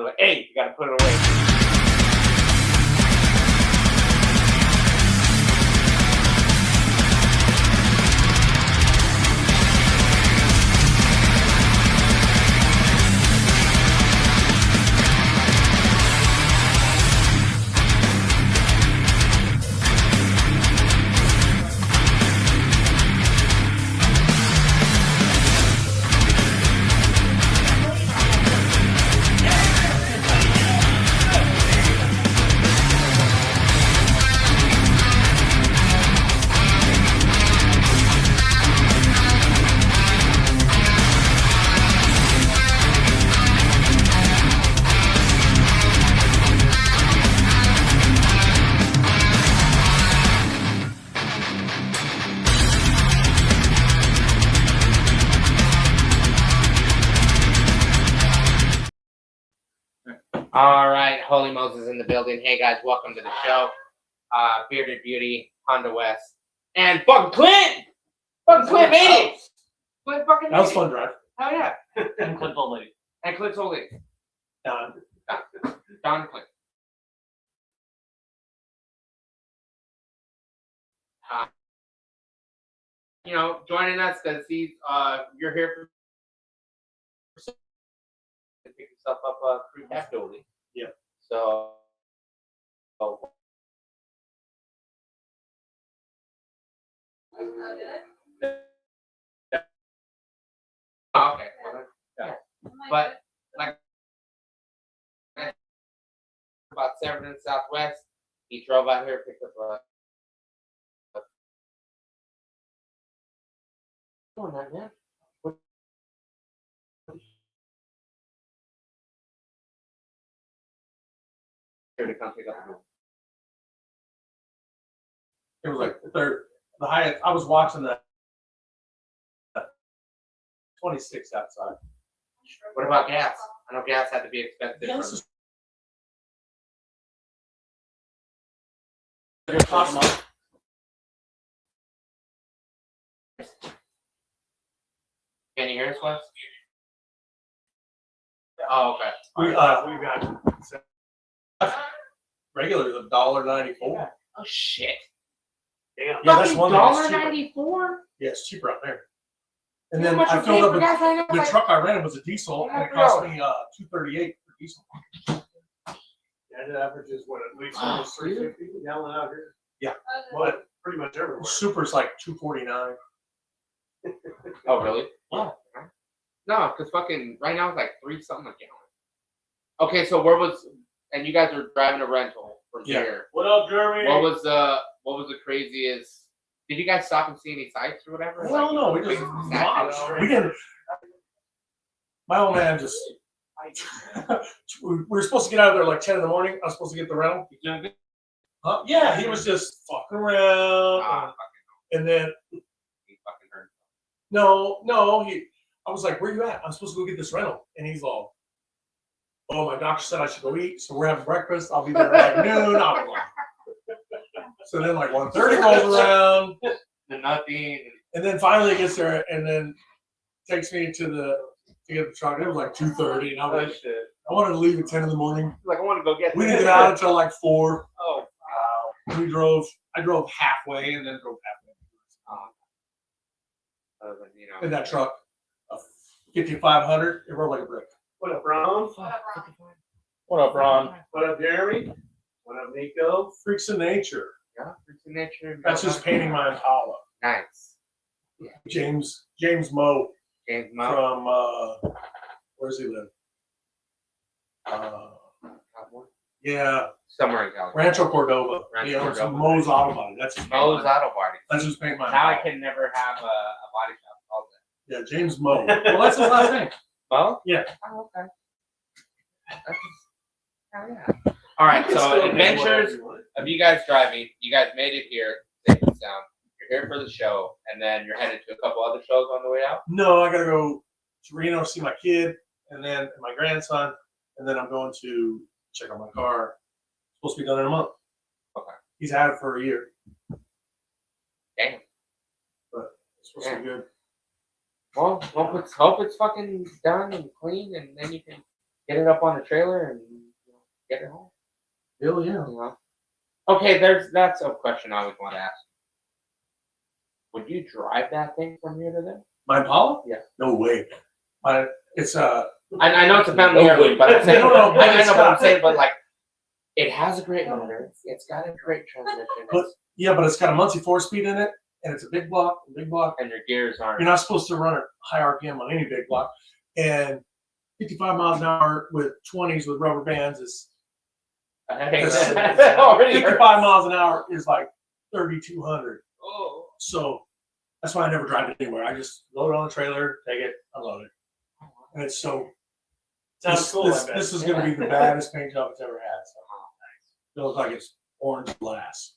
away. Hey, you gotta put it away. All right, Holy Moses in the building. Hey guys, welcome to the show. Bearded Beauty, Honda West, and fucking Clint. Fucking Clint made it. Clint fucking. That was fun drive. Oh yeah. And Clint old lady. And Clint's old lady. Don. Don Clint. You know, joining us because he's you're here for pick yourself up crew casualty. Yeah. So. Oh, okay. Yeah. But like about 7 in the Southwest, he drove out here, picked up a. What's going on, man? Here to come pick up the. It was like the highest. I was watching that 26 outside. What about gas? I know gas had to be expensive. Gas is Can you hear us, Wes? Oh, okay. we got regular $1.94. Oh shit. Damn. Yeah, that's one thing. It's cheaper. $1.94. Yeah, it's cheaper out there. And then I filled up the truck I rented was a diesel, and it cost me $2.38 for diesel. And it averages what, at least almost 350 a gallon out here. Yeah. But pretty much everywhere. Super's like $2.49. Oh really? Yeah. No, because fucking right now it's like 3 something a gallon. Okay, so where was and you guys are driving a rental from here. What up, Jeremy? What was the craziest? Did you guys stop and see any sights or whatever? Well, no, we just we didn't. My old man just. We were supposed to get out of there like 10 in the morning. I was supposed to get the rental. Yeah, he was just fucking around. And then He fucking hurt. no, I was like, "Where you at? I'm supposed to go get this rental." And he's all, "Oh, my doctor said I should go eat, so we're having breakfast. I'll be there at like noon." So then like 1:30 rolls around. Nothing. And then finally it gets there, and then takes me to get the truck. It was like 2:30, and I was like, shit. I wanted to leave at 10 in the morning. Like I want to go get. We didn't get out until like 4. Oh wow. I drove halfway, and then drove halfway. You know. In that truck, a 5500, it rolled like a brick. What up, Ron? What up, Ron? What up, Jeremy? What up, Nico? Freaks of Nature. Yeah, Freaks of Nature. That's just painting my Impala. Nice. James Moe James Mo. from where does he live? Yeah, Somewhere in California. Rancho Cordova. Rancho He owns Cordova. Moe's Auto Body. That's his Mo's paint. Auto Body. That's just paint my Now I Impala. can never have a body shop called that. Yeah, James Moe. Well, that's his last name. Mo? Yeah. Oh, okay. Oh yeah. All right. So adventures of you guys driving. You guys made it here, safe and sound. You're here for the show, and then you're headed to a couple other shows on the way out. No, I gotta go to Reno see my kid, and then my grandson, and then I'm going to check on my car. Supposed to be done in a month. Okay. He's had it for a year. Damn. But it's supposed to be good. Well, hope it's fucking done and clean, and then you can get it up on the trailer and get it home. Hell yeah. You know? Okay, that's a question I always want to ask. Would you drive that thing from here to there? My Impala? Yeah. No way. It's I know it's a family heirloom, but I'm saying, No, no, but I it's know what I'm not- saying, but like, it has a great motor. It's got a great transmission. But but it's got a Muncie 4-speed in it, and it's a big block, and your gears aren't. You're not supposed to run at high RPM on any big block. And 55 miles an hour with 20s with rubber bands is Already 55 hurts. miles an hour is like 3,200. Oh. So that's why I never drive it anywhere. I just load it on the trailer, take it, unload it. And it's so Sounds cool. This is going to be the baddest paint job it's ever had. So it looks like it's orange glass.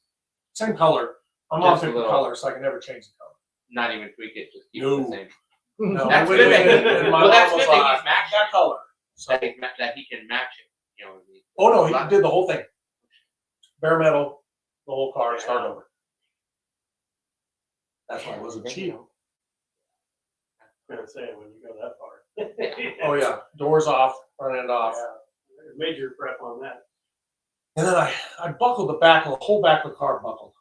Same color. I'm on Just a pick the little. color, so I can never change the color. Not even tweak it, just keep it No. the same. No, That's wait, good wait, that wait, he- and my well, that's mom was good that like, he's matching that color. So, That he can match it. You know. oh no, he did the whole thing. Bare metal, the whole car, start over. That's why it wasn't cheap. I'm gonna say when you go that far. Oh yeah, doors off, front end off. Yeah. Major prep on that. And then I buckled the whole back of the car buckled.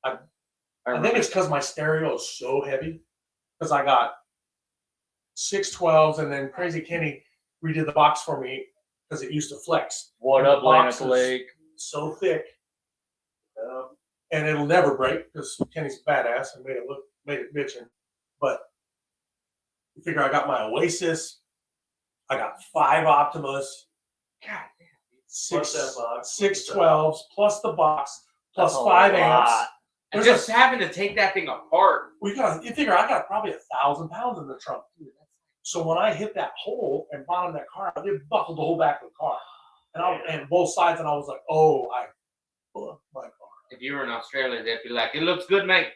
I think it's because my stereo is so heavy. Because I got 612s, and then Crazy Kenny redid the box for me because it used to flex. What And up, the box Lana is Blake? So thick, and it'll never break because Kenny's a badass and made it bitching. But you figure I got my Oasis, I got 5 Optimas, God Plus that box. 612s plus the box plus That's a 5 amps. lot. And There's just having to take that thing apart. you figure I got probably 1,000 pounds in the trunk. So when I hit that hole and bottomed that car, I did buckle the whole back of the car, and both sides, and I was like, oh, I fucked my car. If you were in Australia, they'd be like, "It looks good, mate,"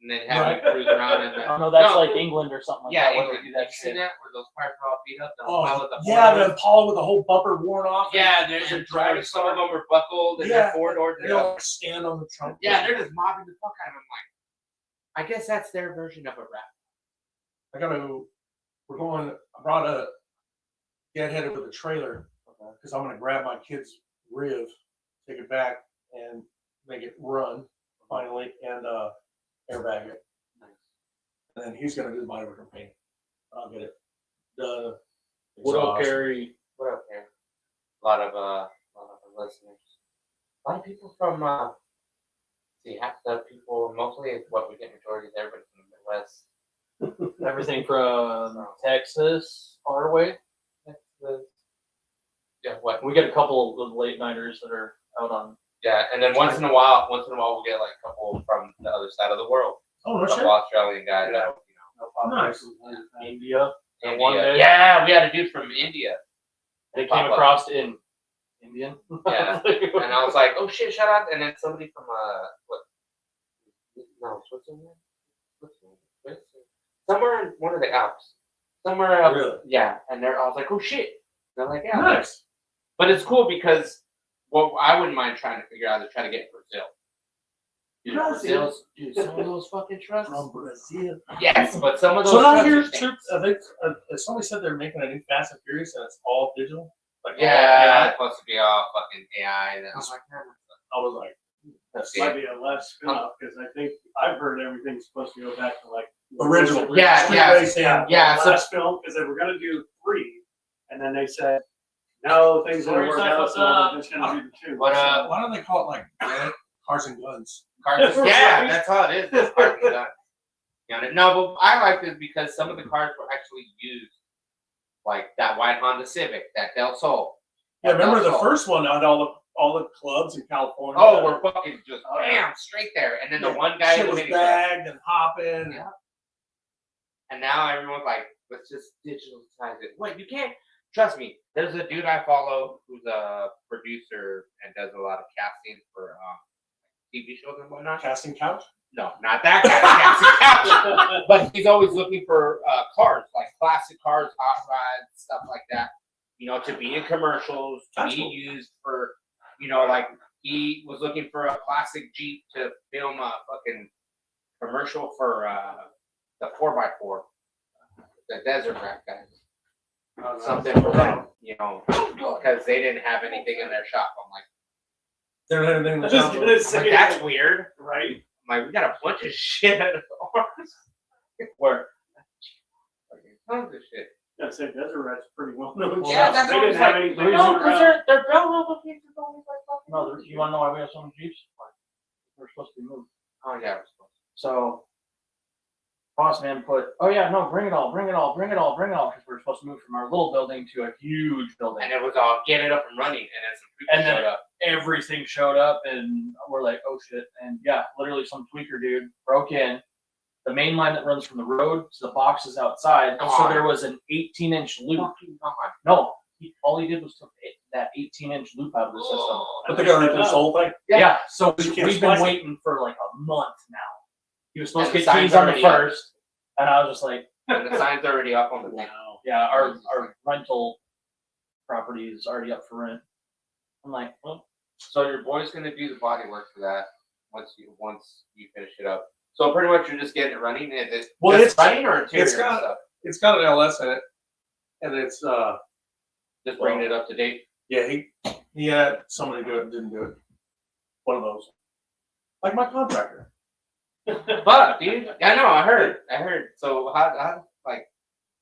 and then have Right. you cruise around and Oh no, that's No. like England or something like yeah, that. Where England. they do Have that you seen shit. that where those cars are all beat up? The Oh, pile with the yeah, four the Impala with the whole bumper worn off. yeah, and they're driving some of them are buckled and Yeah. they're four doors. They don't stand on the trunk. Yeah, they're just mobbing the fuck out of them. Like, I guess that's their version of a rap. I brought a get headed with a trailer because I'm gonna grab my kid's Riv, take it back and make it run finally, and airbag it. And then he's gonna do the body work and paint. I'll get it done. What up, Exhaust. Carrie? What up, man? A lot of listeners. A lot of people from half the people, mostly what we get majority there, but from the Midwest. Everything from Texas, far away. Yeah, what? We get a couple of late nighters that are out on. Yeah, and then once in a while we'll get like a couple from the other side of the world. Oh A no couple shit. Australian guys that Nice. India. India. One day. Yeah, we had a dude from India. They Pop came up. across in Indian. Yeah. And I was like, oh shit, shout out. And then somebody from Switzerland? Somewhere in one of the Alps. Somewhere else. Really? Yeah. And I was like, oh shit. And they're like, yeah. Nice. But it's cool because what I wouldn't mind trying to figure out is try to get Brazil. Dude, some of those fucking trucks. From Brazil. Yes, but some of those So now trucks are here's things. somebody said they're making a new Fast and Furious and it's all digital. Like all Yeah, AI. it's supposed to be all fucking AI. And I'm like, I was like, that's Might be a less spin-off because I think I've heard everything's supposed to go back to like original. Yeah, Street yeah, racing. yeah, The so- last film because they were gonna do 3, and then they said no, things didn't work out, so they're just gonna do the 2. What So, Why don't they call it like Cars and Guns? Cars, yeah, that's all it is. It's cars and guns. You know, no, but I like this because some of the cars were actually used, like that white Honda Civic, that Del Sol. Yeah, remember the Del Sol. first one had all the clubs in California. Oh, we're fucking just bam straight there, and then the Yeah, one guy in shit the was mini truck. bagged and hopping. Yeah. And now everyone's like, let's just digitalize it. Wait, you can't. Trust me, there's a dude I follow who's a producer and does a lot of casting for TV shows and whatnot. Casting couch. No, not that kind of casting. But he's always looking for cars, like classic cars, hot rods, stuff like that. You know, to be in commercials, to That's be cool. used for, you know, like he was looking for a classic Jeep to film a fucking commercial for the 4x4, the desert rack guys. something for them, you know, because they didn't have anything in their shop. I'm like, They don't have anything in the I was shop. gonna I'm like, say that's weird. right. I'm like, we got a bunch of shit at ours. Where? Tons of shit. Yeah, St. Deseret's pretty well known. Yeah, that's they what I didn't was have like. anything. No, around. because their bell level things are always like fucking. No, you wanna know why we have so many Jeeps? We're supposed to be moved. Oh yeah, we're supposed So, boss man put, oh yeah, no, bring it all, because we're supposed to move from our little building to a huge to. building. And it was all get it up and running, and then some people And then showed up. everything showed up, and we're like, oh shit. And yeah, literally some tweaker dude broke in the main line that runs from the road to the boxes outside. Come So on. there was an 18-inch loop. Fucking God. No, all he did was took that 18-inch loop out of the system. But they're gonna replace the whole thing. Yeah, so You can't we've been splice it. waiting for like a month now. He was supposed And to the get sign's keys on the already up. first, and I was just like, And the sign's already up on the thing. yeah, our rental property is already up for rent. I'm like, well, So your boy's gonna do the body work for that once you finish it up. So pretty much you're just getting it running. Is it Well, just it's- running or interior it's got- and stuff? It's got an LS in it, and it's Just bringing it up to date. yeah, he had somebody do it and didn't do it. One of those, like my contractor. Fuck, dude. I know. I heard. So how like,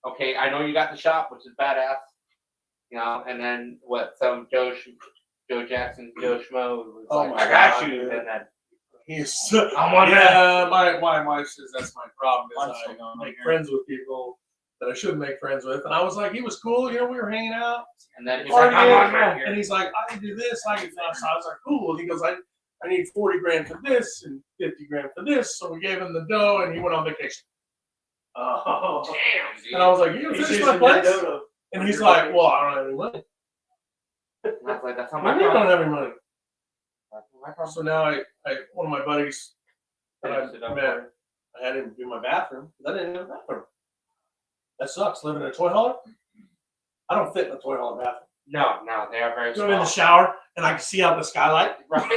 okay, I know you got the shop, which is badass. You know, and then what? Some Joe Jackson, Joe Schmo was Oh like, my I got God, you. dude. And then He's I'm on yeah. My wife says that's my problem. Is Mine's I still going make here. friends with people that I shouldn't make friends with, and I was like, he was cool. You know, we were hanging out. and then he's like, I'm on right here. And he's like, I can do this, I can do that. So I was like, cool. And he goes, I need 40 grand for this and 50 grand for this. So we gave him the dough and he went on vacation. Oh, Damn, dude. And I was like, you gonna he's finish using my place? that dodo. And he's like, well, I don't have any money. And I was like, that's not I my don't problem. have any money. That's not my problem. So now one of my buddies that I Finish it up met, for I had him do my bathroom because I didn't have a bathroom. That sucks, living in a toy hauler. I don't fit in a toy hauler bathroom. No, they are very I'm in the small. shower and I can see out the skylight Right.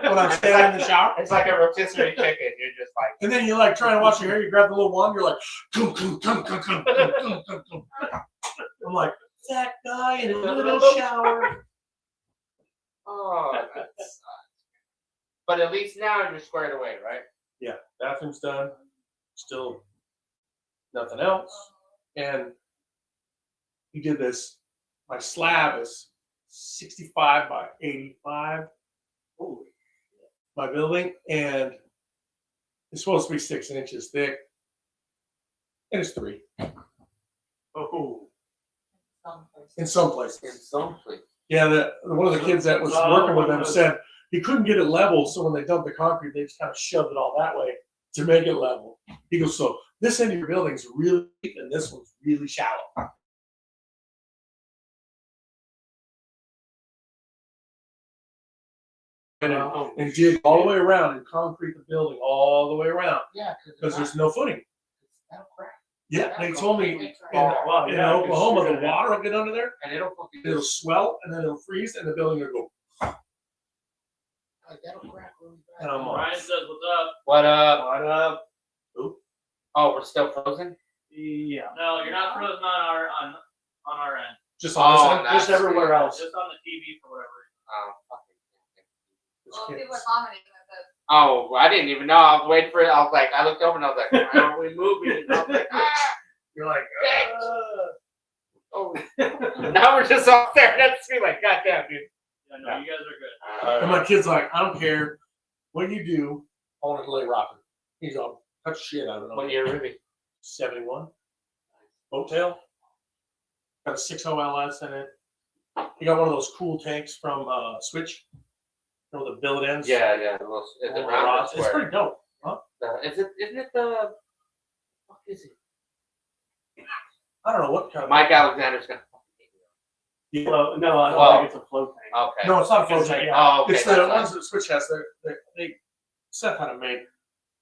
when I'm standing in the shower. It's like a rotisserie chicken. You're just like, And then you like trying to wash your hair, you grab the little wand, you're like, "Kum, kum, kum, kum, kum, kum, kum, kum, kum." I'm like, that guy in a little shower. oh, that sucks. But at least now you're squared away, right? Yeah, bathroom's done. Still nothing else. And he did this. My slab is 65 by 85. Holy shit. My building. And it's supposed to be 6 inches thick. And it's 3 Oh, in some places. In some place. Yeah, one of the kids that was working with him said he couldn't get it level, so when they dumped the concrete, they just kind of shoved it all that way to make it level. He goes, so this end of your building's really deep and this one's really shallow. And dig all the way around and concrete the building all the way around Yeah, because there's no footing. that'll crack. Yeah, they told me in, Oh, wow, in yeah, 'cause Oklahoma you're the gonna have- water will get under there, And it'll fucking it'll swell, and then it'll freeze, and the building will go. like, that'll crack really bad. And I'm like, Ryan says, what's up? What up? What up? Oh, we're still frozen? Yeah. No, you're not frozen on our end. just on this Oh, end. no. Just everywhere else. Just on the TV for whatever reason. Oh, fucking. It's Well, people are kids. commenting that Oh, I didn't even know. I was waiting for it. I was like, I looked over and I was like, why aren't we moving? I was like, ah! You're like, Oh. Now we're just all staring at the screen like, God damn, dude. Yeah, no, you guys are good. and my kid's like, I don't care what you do, I want to lay rocker. He's all, touch shit out of it. What year would it be? 71. Motel. Got a 6.0 LS in it. He got one of those cool tanks from Switch. You know the billet ends? Yeah. Is All it the round or rods. It's square? pretty dope. Isn't it the, what is it? I don't know what kind of. Mike Alexander's gonna Yeah. Well, no, I don't Well, think it's a float tank. Okay. No, it's not a float It's tank. Oh, okay. It's that's the fine. ones that Switch has. They Seth had it made.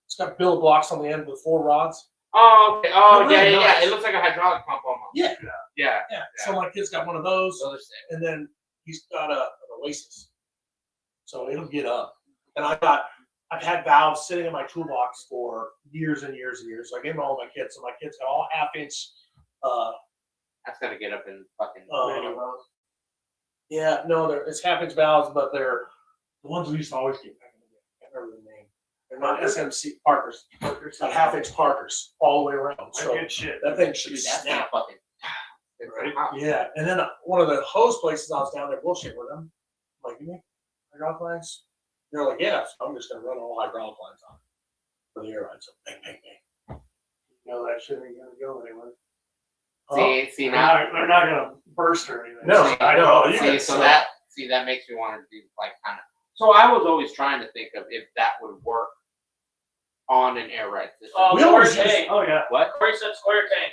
It's got billet blocks on the end with 4 rods. Oh, okay. Oh, They're really yeah. nice. It looks like a hydraulic pump almost. Yeah. Yeah. Yeah. So my kid's got one of those, Those are sick. and then he's got an Oasis. So it'll get up. And I've had valves sitting in my toolbox for years and years and years. So I gave them all my kids. So my kids got all 1/2 inch That's gonna get up in fucking. Yeah, no, it's half-inch valves, but they're the ones we used to always get. I can't remember the name. They're not SMC Parkers. Got half-inch Parkers all the way around. So Good shit. that thing should Dude, that's snap. not fucking. Right? Yeah, and then one of the hose places I was down there bullshit with them. I'm like, you need hydraulic lines? They're like, yeah, so I'm just gonna run all hydraulic lines on it for the air ride. So bang, bang, bang. No, that shit ain't gonna go anywhere. See now. They're not gonna burst or anything. No, See, I know. You See, can so sell. that makes me want to do like kind of. So I was always trying to think of if that would work on an air ride system. Oh, We square always use- tank. Oh yeah. What? Corey said square tank.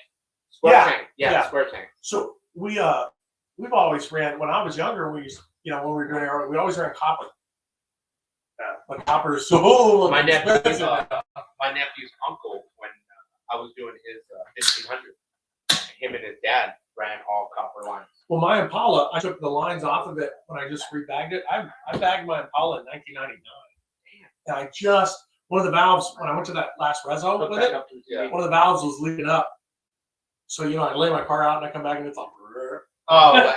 Square Yeah, tank. Yeah, yeah. square tank. So we've always ran when I was younger. We used, when we were doing air ride, we always ran copper. Yeah, but copper is so My nephew's expensive. uncle when I was doing his 1500. Him and his dad ran all copper lines. Well, my Impala, I took the lines off of it when I just rebagged it. I bagged my Impala in 1999. And I just, one of the valves, when I went to that last reso Hook with back it, up to the TV. one of the valves was leaking up. So, I lay my car out and I come back and it's like, "Rrr." Oh,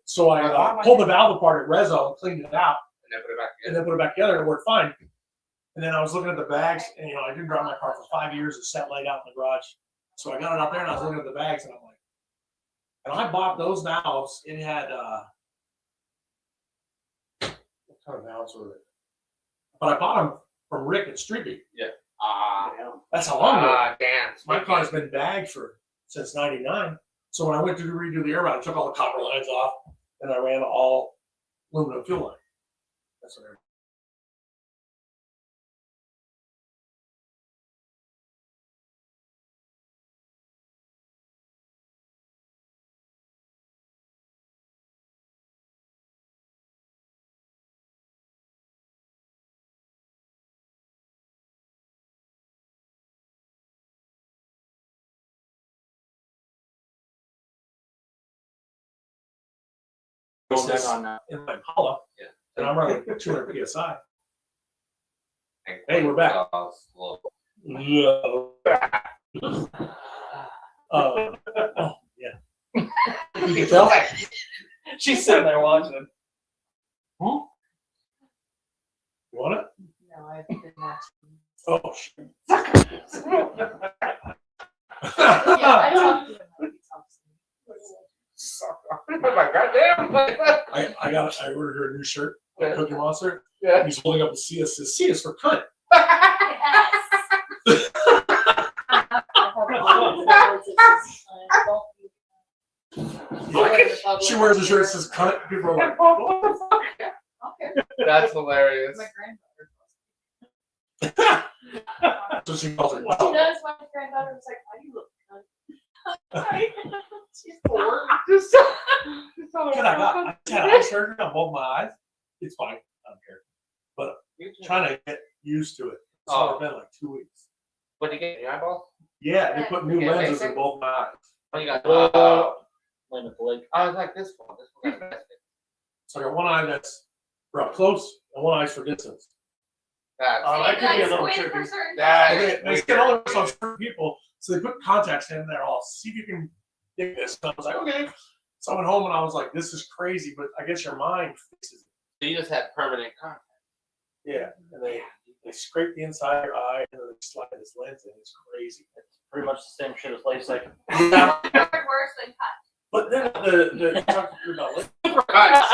So I pulled the valve apart at reso and cleaned it out and then put it back and in. then put it back together and it worked fine. And then I was looking at the bags and, I didn't drive my car for 5 years. It sat laid out in the garage. So I got it out there and I was looking at the bags and I'm like, and I bought those valves. It had, what kind of valves were it? But I bought them from Rick at Street Beat. That's how long ago. Damn. My car's been bagged since '99. So when I went to redo the air ride, I took all the copper lines off and I ran all aluminum fuel line. That's what I Go back on that. in my Impala. Yeah. And I'm running 200 psi. Hey, we're back. Yeah. Oh yeah. You can tell. She's sitting there watching him. You want it? No, I've been watching. Oh shit. Yeah, I talked to him. He talks to me. Oh my goddamn. I ordered her a new shirt, Cookie Monster. Yeah. He's holding up the C. It says C is for cunt. She wears a shirt that says cunt. People are like, Okay. That's hilarious. My granddaughter. so she calls her. She does. My granddaughter was like, "Why do you look cunt?" She's 4. Just so Dude, I had eye surgery on both my eyes. It's fine. I don't care. But trying to get used to it. It's only been like 2 weeks. What did you get in your eyeballs? Yeah, they put new Yeah, lenses basic. in both my eyes. Oh, you got. Laying at the lake. I was like this one. This one got messed. So I got one eye that's for up close and one eye's for distance. That's that could be a little Wait tricky. for certain That And is they can only work on certain people, so they put contacts in there. I'll see if you can dig this. And I was like, okay. So I went home and I was like, this is crazy, but I guess your mind fixes it. So you just had permanent contact. Yeah, and they scrape the inside of your eye and then they slide this lens in. It's crazy. It's pretty much the same shit as LASIK. worse than cut. But then the you talked about lens. Super cuts.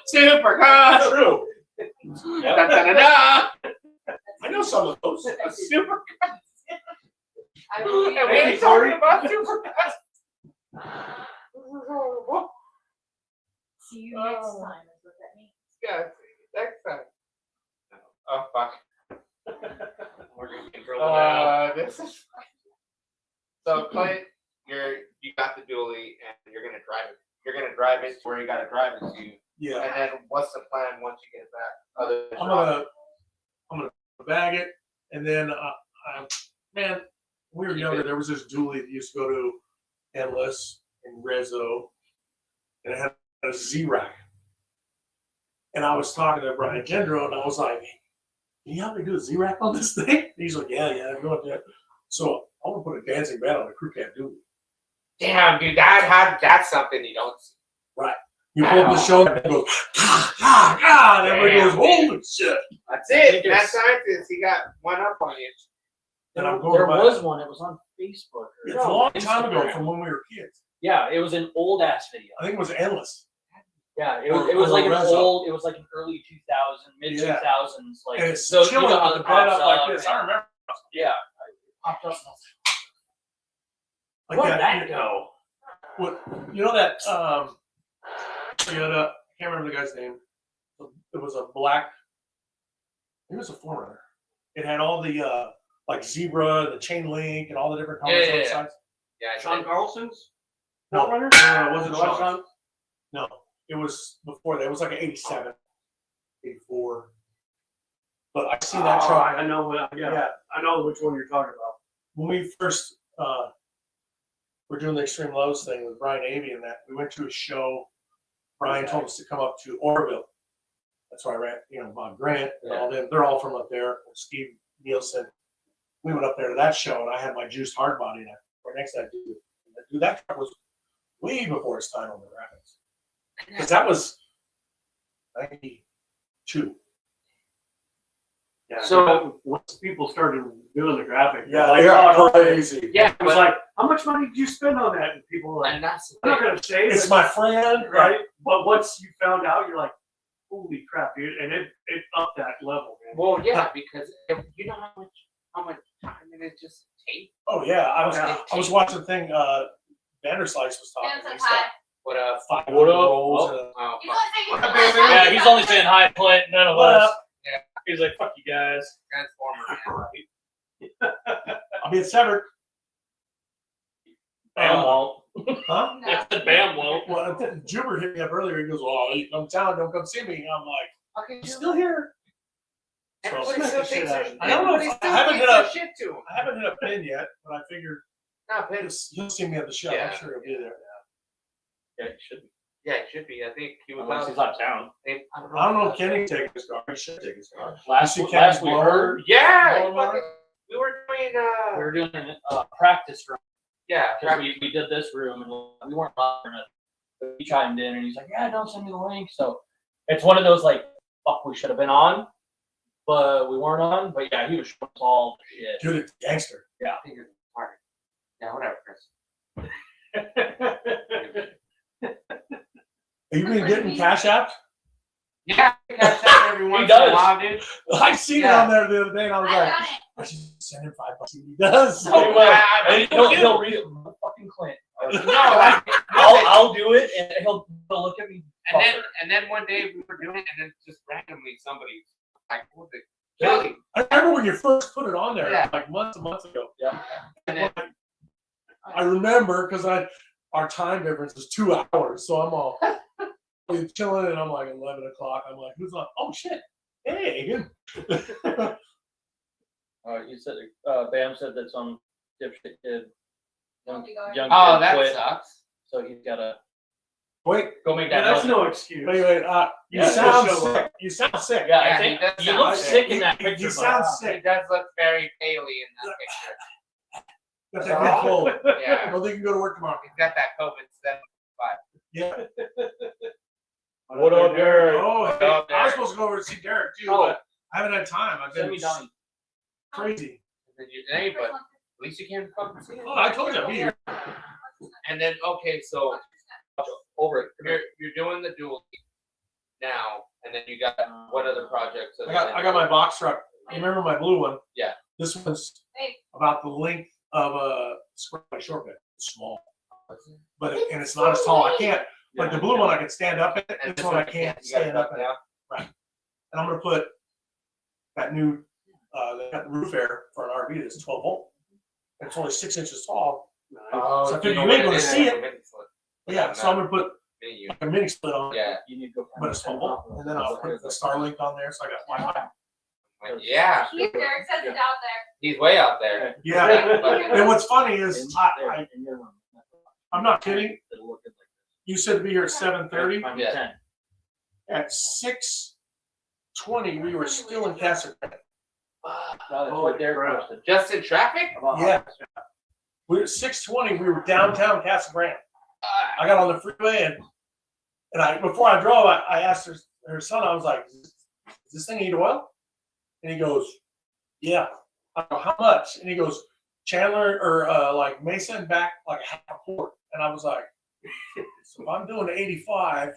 Super cuts. True. Da, da, da, da. I know some of those. Super cuts. I believe And we it. ain't talking about super cuts. See you next time is what that means. Yeah, next time. Oh fuck. We're just controlling now. This is. So Clint, you got the dually and you're gonna drive it. You're gonna drive it to where you gotta drive it to. Yeah. And then what's the plan once you get it back? Other than I'm gonna bag it, and then man, when we were younger, there was this dually that used to go to Endless and Rezo, and it had a Z-Rack. And I was talking to Brian Gendro, and I was like, "Can you help me do a Z-Rack on this thing?" And he's like, "Yeah, I'm going to." So I'm gonna put a dancing bed on a crew cab dually. Damn, dude, that's something you don't see. You pull up the show and it goes, and everybody goes, holy shit. That's it. That scientist, he got one up on you. And I'm going There by was that. one. It was on Facebook. It's a long time ago from when we were kids. Yeah, it was an old ass video. I think it was Endless. Yeah, it Or- was or like an Rezo. old. It was like an early 2000s, mid 2000s. Like And it's so, chilling you know how with it the bed pops up like this. and- I remember. Yeah, it popped up. And I was Like Where'd that. that go? What, you know that, I can't remember the guy's name. It was a black, he was a forerunner. It had all the, like zebra, the chain link, and all the different colors on the Yeah. sides. Yeah, Sean Carlson's No, Forerunner? it wasn't Was it Sean. Sean? No, it was before that. It was like an 87, 84. But I see that Oh, truck. I know what. Yeah, I know which one you're talking about. When we first were doing the Extreme Lows thing with Brian Avey and that, we went to a show. Brian told us to come up to Oroville. That's where I ran, Bob Grant and all them. They're all from up there. Steve Nielsen. We went up there to that show, and I had my juiced hard body right next to that dude. Dude, that truck was way before its time on the graphics. Because that was 92. Yeah. So- once people started doing the graphic, Yeah, like, they are oh, crazy. Yeah, it was but like, how much money did you spend on that? And people were like, and that's the I'm not thing. gonna say It's it, my friend, right? But once you found out, you're like, holy crap, dude! And it upped that level, man. Well, yeah, because you know how much time it is just tape. Oh yeah, I was Yeah. watching the thing. Vanderslice was talking. Hands up He said high. What up? 500 What up? rolls and Oh, You fuck. gotta say What you up, can baby? laugh. Yeah, he's only saying hi, Clint. None of What us. up? Yeah. He's like, fuck you guys. Transformer, man. I'll be at Severed. Bam won't. Huh? No. I said Bam won't. Well, Juber hit me up earlier. He goes, "Oh, you come to town, don't come see me." I'm like, Okay, "I'm still here." Everybody smack still the shit thinks out there's of him. I don't know if- everybody I still haven't thinks hit there's up- shit to him. I haven't hit a pin yet, but I figured Not bad. he'll see me at the show. Yeah. I'm sure he'll be there. Yeah, it should be. Yeah, it should be. I think he was Unless he's out of town. I don't know if Kenny can take his car. He should take his car. Last You we see Kenny's heard, blower? Yeah, Blower motor? we were doing we were doing a practice run. yeah, Because we did this room and we weren't allowed or nothing. He chimed in and he's like, yeah, don't send me the link. So it's one of those like, fuck, we should have been on, but we weren't on. But yeah, he was showing us all the shit. Dude, it's gangster. I think it's hard. Yeah, whatever, Chris. Have you been getting Cash App? Yeah, I catch that every once in does. a while, dude. I seen it Yeah. on there the other day, and I was I like, got it. I should send him $5. He does. He will. I- And he'll read it, fucking Clint. No, I'll do it and he'll look at me. and then one day we were doing it, and then just randomly somebody like, "What the Kelly?" I remember when you first put it on there, Yeah. like months and months ago. Yeah. And then I remember because our time difference is 2 hours, so I'm all chilling, and I'm like 11 o'clock. I'm like, who's on? Oh shit! Hey, He said, Bam said that some dipshit kid, young oh, kid that quit, sucks. so he's gotta wait, go make Yeah, that that's money. no excuse. wait. You Yeah, sound just show sick. You sound sick. Yeah, Yeah, I think he does you sound look sick. sick in that You picture. sound but- sick. He does look very paley in that picture. Got that good cold. Yeah, I don't think you can go to work tomorrow. he's got that COVID stuff. Yeah. What up, Derek? Oh, What hey, up, I was Derek? supposed to go over to see Derek too, Oh. but I haven't had time. I've Send been me Donnie. crazy. Hey, but at least you can fucking see it. Oh, I told you I'd be here. And then okay, so Over it. you're doing the dual now, and then you got what other projects? I got my box truck. You remember my blue one? Yeah. This one's Hey. about the length of a square by short bed. It's small, but and it's not as tall. I can't like the blue one. I can stand up in it. And This one I can't you gotta stand up in. down. And I'm gonna put that new that roof air for an RV that's 12 volt. It's only 6 inches tall. Oh, So I you figured know you what ain't gonna is? see it. Mini split. Yeah, so I'm gonna put Mini like a mini split on it, Yeah. You need to go. but it's 12 volt, and then I'll put the Starlink on there, so I got Wi-Fi. Yeah. Here, Derek says it's out there. He's way out there. Yeah. And what's funny is I'm not kidding. You said to be here at 7:30. Yeah. At 6:20, we were still in Casa Grande. Just in traffic? Yeah. We were at 620. We were downtown Casa Grande. I got on the freeway and before I drove, I asked her son. I was like, "Does this thing need oil?" And he goes, "Yeah." I go, "How much?" And he goes, "Chandler or like Mesa and back like half a quart." And I was like, "So if I'm doing 85,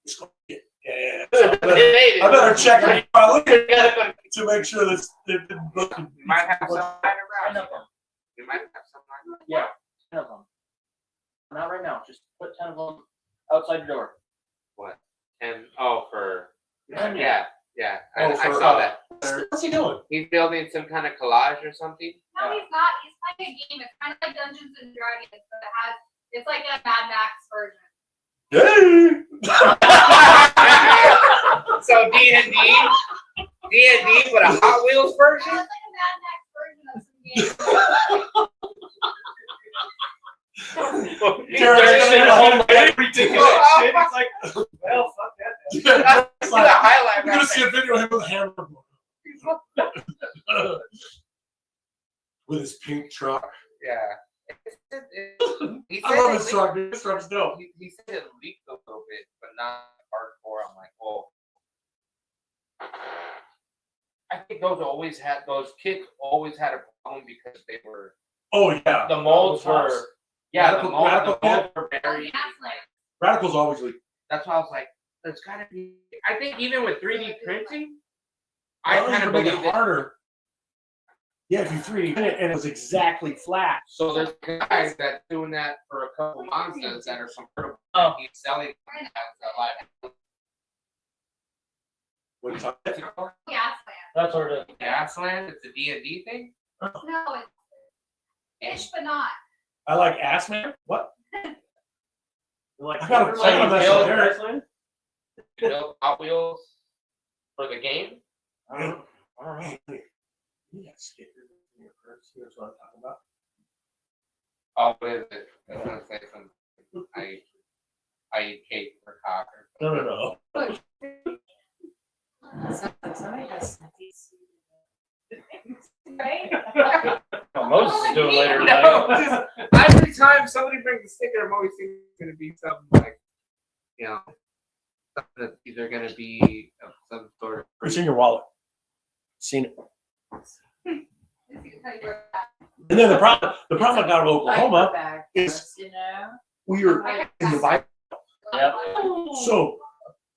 it's going to get yeah." So I better check it to make sure that You might have some lying around. You might have some lying around. Yeah, 10 of them. Not right now. Just put 10 of them outside your door. What? And for Yeah. yeah. Oh, I saw that. What's he doing? He's building some kind of collage or something. No, he's not. He's playing a game. It's kind of like Dungeons and Dragons, but it's like a Mad Max version. Hey! So D&D, but a Hot Wheels version. Yeah, it's like a Mad Max version of some game. Ridiculous shit. It's like, well, fuck that. That's the highlight. I'm gonna see a video of him with a hammer with his pink truck. Yeah. He I love said his truck. Dude. His truck's dope. he said it leaked a little bit, but not hardcore. I'm like, oh. I think those kits always had a problem because they were Oh yeah. the molds were Radical- the molds Radical- were very Radical's always leak. that's why I was like, there's gotta be I think even with 3D printing, I Well, kind you of can make believe it it. harder. Yeah, if you 3D print it and it was exactly flat. So there's guys that doing that for a couple months that are convertible. Oh. He's selling as a live What are you talking about? Gasland. That's what it is. Gasland. It's a D&D thing. No, it's ish, but not. I like ass man. What? Like, I gotta like, find that there. wrestling? You build Hot Wheels for the game. All right. You got stickers in your purse. Here's what I'm talking about. Oh, what is it? I was gonna say something. I eat cake for cock or No. Somebody has right? Moses is doing later No, tonight. just every time somebody brings a sticker, I'm always thinking it's gonna be something like, something that's either gonna be of some sort of. It's in your wallet. Seen it. This is how you wear that. And then the problem I got with Oklahoma is You know? we were in the Bible. Yep. So,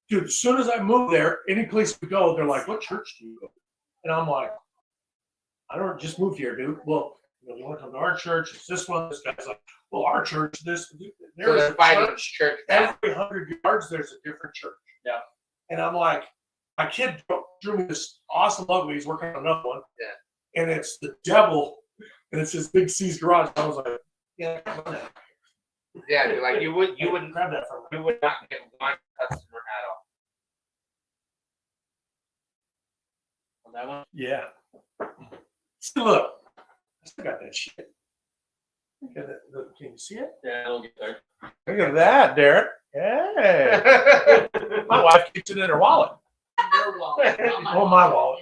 dude, as soon as I moved there, any place we go, they're like, "What church do you go?" And I'm like, "I don't just moved here, dude." Well, you want to come to our church? It's this one. This guy's like, "Well, our church, this." So There's they're a fighting church. church. Every 100 yards, there's a different church. Yeah. And I'm like, my kid drew me this awesome logo. He's working on another one. Yeah. And it's the devil, and it's this big C's garage. I was like, "Yeah, come on that. Yeah, dude, like you wouldn't Grab that from me." you would not get one customer at all. That one? Yeah. See, look, I still got that shit. Look at that. Look, can you see it? Yeah, it'll get there. Look at that, Derek. Yeah. My wife keeps it in her wallet. Your wallet. Oh, my wallet.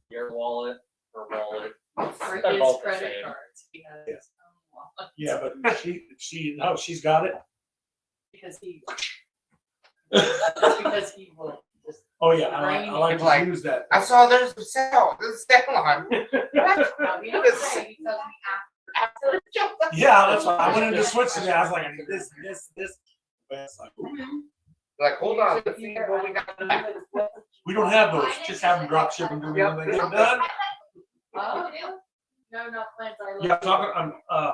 Your wallet, her wallet. For They're his both the credit same. cards. He has Yeah. his own wallet Yeah, but she's got it. because he will just. Oh yeah, I like Like- to use that. I saw there's a sale. There's a sale on. You don't say, he tells me After the show. Yeah, that's why I went into Switch today. I was like, I need this. But it's like, ooh, Like, hold on, let's see what we got left. we don't have those. Just have them drop ship and do it when they get them done. Oh, you do? No, not Clint. Yeah, I'm talking. I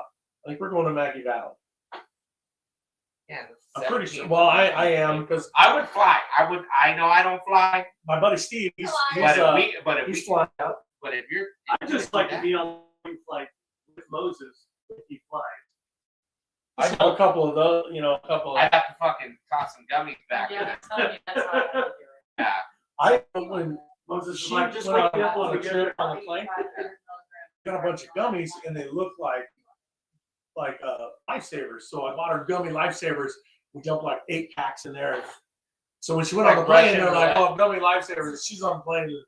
think we're going to Maggie Valley. Yeah, I'm pretty sure. Well, I am because I would fly. I know I don't fly. my buddy Steve, he's But if he's flying out. you're, I just like to be on like with Moses if he flies. I saw a couple of those, a couple I'd of. have to fucking toss some gummies back. Yeah, I'm telling you, that's how I do it. Yeah. I when Moses is she like, just went wake me up on when a we trip get on the plane, got a bunch of gummies and they look like lifesavers. So I bought her gummy lifesavers. We dumped like 8 packs in there. So when she went on the Like plane, Russian they're like, roulette. "Oh, gummy lifesavers." She's on the plane.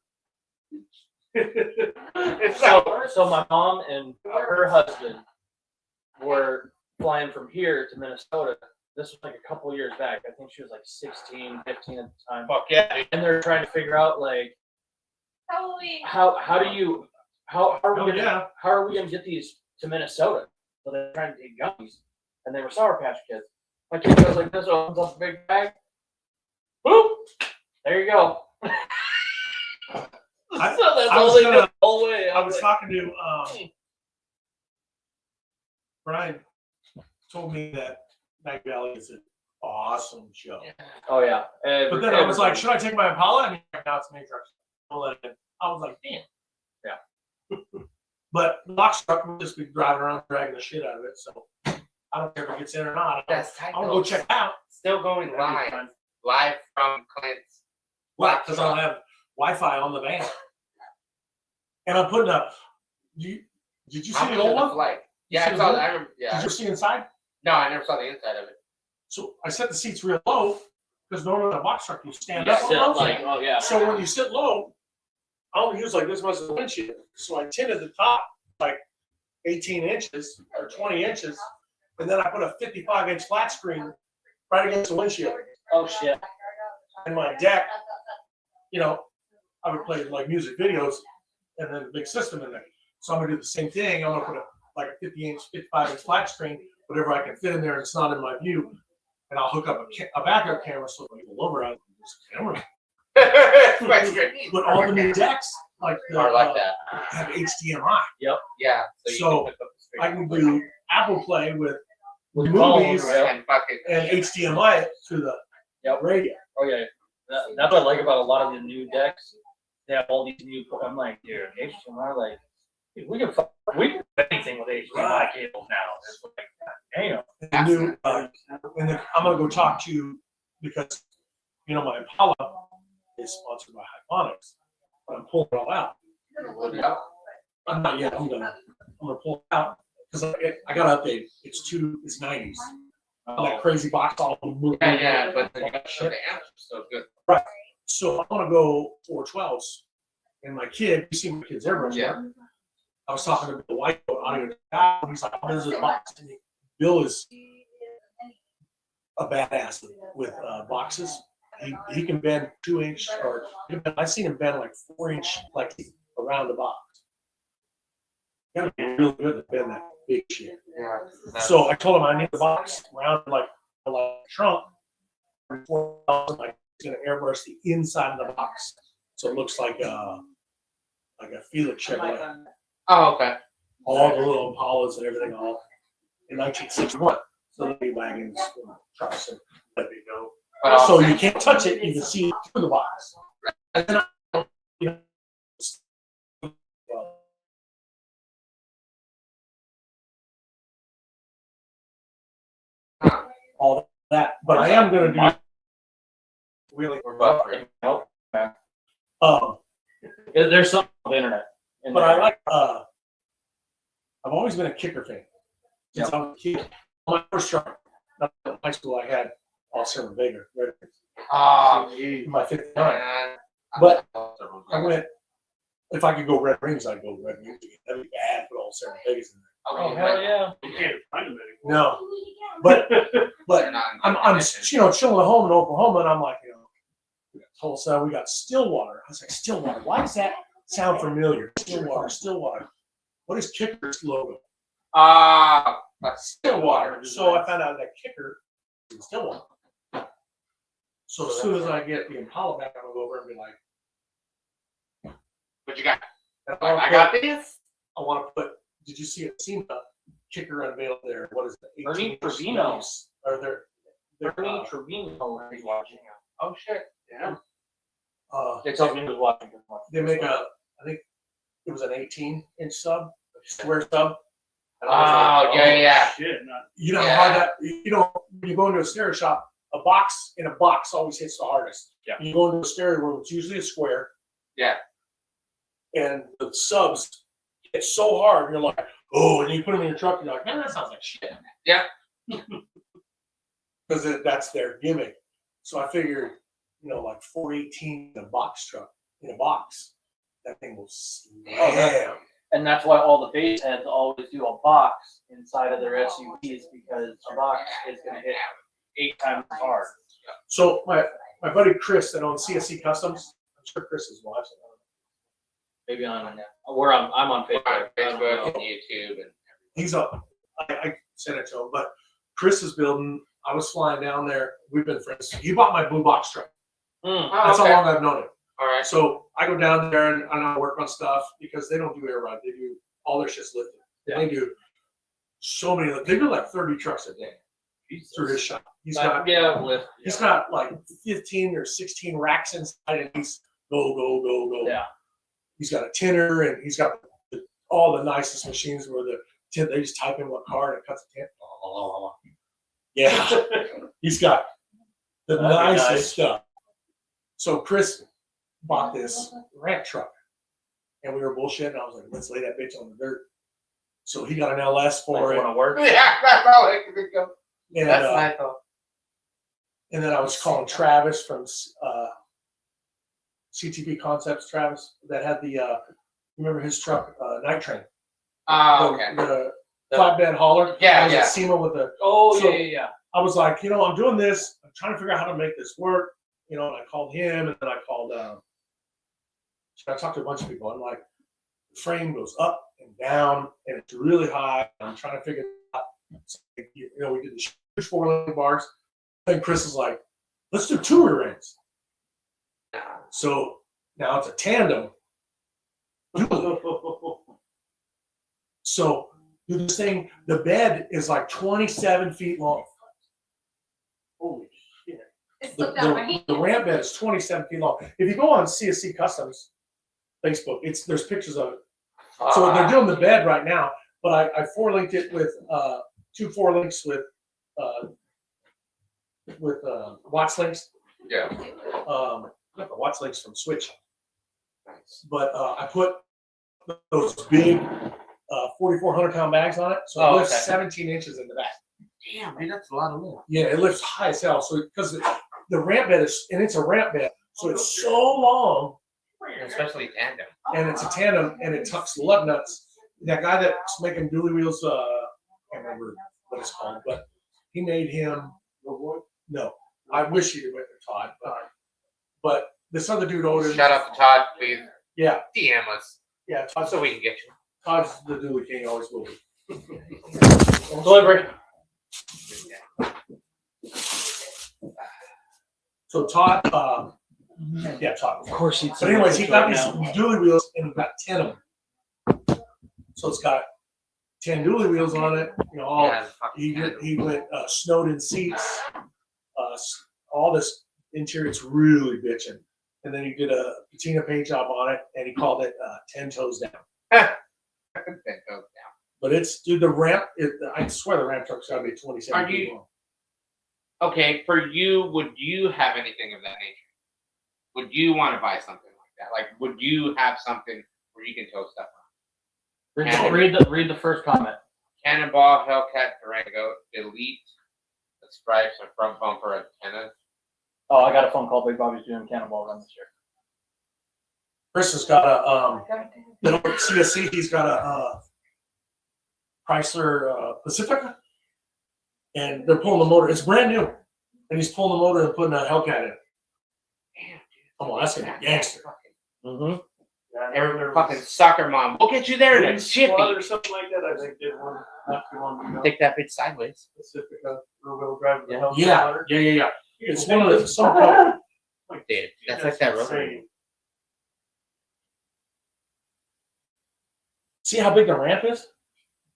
It's so So my mom and her husband were flying from here to Minnesota. This was like a couple of years back. I think she was like 16, 15 at the time. fuck yeah. And they're trying to figure out like Halloween. how are we yeah. how are we gonna get these to Minnesota? So they're trying to take gummies, and they were Sour Patch Kids. My kid goes like this, opens up a big bag. Boop! There you go. I- So that's I all was they gonna- did the whole way. I was like, talking to Brian. Told me that Night Valley is an awesome show. oh yeah. But then I was like, should I take my Impala? And he's like, no, it's Matrix. I'll let it in. I was like, damn. Yeah. But the box truck will just be driving around dragging the shit out of it. So I don't care if it gets in or not. That's I'll go check it out. Still going live. Live from Clint's. Why? Because I don't have Wi-Fi on the van. And I'm putting up. Did you see How the much old is the one? flight? You Yeah, see I the saw old that. I one? remember, Did yeah. you see inside? No, I never saw the inside of it. So I set the seats real low because normally in a box truck you stand you up. sit almost. like, oh yeah. So when you sit low, I only use like this much of the windshield. So I tinted the top like 18 inches or 20 inches, and then I put a 55-inch flat screen right against the windshield. Oh shit. And my deck, you know, I would play like music videos and then a big system in there. So I'm gonna do the same thing. I'm gonna put like a 55-inch flat screen, whatever I can fit in there, and it's not in my view. And I'll hook up a backup camera so when people over, I can use a camera. But all the new decks, like the, Are like that. have HDMI. Yeah. You So, can hook up the screen. I can do Apple Play with With movies phones, yeah. And fucking and HDMI it through the Yep. radio. Oh yeah. That's what I like about a lot of the new decks. They have all these new. I'm like, dude, HDMI, like, dude, we can do anything with HDMI cables now. It's like, damn. The new, and then I'm gonna go talk to you because you know my Impala is sponsored by Hyphonics, but I'm pulling it all out. I'm not yet. I'm gonna pull it out because I got to update. It's 90s. That crazy box all moving. Yeah, but then you got to show the amps, so good. So I want to go 412s. And my kid, you see my kids everywhere. Yeah. I was talking to the white audio guy. He's like, "What is this box?" And Bill is a badass with boxes. He can bend 2-inch, or I've seen him bend like 4-inch, like around the box. You gotta be really good to bend that big shit. Yeah. So I told him I need the box round like a trunk. Like it's gonna airbrush the inside of the box, so it looks like a Felix Chevrolet. Oh, okay. All the little Impalas and everything, all in 1961. So the wagons, trucks, and let me go. But So you can't touch it; you can see it through the box. And then all that, but I am gonna do really. we're buffering. Nope. Um, There's something on the internet. in but there. I like. I've always been a kicker fan since I was a kid. On my first truck, not in high school, I had all Sermon Vega. Oh, In my 59. man. But I went. If I could go Red Rings, I'd go Red Rings again. That'd be bad, put all Sermon Vegas in there. Oh hell yeah. You can't find them No, but They're not in good I'm condition. chilling at home in Oklahoma, and I'm like, we got Tulsa, we got Stillwater. I was like, Stillwater. Why does that sound familiar? Stillwater. What is Kicker's logo? Stillwater. So I found out that Kicker is in Stillwater. So as soon as I get the Impala back, I'm gonna go over and be like, What you got? I I got this. I want to put. Did you see it? SEMA Kicker unveiled their what is it? Bernie 18 Trevino. Or their Bernie Trevino is watching. Oh shit. Yeah. They told me he was watching. They make I think it was an 18-inch sub, square sub. Oh yeah. Shit, not You know how hard that, when you go into a stereo shop, a box in a box always hits the hardest. Yeah. You go into a stereo room, it's usually a square. Yeah. And the subs hit so hard, you're like, oh, and you put them in your truck, you're like, man, that sounds like shit. Yeah. Because that's their gimmick. So I figured, like 418 in a box truck, in a box. that thing will slam. Oh, and that's why all the base heads always do a box inside of their SUVs because a box is going to hit 8 times as hard. So my buddy Chris that owns CSC Customs, I'm sure Chris is watching. Maybe on I'm on Facebook. On Facebook and YouTube and He's up. I sent it to him, but Chris is building. I was flying down there. We've been friends. He bought my blue box truck. Mm. That's how long I've known him. All right. So I go down there and I work on stuff because they don't do air ride. They do all their shit's lifted. Yeah. They do so many. They do like 30 trucks a day through his shop. He's got lift. he's got like 15 or 16 racks inside, and he's go. Yeah. He's got a tinner, and he's got all the nicest machines where they just type in what car and it cuts the tin. Yeah, he's got the That'd be nicest nice. stuff. So Chris bought this ramp truck, and we were bullshitting. I was like, let's lay that bitch on the dirt. So he got an LS for it. Want to work? Yeah, that's all I could go. And, That's my thought. and then I was calling Travis from CTV Concepts, Travis, that had the, remember his truck, Night Train? Oh, okay. The flatbed hauler. Yeah, It was yeah. a SEMA with the, Oh, So- yeah. I was like, I'm doing this. I'm trying to figure out how to make this work. And I called him, and then I called, I talked to a bunch of people. I'm like, the frame goes up and down, and it's really high. I'm trying to figure it out. So, we did the huge 4-link bars. And Chris is like, let's do 2 rear ends. So now it's a tandem. So do this thing. The bed is like 27 feet long. Holy shit. It The, slipped out of my hand. the ramp bed is 27 feet long. If you go on CSC Customs Facebook, there's pictures of it. So they're doing the bed right now, but I 4-linked it with 2 4-links with Watts links. Yeah. Not the Watts links from Switch, Nice. but I put those big 4,400 pound bags on it, so it Oh, lifts okay. 17 inches in the back. Damn, man, that's a lot of lift. Yeah, it lifts high as hell. So because the ramp bed is, and it's a ramp bed, so it's so long, Especially tandem. and it's a tandem, and it tucks the lug nuts. That guy that's making dually wheels, I can't remember what it's called, but he made him. No, I wish he went to Todd, but this other dude ordered. Shout out to Todd, please. Yeah, DM us yeah. Todd's, so we can get you. Todd's the dually king, always will be. Delivery. So Todd, yeah, Todd. Of course, he'd. But anyways, he got these dually wheels and he got 10 of them. So it's got 10 dually wheels on it. All Yeah, fucking tandem. he went snowed in seats, all this interior. It's really bitching. And then he did a patina paint job on it, and he called it 10 toes down. That goes down. But it's, dude, the ramp. I swear the ramp truck's got to be 27 Are feet you- long. Okay, for you, would you have anything of that nature? Would you want to buy something like that? Like, would you have something where you can tow stuff on? Read the first comment. Cannonball, Hellcat, Durango, delete the stripes or front bumper antennas. Oh, I got a phone call. Big Bobby's doing Cannonball Run this year. Chris has got a little CSC. He's got a Chrysler Pacifica, and they're pulling the motor. It's brand new, and he's pulling the motor and putting a Hellcat in it. Damn, dude. Come on, that's gonna be gangster. Mm-hmm. Every fucking soccer mom. We'll get you there in a Squad chippy. or something like that. I think did one not too long ago. Take that bitch sideways. Pacifica rear-wheel drive. with the Hellcat Yeah, motor. yeah. It's one of the some company. Dude, that's like that road. insane. See how big the ramp is?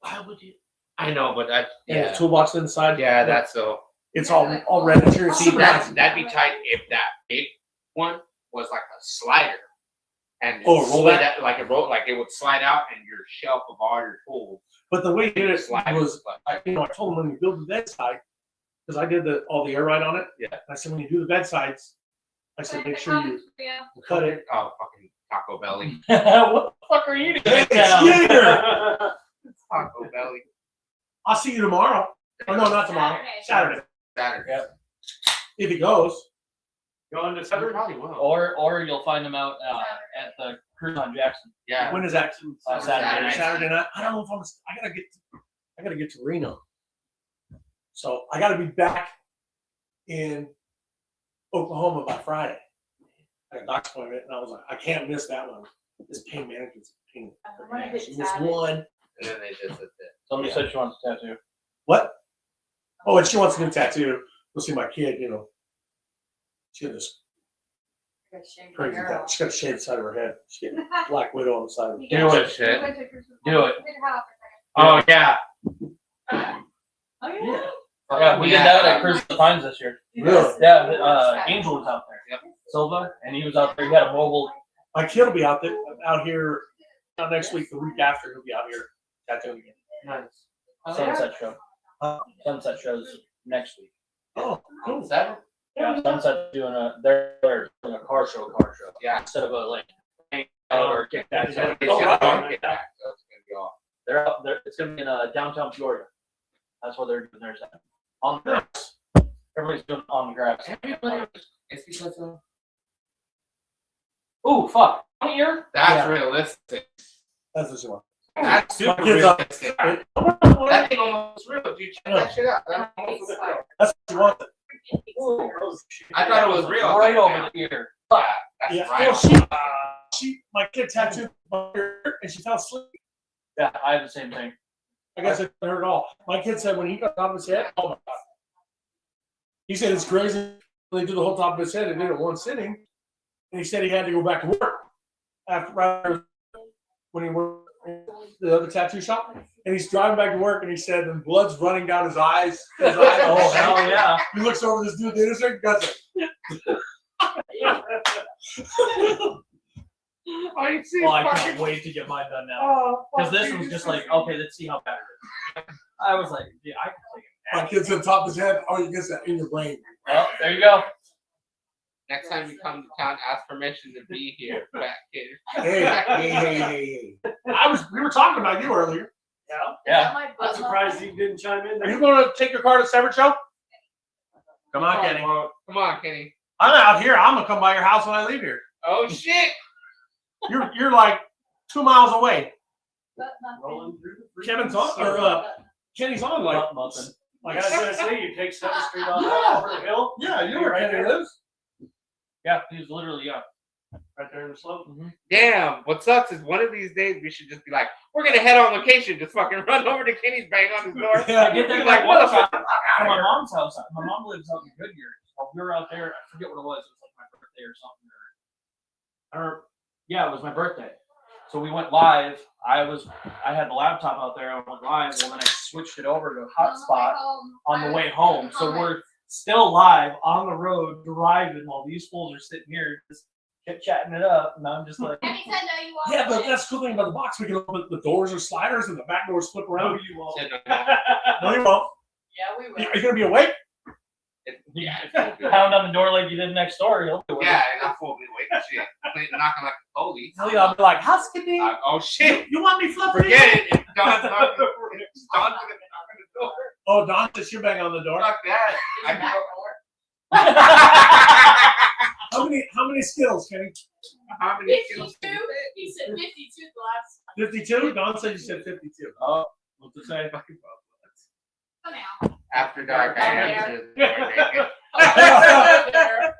Why would you? I know, but that And yeah, the toolbox inside. yeah, that's so. It's all red interior. See, Super nice. that'd be tight if that big one was like a slider, and Oh, roll slid back? that like it would slide out, and your shelf of all your tools But the way he did it slide. was, I told him when you build the bedside, because I did all the air ride on it. Yeah. I said when you do the bedsides, I said make sure you Yeah. cut it. Oh, fucking Taco Belly. What the fuck are you doing It's down? Jaeger! Taco Belly. I'll see you tomorrow. Oh no, not tomorrow. Saturday. Saturday. If he goes. Going to You Sever? probably will. Or you'll find them out at the cruise on Jackson. Yeah. When is that? Saturday. Saturday night. I don't know if I gotta get to Reno. So I gotta be back in Oklahoma by Friday. I got a doctor's appointment, and I was like, I can't miss that one. This pain management's a pain. I wanna get She missed tatted. one. And then they just did it. Somebody said she wants a tattoo. What? Oh, and she wants a new tattoo. Go see my kid. You know, she got this I got shaved crazy hair tattoo. off. She got a shaved side of her head. She got a black widow on the side of her. Do it. Shit. Do it. Oh yeah. Oh yeah. Yeah, we did that at Cruise of the Pines this year. Really? Yeah, Angel was out there. Yep. Silva, and he was out there. He had a mobile. My kid will be out here. Not next week. The week after, he'll be out here tattooing again. Nice. Sunset show. Huh? Sunset shows next week. Oh, cool. Seven? Yeah, Sunset's doing they're doing a car show. Yeah. Instead of a like or kickback. Yeah. They Oh, should wow. don't get back. So it's gonna be off. They're up there. It's gonna be in downtown Peoria. That's where they're doing theirs at. On the grass. Everybody's doing it on the grass. It's because of Ooh, fuck. Here? that's Yeah. realistic. That's what she wants. That's super My kid's up. realistic. That's That thing almost real. Dude, check that shit out. That almost was real. what she wants. I thought it was real. Right over the ear. Yeah, that's Yeah. right. Well, my kid tattooed my ear and she fell asleep. Yeah, I have the same thing. I guess I didn't hear it all. My kid said when he got top of his head, oh my god. He said it's crazy. They do the whole top of his head and did it in one sitting. And he said he had to go back to work after when he worked in the other tattoo shop. And he's driving back to work and he said the blood's running down his eyes. Oh, hell yeah. He looks over this dude at the intersection, does it. Oh, you see Well, I fucking- can't wait to get mine done now. Oh, Because fuck, this dude, was just this like, is- okay, let's see how bad it is. I was like, yeah, I can take it. My kid said top of his head, oh, you get that in your brain. Well, there you go. Next time you come to town, ask permission to be here, fat kid. Hey. We were talking about you earlier. Yeah. Yeah. I'm surprised he didn't chime in Are there. you going to take your car to Severed Show? Come on, Kenny. Come on, Kenny. I'm out here. I'm gonna come by your house when I leave here. Oh shit! You're like 2 miles away. Rolling through the freaking Kevin's on, or snow. Kenny's on like Nothing. Like I was gonna say, you take 7th Street off Yeah. over the hill, yeah, you were right there. Lives. Yeah, he's literally, yeah. right there in the slope. Damn. What sucks is one of these days we should just be like, we're gonna head on location. Just fucking run over to Kenny's, bang on his door. Yeah, I get there Like, what the fuck? From my mom's house. My mom lives out in Goodyear. So we were out there. I forget what it was. It was like my birthday or something. Or yeah, it was my birthday. So we went live. I had the laptop out there. I went live, and then I switched it over to hotspot on the way home. So we're still live on the road driving while these fools are sitting here just chit chatting it up, and I'm just like, Yeah, but that's the cool thing about the box. We can open the doors are sliders and the back doors flip No, around. you won't. No, you won't. Yeah, we will. Are you gonna be awake? Yeah, pound on the door like you did next door. You'll do it. yeah, and I'm fully awake and shit. Clint knocking like a police. I'll be like, housekeeping. Oh shit! You want me fluffy? Forget it. If Don's knocking the door. Oh, Don said she'll bang on the door. Fuck that. I Back can door. How many skills, Kenny? How many kills? 52? He said 52 the last 52? Don said you said 52. Oh, what to say? time. Now. After dark, I am.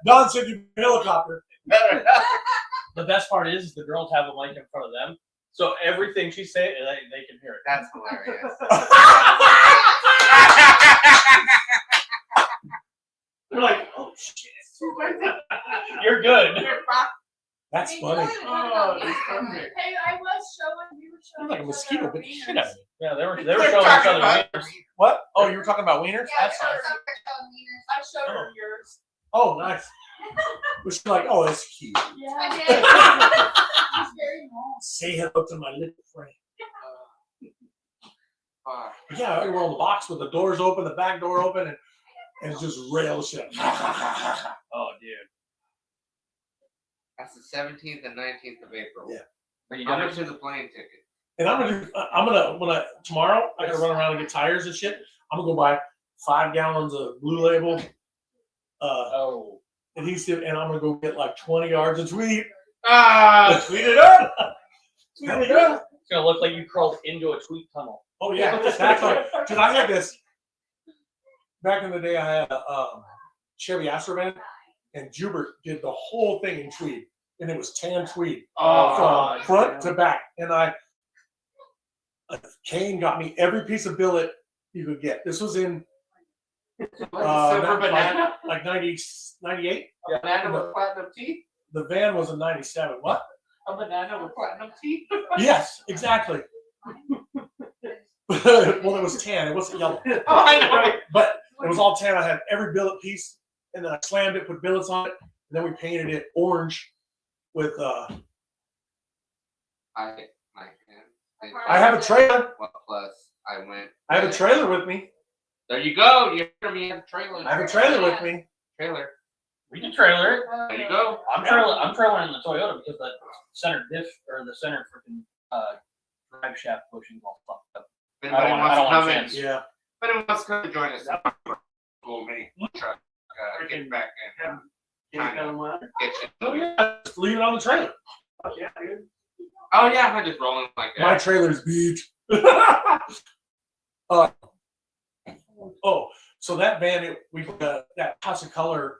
Don said you helicopter. The best part is the girls have a mic in front of them, so everything she say, they can hear it. That's hilarious. They're like, oh shit. You're good. That's funny. Oh, that's perfect. Hey, I was showing, you were showing. You're like a each mosquito, other but the wieners. shit out of you. Yeah, they were They're showing each talking other. about- wieners. What? Oh, you were talking about wieners? Yeah, That's I nice. showed her yours. Oh, nice. But she's like, oh, that's cute. Yeah. It's very long. Say hello to my little friend. Fuck. But yeah, we're on the box with the doors open, the back door open, and it's just rail shit. Oh, dude. That's the 17th and 19th of April. Yeah. But you How got much is the plane ticket? And tomorrow, I gotta run around and get tires and shit. I'm gonna go buy 5 gallons of Blue Label, Oh, And he said, and I'm gonna go get like 20 yards of tweet. Tweet it up. Tweet it up. It's gonna look like you crawled into a tweet tunnel. Oh yeah, exactly. Dude, I had this back in the day. I had a Chevy Astrovan, and Jubert did the whole thing in tweed, and it was tan tweed from front to back. And Kane got me every piece of billet you could get. This was in Silver banana. like 90, 98. A banana with platinum teeth. The van was a 97. What? A banana with platinum teeth. Yes, exactly. Well, it was tan. It wasn't yellow. Oh, I know. But it was all tan. I had every billet piece, and then I slammed it, put billets on it, and then we painted it orange with. I have a trailer. What plus? I went. I have a trailer with me. There you go. You heard me. Have a trailer. I have a trailer with me. Trailer. We can trailer it. There you go. I'm trailing in the Toyota because the center diff or the center freaking drive shaft bushing's all fucked up. If anybody wants to come in, Yeah. if anyone wants to come to join us, cool me. Truck. Get back in. Can't come on. Get Oh you. yeah. Just leave it on the trailer. Oh, yeah, dude. Oh yeah, I'm just rolling like that. My trailer's beach. Oh, so that van, we that House of Color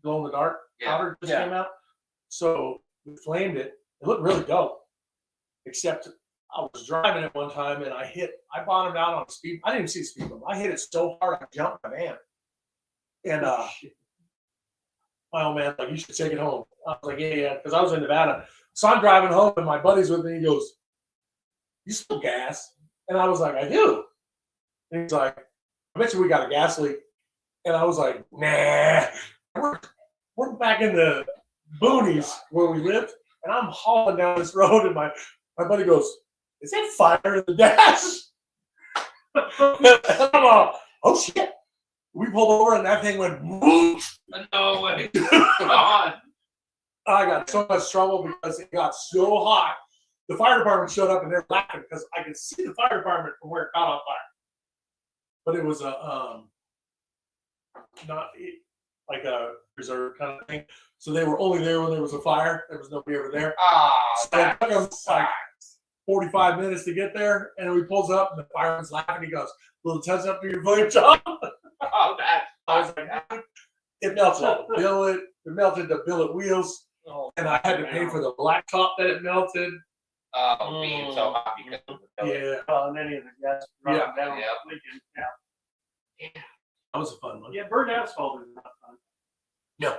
glow in the dark powder just came out. So we flamed it. It looked really dope. Except I was driving it one time and I bottomed out on a speed. I didn't even see the speed bump. I hit it so hard I jumped the van. And my old man like, you should take it home. I was like, yeah, because I was in Nevada. So I'm driving home and my buddy's with me. He goes, you smell gas? And I was like, I do. And he's like, I bet you we got a gas leak. And I was like, nah. We're back in the boonies where we lived, and I'm hauling down this road, and my buddy goes, is that fire in the dash? I'm all, oh shit. We pulled over and that thing went whoosh. No way. Come on. I got so much trouble because it got so hot. The fire department showed up and they're laughing because I could see the fire department from where it caught on fire. But it was a not like a reserve kind of thing. So they were only there when there was a fire. There was nobody over there. Oh, So it took them like 45 minutes to get there, and we pulls up, and the fireman's laughing. He goes, "Little touch up to your flame job." Oh, that. I was like, it melted the billet. It melted the billet wheels, and I had to pay for the black top that it melted. Oh, being so hot because of the billet. Yeah, On any of the gas running down, Yeah. leaking. Yeah. that was a fun one. Yeah, burnt asphalt is not fun. No.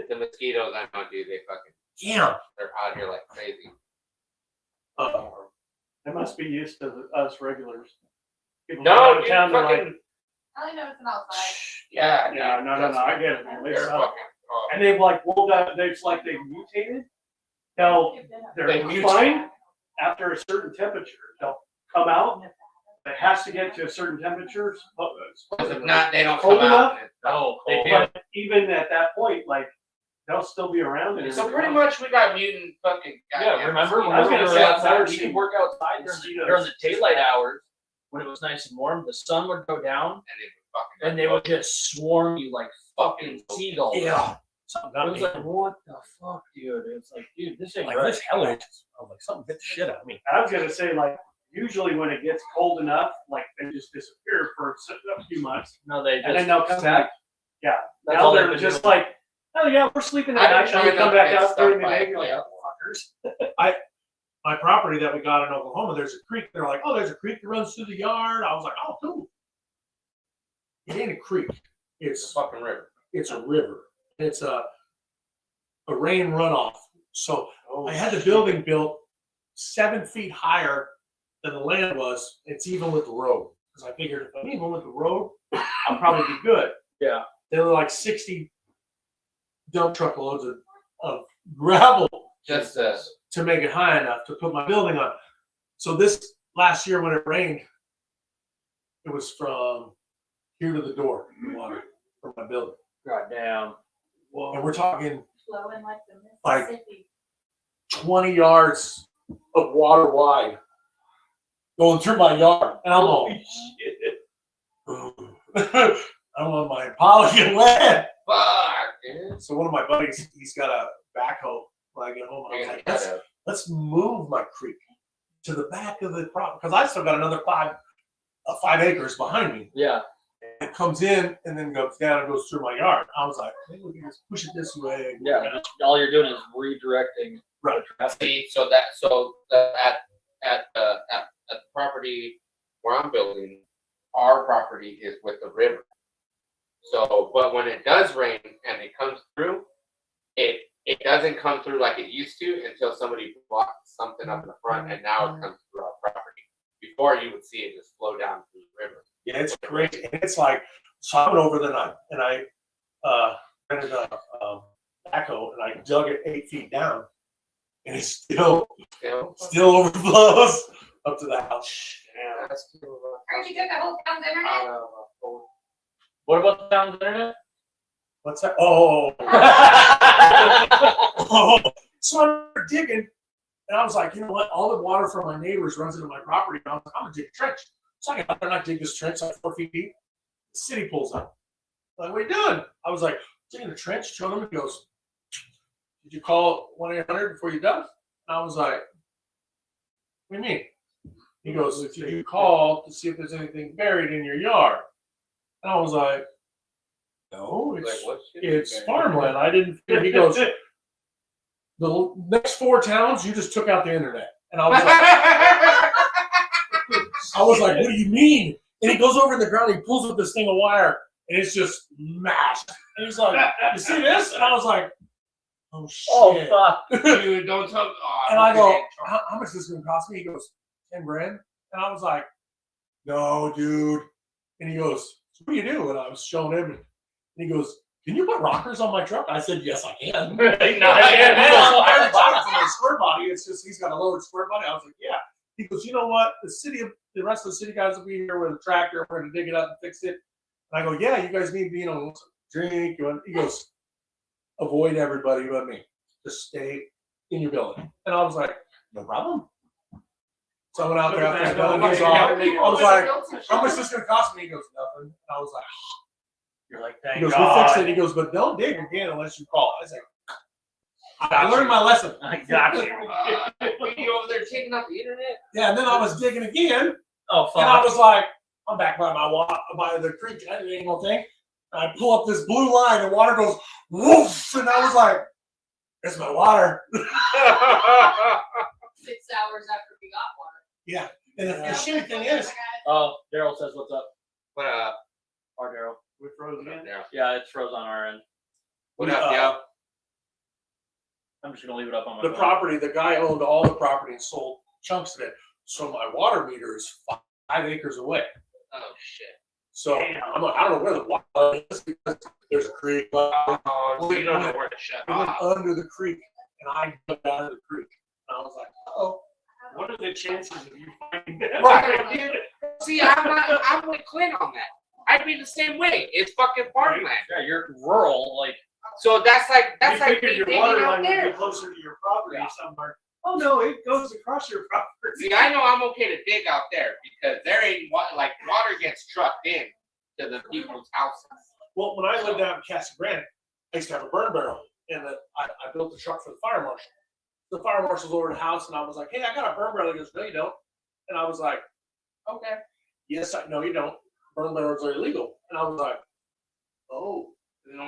The mosquitoes, I know, dude, they fucking, Yeah. they're out here like crazy. They must be used to us regulars. People No, out of dude, town, they're fucking, like, I know it's an outside. yeah, yeah, no, I get it, man. They They're suck. fucking, oh. And they've like rolled out, they've mutated. They'll, they're They mutate. fine after a certain temperature. They'll come out. It has to get to a certain temperature. Because if not, they don't Cold come out. enough? Oh, they do. But even at that point, like, they'll still be around. And So pretty much we got mutant fucking Yeah, remember when I was we gonna were say, I've outside, never we seen could work outside during the daylight hours when it was nice and warm. The sun would go down, and they would just swarm you like fucking seagulls. Yeah. It was like, what the fuck, dude? It's like, dude, this ain't Like right. this hell is. I was like, something bit the shit out of me. I was gonna say, like, usually when it gets cold enough, like, they just disappear for a few months, No, they just, and then they'll come back. Yeah. That's Now all they're they've been just doing. like, oh yeah, we're sleeping I at night. didn't Now know we come that back it's out during the stuff day. like You're like, that. oh, fuckers. My property that we got in Oklahoma, there's a creek. They're like, oh, there's a creek that runs through the yard. I was like, oh, cool. It ain't a creek. It's a fucking river. It's a river. It's a rain runoff. So I had the building built 7 feet higher than the land was. It's even with the road. Because I figured if I'm even with the road, I'll probably be good. Yeah. There were like 60 dump truck loads of gravel Just this. to make it high enough to put my building on. So this last year when it rained, it was from here to the door, the water from my building. God damn. And we're talking Flowing like the Like- Mississippi. 20 yards of water wide going through my yard. And I'm all, Holy shit. I'm on my polygon land. fuck, dude. So one of my buddies, he's got a backhoe. When I get home, I was like, let's move my creek to the back of the property because I still got another 5 acres behind me. Yeah. It comes in and then goes down and goes through my yard. I was like, maybe we can just push it this way. Yeah. All you're doing is redirecting. Right. See, at the property where I'm building, our property is with the river. So, but when it does rain and it comes through, it doesn't come through like it used to until somebody blocks something up in the front, and now it comes through our property. Before you would see it just flow down through the river. Yeah, it's crazy. And it's like, so I went over the night and I rented a backhoe and I dug it 8 feet down, and it still overflows up to the house. Yeah, that's cool. Aren't you good the whole town's internet? What about the town's internet? What's that? Oh. So I'm digging, and I was like, you know what? All the water from my neighbors runs into my property. And I was like, I'm gonna dig a trench. So I got out there and I dig this trench like 4 feet deep. The city pulls up. Like, what are you doing? I was like, digging a trench. Showed him. He goes, did you call 1-800 before you dug? And I was like, what do you mean? He goes, did you call to see if there's anything buried in your yard? And I was like, no, it's farmland. I didn't. He goes, the next 4 towns, you just took out the internet. And I was like, what do you mean? And he goes over in the ground, he pulls up this thing of wire, and it's just mashed. And he's like, you see this? And I was like, oh shit. Oh fuck. Dude, don't tell me. And I go, how much is this gonna cost me? He goes, 10 grand. And I was like, no, dude. And he goes, so what do you do? And I was showing him, and he goes, can you put rockers on my truck? I said, yes, I can. No, I already bought it for my square body. It's just he's got a lowered square body. I was like, yeah. He goes, you know what? The rest of the city guys will be here with a tractor. We're gonna dig it up and fix it. And I go, yeah, you guys need to, drink. He goes, avoid everybody but me. Just stay in your building. And I was like, no problem. So I went out there after I was like, how much is this gonna cost me? He goes, nothing. And I was like, You're like, he thank goes, God. we'll fix it. He goes, but don't dig again unless you call. I was like, I learned my lesson. I got you. Were you over there taking out the internet? Yeah, and then I was digging again, Oh fuck. and I was like, I'm back by by the creek. I didn't even think. And I pull up this blue line, and water goes woof, and I was like, "There's my water." 6 hours after we got water. Yeah, and the shitty thing is, Oh, Daryl says what's up. What up? Our Daryl. We froze again. Yeah, it's froze on our end. What up, yo? I'm just gonna leave it up on my the phone. property, the guy owned all the property and sold chunks of it. So my water meter is 5 acres away. Oh shit. So I'm like, I don't know where the water is because there's a creek. Oh, so you don't know where to shut We went off. under the creek, and I dug out of the creek. And I was like, oh. What are the chances of you finding that? Right, dude. See, I'm with Clint on that. I'd be the same way. It's fucking farmland. Yeah, you're rural, like So that's like You me figured your digging water out line would there. be closer to your property somewhere. Oh no, it goes across your property. See, I know I'm okay to dig out there because there ain't water gets trucked in to the people's houses. Well, when I lived down in Casa Grande, I used to have a burn barrel, and I built a truck for the fire marshal. The fire marshal's over the house, and I was like, hey, I got a burn barrel. He goes, no, you don't. And I was like, okay. Yes, no, you don't. Burn barrels are illegal. And I was like, oh.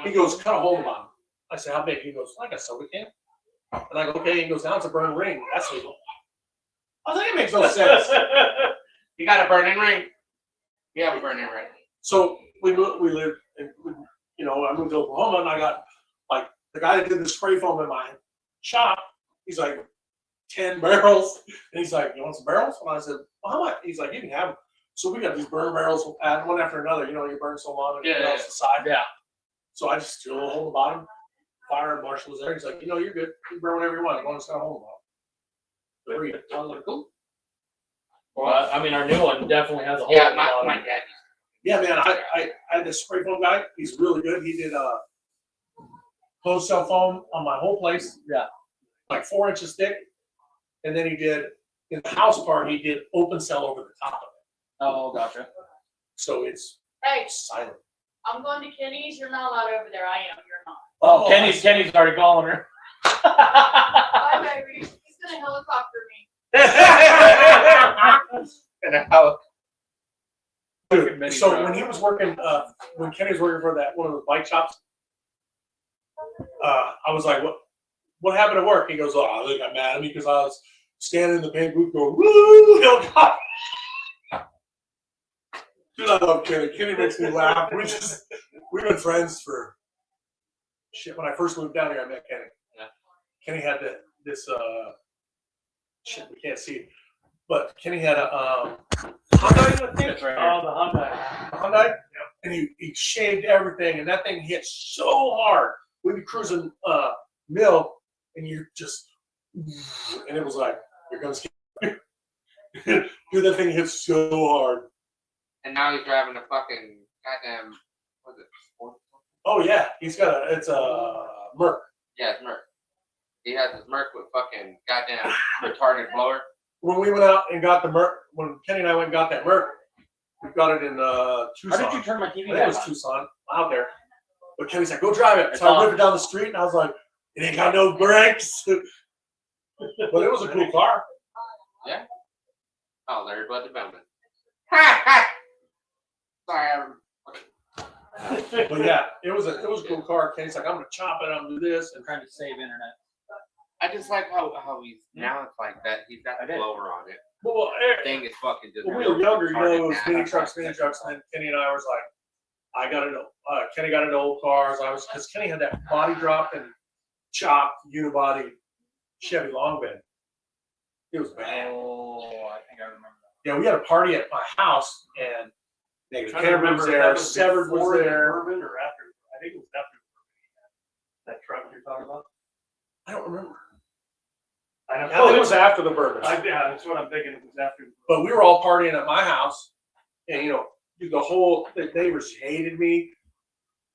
He goes, cut a hole in the bottom. I said, how big? He goes, like a soda can. And I go, okay. He goes, now it's a burn ring. That's legal. I was like, it makes no sense. You got a burning ring? You have a burning ring. So we lived, in, I moved to Oklahoma, and I got like the guy that did the spray foam in my shop. He's like 10 barrels, and he's like, "You want some barrels?" And I said, "Well, how much?" He's like, "You can have them." So we got these burn barrels, and one after another. You burn so long, and Yeah. else the side. yeah. So I just drill a hole in the bottom. Fire marshal was there. He's like, "You're good. You can burn whatever you want as long as it's got a hole in the bottom." I was like, "Cool." Well, I mean, our new one definitely has a hole. Yeah, in the bottom. my dad. Yeah, man. I had this spray foam guy. He's really good. He did closed cell foam on my whole place. Yeah. Like 4 inches thick. And then he did, in the house part, he did open cell over the top of it. Oh, gotcha. So it's Hey, silent. I'm going to Kenny's. You're not allowed over there. I am. You're not. Oh, Oh, Kenny's already calling her. Bye, baby. He's gonna helicopter me. And how? Dude, so when he was working, when Kenny was working for that one of those bike shops, I was like, "What happened at work?" He goes, "Oh, they got mad at me because I was standing in the paint booth going, woo, helicopter." Dude, I love Kenny. Kenny makes me laugh. We've been friends for shit. When I first moved down here, I met Kenny. Yeah. Kenny had this shit we can't see, but Kenny had a Hyundai, I think. It's right Oh, here. the Hyundai. Hyundai, and he shaved everything, and that thing hit so hard. We'd be cruising Mill, and you just, and it was like, here comes Kenny. Dude, that thing hit so hard. And now he's driving a fucking goddamn. What's it? Sport? Oh yeah, it's a Merc. Yeah, it's Merc. He has his Merc with fucking goddamn retarded blower. When we went out and got the Merc, when Kenny and I went and got that Merc, we got it in Tucson. How did you turn my TV I think back it was on? Tucson, out there. But Kenny's like, go drive it. It's So I on. whipped it down the street, and I was like, it ain't got no brakes. But it was a cool car. Oh, Larry Bud the Bowman. Sorry, But yeah, it was a cool car. Kenny's like, I'm gonna chop it, I'm gonna do this. I'm trying to save internet. I just like how he's now. It's like that. He's got the blower on it. Well, Thing is fucking just. when we were younger, you know, it was retarded mini now. trucks, and then Kenny and I was like, Kenny got into old cars. Because Kenny had that body drop and chopped unibody Chevy long bed. It was bad. Oh, I think I remember that. Yeah, we had a party at my house, and Nate Trying to Cameron remember was if there, that was Severed was before the there. Bourbon or after. I think it was after that truck you're talking about. I don't remember. I I think it was after the Bourbon. Yeah, that's what I'm thinking. It was after. But we were all partying at my house, and dude, the neighbors hated me.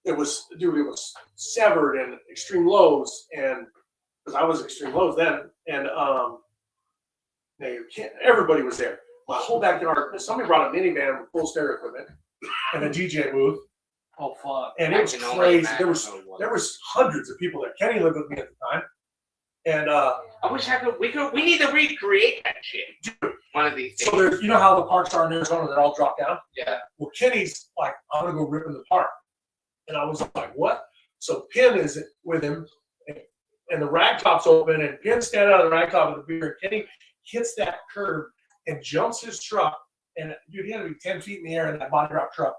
It was Severed and Extreme Lows, and because I was Extreme Lows then, and everybody was there. My whole backyard. Somebody brought a minivan with full stereo equipment and a DJ booth, Oh, fuck. and it was I can only crazy. imagine There was hundreds of people there. Kenny lived with me at the time, and I wish I could. We need to recreate that shit. One of these days. so there's how the parks are in Arizona that all drop down. Yeah. Well, Kenny's like, I'm gonna go rip in the park. And I was like, what? So Penn is with him, and the rag top's open, and Penn's standing out of the rag top with the beer, and Kenny hits that curb and jumps his truck, and dude, he had to be 10 feet in the air in that body drop truck.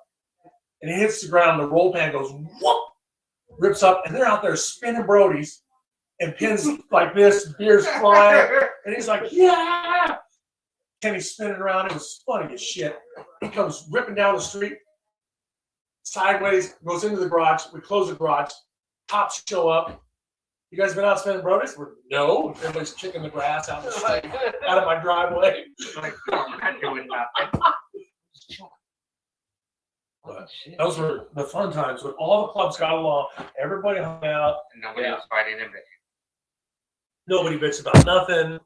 And he hits the ground, the roll pan goes whoop, rips up, and they're out there spinning Brodies, and Penn's like this, beer's flying, and he's like, yeah! Kenny's spinning around, it was funny as shit. He comes ripping down the street, sideways, goes into the garage. We close the garage. Cops show up. You guys been out spending Brodies? We're no. Everybody's kicking the grass out of my driveway. Like, I'm not doing nothing. But those were the fun times when all the clubs got along. Everybody hung out. And nobody was fighting him. Nobody bitched about nothing.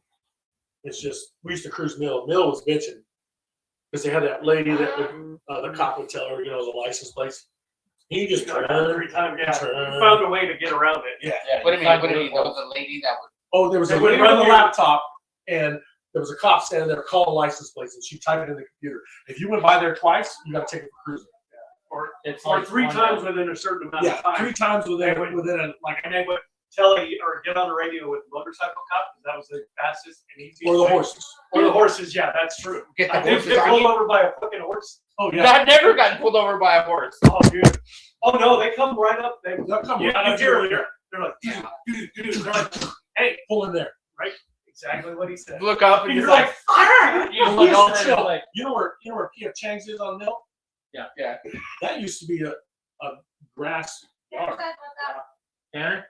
It's just we used to cruise Mill. Mill was bitching because they had that lady that would, the cop would tell her, the license plates. He just turned every time. Yeah, Turn. he found a way to get around it. Yeah. Yeah, What do you mean? tried What do to you mean? There was a lady that was. Oh, there was a They would lady run with a the- laptop, and there was a cop standing there calling license plates, and she typed it in the computer. If you went by there twice, you got to take it for cruising. Or It's or like 3 one times day. within a certain amount Yeah, of time. 3 times within And they would tell you or get on the radio with the motorcycle cop because that was the fastest and easiest. or the way. horses. Or the horses. Yeah, that's true. Get I the think horses get on pulled you. over by a fucking horse. Oh yeah, I've never gotten pulled over by a horse. Oh, dude. Oh no, they come right up. They'll come you, right you up hear to it. you. They're like, they're like, hey, Pull in there. exactly what he said. Look up and And you're you're like, like, fire! You Look look up, over chill. and like, You know where P.F. Chang's is on Mill? yeah. That used to be a grass yard. Tanner?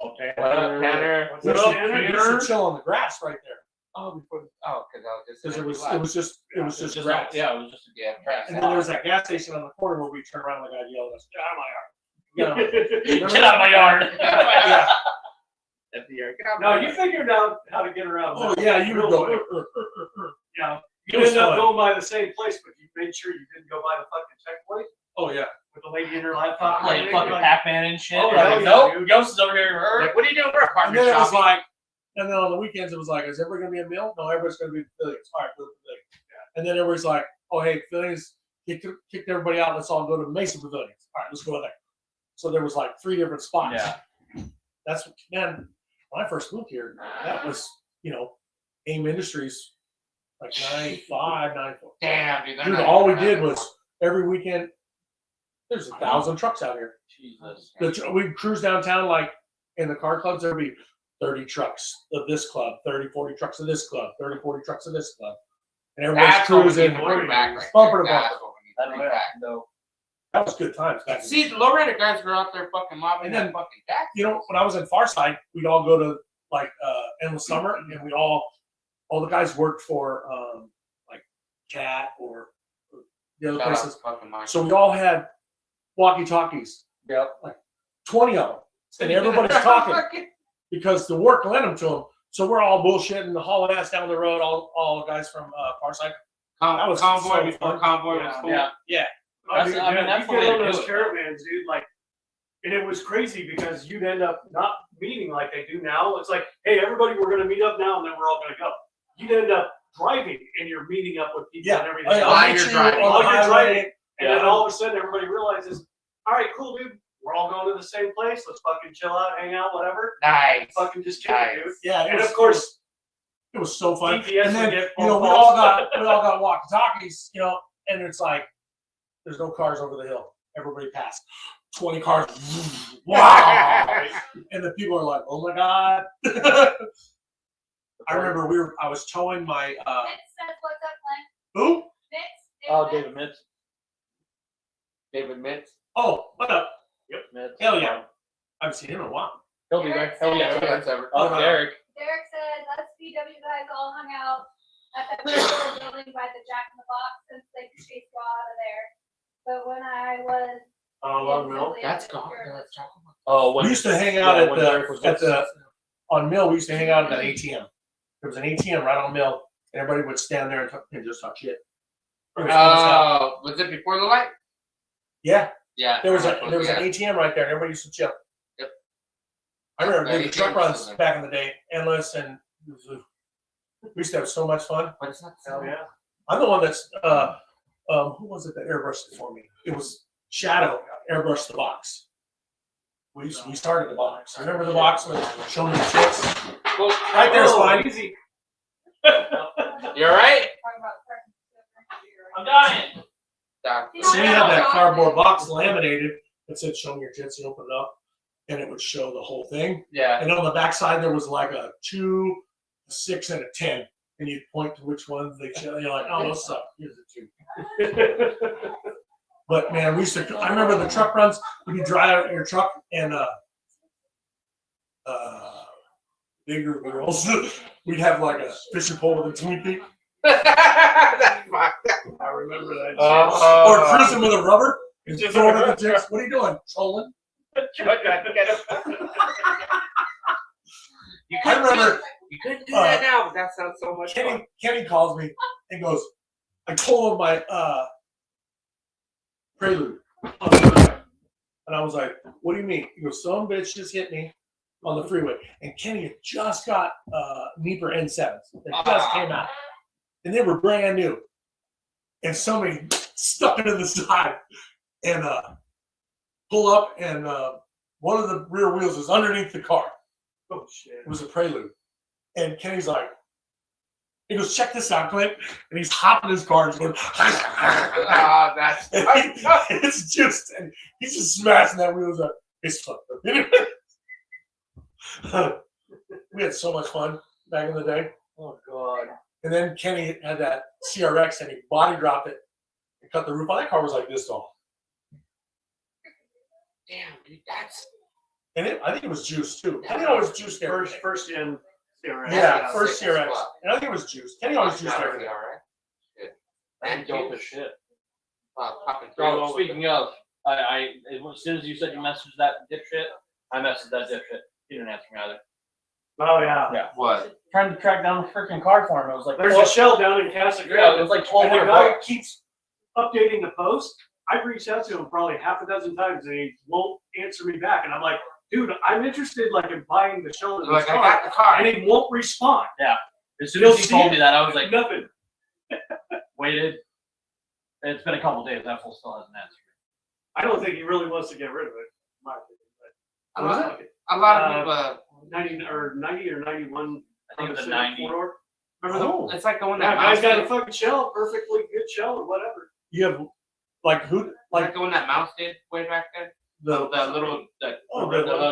Okay. What up, Tanner? What's We up, used to- Tanner? we used to chill on the grass right there Oh, because I was just. because it was just grass. Yeah, it was just Yeah, grass. And then there was that gas station on the corner where we turn around and the guy yelled at us, "Get out of my yard!" Get out of my yard. Yeah. No, you figured out how to get around. Oh that. yeah, you would go. Yeah. It You was ended up fun. going by the same place, but you made sure you didn't go by the fucking checkpoint. Oh yeah. with the lady in her laptop. and Playing everything, fucking like, Pac-Man and shit. Oh, You're like, hell yeah, nope, dude. Ghost is over here. Like, what are you doing? We're And apartment then it was shopping. like, and then on the weekends it was like, is everybody gonna be in Mill? No, everybody's gonna be in Pavilions. All right, go to Pavilions. And then everybody's like, oh hey, Pavilions kicked everybody out. Let's all go to Mesa Pavilions. All right, let's go there. So there was like 3 different spots. Yeah. That's man. When I first moved here, that was AIM Industries, like 95, 94. Damn, dude. they're Dude, not all we even did around was every weekend. There's 1,000 trucks out here. Jesus. We'd cruise downtown like in the car clubs. There'd be 30 trucks of this club, 30, 40 trucks of this club, 30, 40 trucks of this club, and everybody's That's what we cruising. need to bring back right Bumper to there. That's bumper. what we need to That'd bring be back. dope. That was good times back then. See, the lowrider guys were out there fucking mobbing And then, that fucking jack. When I was in Farside, we'd all go to like Endless Summer, and we all the guys worked for like Cat or the other Shout out places. to fucking Mike. So we all had walkie-talkies, Yep. 20 of them, and everybody's talking because the work lent them to them. So we're all bullshitting, hauling ass down the road. All the guys from Farside. That was Convoy so before fun. Convoy was cool. Yeah. Oh, That's- dude, I mean, yeah, that's the you way get to on do those it. caravans, dude. Like, and it was crazy because you'd end up not meeting like they do now. It's like, hey, everybody, we're gonna meet up now, and then we're all gonna go. You'd end up driving, and you're meeting up with people and everything. I'll While meet you're you driving. on While the you're highway. driving, and then all of a sudden, everybody realizes, all right, cool, dude. We're all going to the same place. Let's fucking chill out, hang out, whatever. Nice. Fucking just kick it, dude. Nice. Yeah, And of course, it was so fun. GPS And then would get we phone all calls. got walkie-talkies, and it's like there's no cars over the hill. Everybody passed. 20 cars. Wow. And the people are like, oh my God. I remember I was towing my Mitch says, what's up, Clint? who? Mitch? Oh, David Mitz. David Mitz. Oh, what up? Mitz. Hell yeah. I haven't seen him in a while. He'll be there. Hell yeah. That's ever. Oh, Derek. Derek said, us VW guys all hung out at that little building by the Jack in the Box since they chased you out of there. But when I was Long Mill. That's gone. Oh, when We used to hang out when Derek was on Mill. We used to hang out at an ATM. There was an ATM right on Mill, and everybody would stand there and just talk shit. It was fun as hell. Was it before the light? Yeah, Yeah. there was an Yeah. ATM right there, and everybody used to chill. Yep. I remember Yeah, doing the truck ATMs runs in there. back in the day, endless, and we used to have so much fun. But it's not. Hell yeah. I'm the one that's who was it that airbrushed it for me? It was Shadow airbrushed the box. We started the box. Remember the box with showing the tits? Well, Right there's Oh, fine. easy. You alright? talking about certain I'm dying. So we had that cardboard box laminated that said "Show me your tits." You open it up, and it would show the whole thing. Yeah. And on the back side there was like a 2, a 6, and a 10, and you'd point to which ones they show. You're like, "Oh, those suck. Here's the 2." But man, we used to. I remember the truck runs. When you drive your truck and bigger girls, we'd have like a fishing pole with a Twinkie. That's fine. I remember that. Or cruising with a rubber and just throwing it at the chicks. What are you doing? Trolling? I remember You couldn't do that now, but that sounds so much fun. Kenny calls me and goes, I told him my prelude on the freeway. And I was like, what do you mean? He goes, some bitch just hit me on the freeway. And Kenny had just got Nieper N7s. They just came out. And they were brand new. And somebody stuck it in the side and pull up, and one of the rear wheels is underneath the car. Oh shit. It was a prelude. And Kenny's like, he goes, check this out, Clint. And he's hopping his car and going, That's and it's just, and he's just smashing that wheel. Like, it's fucked up. We had so much fun back in the day. Oh God. And then Kenny had that CRX and he body dropped it and cut the roof on. That car was like this tall. damn, dude. That's And I think it was juice too. Kenny always juiced everything. First in CRX. Yeah, first sick as CRX. fuck. And I think it was juice. Kenny always juiced All everything. right. Shit. That's And dope you. as shit. Popping So speaking of, as soon as you said you messaged that dipshit, I messaged that dipshit. He didn't answer me either. Oh yeah. Yeah. What? Trying to track down a freaking car for him. It was like There's a shell down in Casa yeah, it Grande. was like And the 1,200 guy bucks. keeps updating the post, I've reached out to him probably half a dozen times and he won't answer me back. And I'm like, dude, I'm interested like in buying the shoulder Like, I got the car. and he won't respond. As soon as he told me that, I was like, Nothing. waited. It's been a couple days. That fool still hasn't answered. I don't think he really wants to get rid of it. In my opinion, but A I lot, like it. a lot of people. 90 or 91. I think it was a Honda Civic 90. four-door. Remember Oh, It's like the one that? that Yeah, guy's mouse got a did. fucking shell, perfectly good shell or whatever. you have like who? Like Like the one that mouse did way back then. the The little.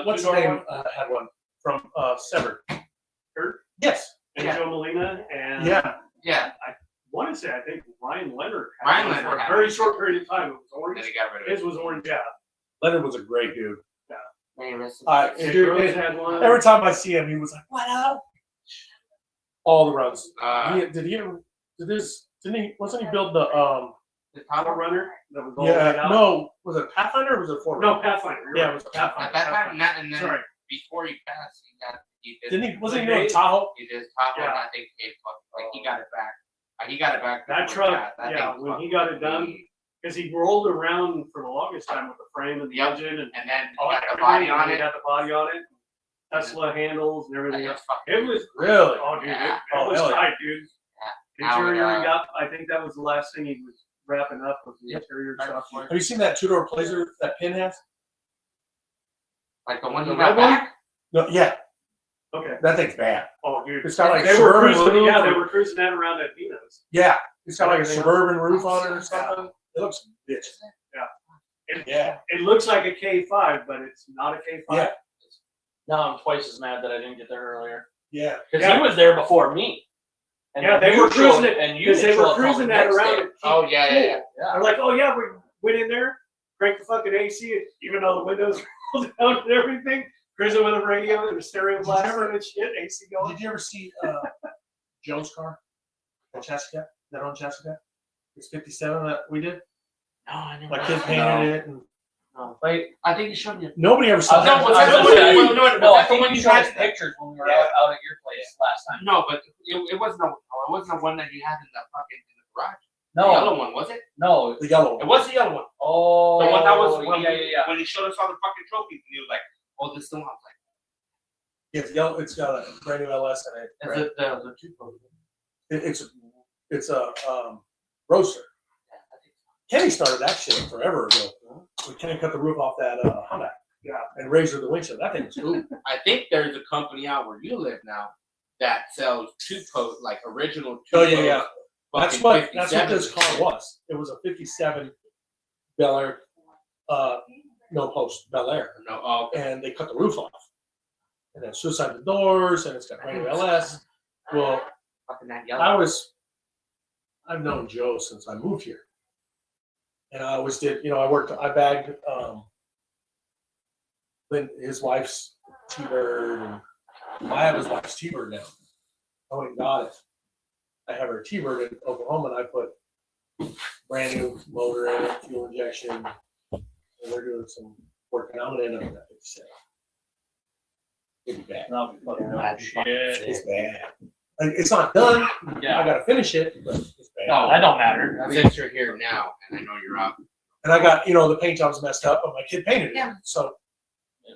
what's his two-door name? one? Had one from Severed. Kurt Yes. and Yeah. Joe Molina and Yeah. Yeah. I want to say I think Ryan Leonard had Ryan one Leonard for a had very one. short period of time. It was And orange. then he got rid of it. His was orange, yeah. Leonard was a great dude. Man, rest in Uh, peace. Nick dude, Rose it- had one. Every time I see him, he was like, "What up?" All the runs. Did he ever? Didn't he? Wasn't he build the the Auto top runner that was all the way Yeah. out. No. Was it Pathfinder or was it Ford? No, Pathfinder. You're Yeah, right. it was a at Pathfinder. that time, not and then Sorry. before he passed, he did. Didn't he? Wasn't he Like doing they- Tahoe? He did top Yeah. and I think like he got it back. He got it back. That before he truck, passed. That yeah, thing when he fucking got it done, beat. because he rolled around for the longest time with the frame and the Yep. engine and And then he all got that the body on He it. got the body on it. Tesla handles and everything else. It was Really? oh dude, Yeah. it Oh, was hell yeah. tight, dude. Now, Interior he got. I think that was the last thing he was wrapping up was the Yep. interior Right stuff. before- Have you seen that two-door Blazer that Pin has? Like the one The he got red one? back. No. Yeah. Okay. That thing's bad. Oh dude, It's got like they were suburban cruising. roof. Yeah, they were cruising that around at Vino's. Yeah. It's got like a Everything else? suburban roof on it or something. It looks bitch. It, Yeah. it looks like a K5, but it's not a K5. Yeah. Now I'm twice as mad that I didn't get there earlier. Yeah. Because Yeah. he was there before me. And Yeah, then they you were cruising showed- it and you because they didn't show were up till cruising the that next around. day. At Oh yeah, yeah, yeah. Yeah. They're like, oh yeah, we went in there, cranked the fucking AC, even though the windows rolled down and everything. Cruising with a radio and a stereo Did you blast ever- and shit, AC going. Did you ever see Joe's car? That Jessica? That on Jessica? It's 57 that we did. No, I never. My kid painted it, and No. Wait, I think you showed me. nobody ever saw I No, that. was I that the was one? gonna say, No, no, I that's the think one you you showed us had. pictures when we were Yeah. out at your place last time. No, but it wasn't. It wasn't the one that you had in the fucking in the garage. The No, yellow one, was it? no. The yellow It one. was the yellow one. Oh, The one that was when, yeah. when he showed us all the fucking trophies, and he was like, "Oh, this is the one." I was like, Yeah, it's yellow. It's got a brand new LS in it. "Is Right? it the two trophies?" It's a roadster. Yeah, I think so. Kenny started that shit forever ago. When Kenny cut the roof off that Honda. Yeah. And raised the windshield. That thing was cool. I think there's a company out where you live now that sells two-post, like original two-post. Oh, yeah. That's fucking what this 57s. car was. It was a 57 Bel Air, no post Bel Air. No, oh, okay. And they cut the roof off. And then suicide the doors, and it's got brand new LS. Well, Fucking that yellow. I've known Joe since I moved here. And I always did, I bagged his wife's T-Bird, and I have his wife's T-Bird now. I went and got it. I have her T-Bird in Oklahoma, and I put brand new motor in it, fuel injection, and we're doing some work, and I'm gonna end up with that 57. It'd be bad. That'll be fucking That'd be fucking shit. sick. It's bad. Like, it's not done. I Yeah. gotta finish it, but it's bad. No, that don't matter. Since you're here now, and I know you're out, And I got, the paint job's messed up, but my kid painted it. Yeah. So,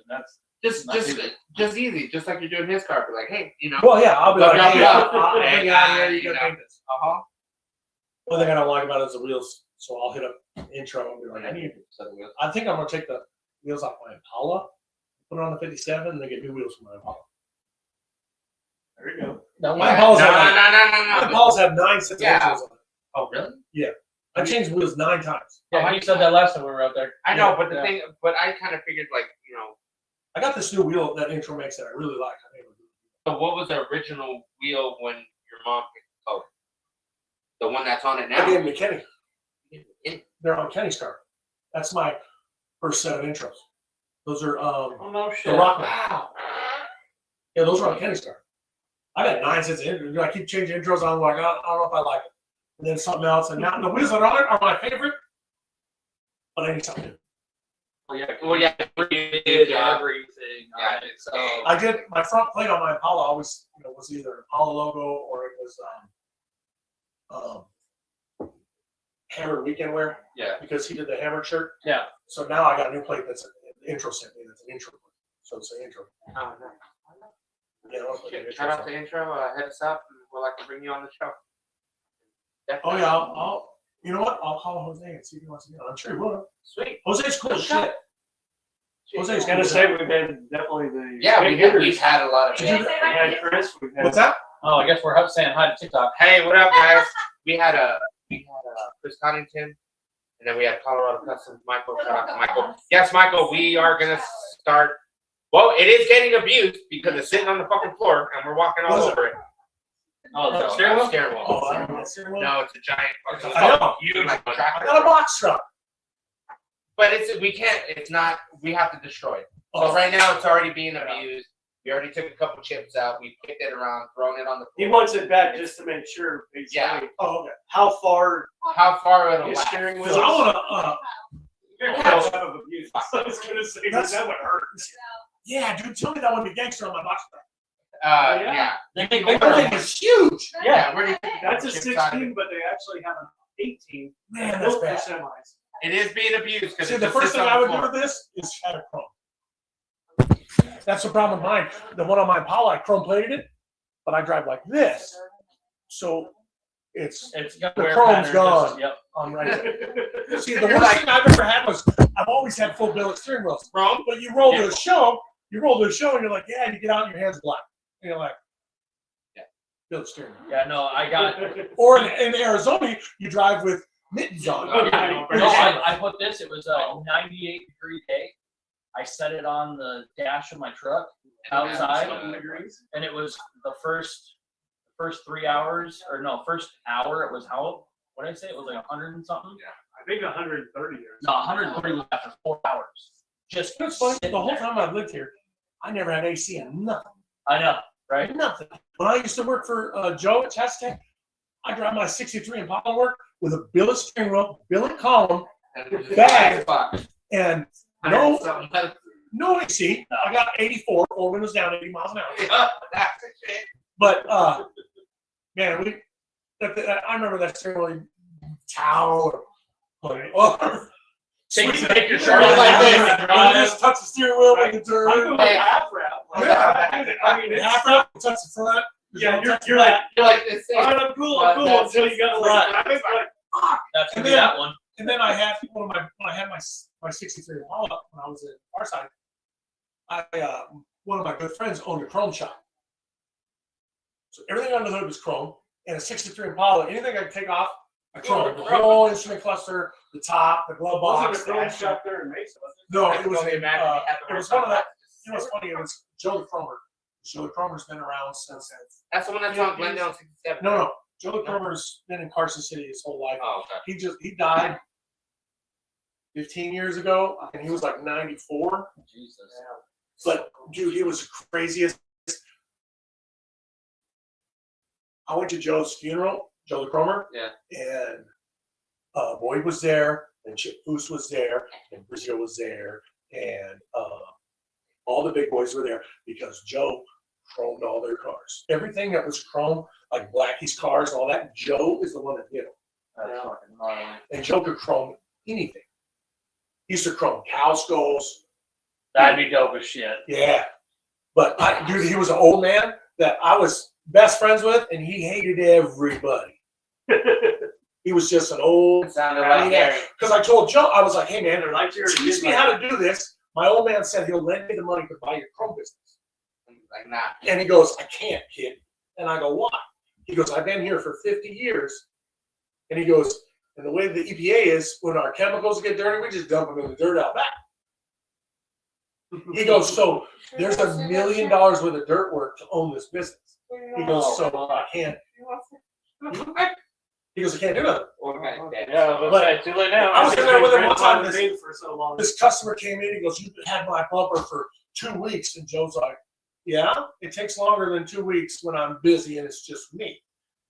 That's just easy, just like you're doing his car. But like, hey, well, yeah, I'll be like, Yeah, hey, yeah. I'll bring you out here. You You gotta know. paint this. uh-huh. One thing I don't like about it is the wheels. So I'll hit up intro and be like, I think I'm gonna take the wheels off my Impala, put it on the 57, and then get new wheels for my Impala. There you go. no, My No, Impalas no. my Impalas have 9 sets of Yeah. intros on it. Oh, really? I changed wheels 9 times. Yeah, you said that last time we were out there. I know, Yeah, but the yeah. thing, but I kind of figured like, I got this new wheel that intro makes that I really like. I think it was- so what was the original wheel when your mom picked the color? The one that's on it I now? gave them to Kenny. It- They're on Kenny's car. That's my first set of intros. Those are Oh no the shit. Rockman. Wow. Yeah, those are on Kenny's car. I got 9 sets of intros. I keep changing intros. I'm like, I don't know if I like it. And then something else. And now the wheels that are on it are my favorite. But I need something new. Well, yeah, You did everything. Yeah, on it, it's- so I did my front plate on my Impala always, was either an Impala logo or it was hammered weekend wear. Yeah. Because he did the hammered shirt. Yeah. So now I got a new plate that's an intro sent me. That's an intro plate. So it's an intro. Oh, no. Yeah, I'll put the intro Shout out song. to intro. Hit us up, and we'll like to bring you on the show. Oh Definitely. yeah, I'll you know what? I'll call Jose and see if he wants to get on. I'm sure he will. Sweet. Jose's cool as shit. Jose's I was cool gonna as say shit. we've had definitely the Yeah, big we've hitters. had a lot of. Did you say We had Chris. We've had What's that? Oh, I guess we're saying hi to TikTok. Hey, what up, guys? We had Chris Connington, and then we had Colorado Customs. Michael, shout out to Michael. Yes, Michael, we are gonna start. Well, it is getting abused because it's sitting on the fucking floor and we're walking all What is it? over it. Oh, So, the steering wheel? Steering wheel. Oh, I don't know. Steering wheel? No, it's a giant fucking I know. huge I tractor. got a box truck. But we can't. It's not. We have to destroy it. So Oh, right now it's already being abused. We already took a couple chips out. We kicked it around, thrown it on the floor. He wants it back just to make sure. Basically, Yeah. Oh, okay. how far How far it'll his last? steering wheel Because is. I want You're out of abuse. I was gonna say That's- that would hurt. yeah, dude, tell me that would be gangster on my box truck. Yeah. They make That bigger thing ones. is huge. Yeah. Where do you That's a Chips out of 16, but they actually have an 18. Man, that's built for bad. semis. It is being abused because See, the first thing I would do with this is add a chrome. That's the problem with mine. The one on my Impala, I chrome plated it, but I drive like this. So it's It's got The wear chrome's pattern, gone. just- Yep. on right there. See, the worst thing I've ever had was I've always had full billet steering wheels. Chrome. But you roll to the show, and you're like, yeah, you get out and your hands black. And you're like, Yeah. billet steering wheel. Yeah, no, I got. Or in Arizona, you drive with mittens on. Oh, No, yeah. I put this. It was a 98-degree day. I set it on the dash of my truck outside, and it was the first 3 hours, or no, first hour. It was how? What did I say? It was like 100 and something. I think 130 years. No, 130 was after 4 hours. Just It's funny, the sitting whole there. time I've lived here, I never had AC and nothing. I know, right? Nothing. When I used to work for Joe at Chastang, I drive my 63 Impala to work with a billet steering wheel, billet column, Bag. and no AC. I got 84, 4 windows down, 80 miles an hour. But man, I remember that steering wheel tower. Take your shirt shirt off like this. and When drive. you just touch the steering wheel with the I'm turn. doing a half wrap. Yeah. I mean, it's, Half wrap, touch the front. yeah, you're like, You're like this thing. all right, I'm cool That's until you got like, right. That's And gonna be then- that one. And then I had when I had my 63 Impala when I was in Farside, one of my good friends owned a chrome shop. So everything under the hood was chrome, and a 63 Impala, anything I could take off, I chrome. The whole instrument cluster, the top, the glove box. wasn't a the chrome ash- shop there in Mesa, was it? No, I it can was only in, imagine you had the it was hard one of that. time. You know what's funny? It was Joe the Cromer. Joe the Cromer's been around since. That's the one that's on Glendale 67. No. Joe the Cromer's been in Carson City his whole life. Oh, okay. He died 15 years ago, and he was like 94. Jesus. But dude, he was the craziest. I went to Joe's funeral, Joe the Cromer. Yeah. And Boyd was there, and Chip Foose was there, and Brazil was there, and all the big boys were there because Joe chromed all their cars. Everything that was chrome, like Blackie's cars and all that, Joe is the one that did them. That's fucking gnarly. And Joe could chrome anything. He used to chrome cow skulls. That'd be dope as shit. Yeah. But dude, he was an old man that I was best friends with, and he hated everybody. He was just an old. It sounded like Gary. Because I told Joe, I was like, hey man, They're like your teach me how to do this. My old man said he'll lend me the money to buy your chrome business. Like, nah. And he goes, I can't, kid. And I go, why? He goes, I've been here for 50 years. And he goes, and the way the EPA is, when our chemicals get dirty, we just dump them in the dirt out back. He goes, so there's $1 million worth of dirt work to own this business. He goes, so I can't. He goes, I can't do it. Yeah, But too late now. I was in there with him one time, Grandfather name for so long. This customer came in, he goes, you've had my bumper for 2 weeks. And Joe's like, yeah, it takes longer than 2 weeks when I'm busy and it's just me.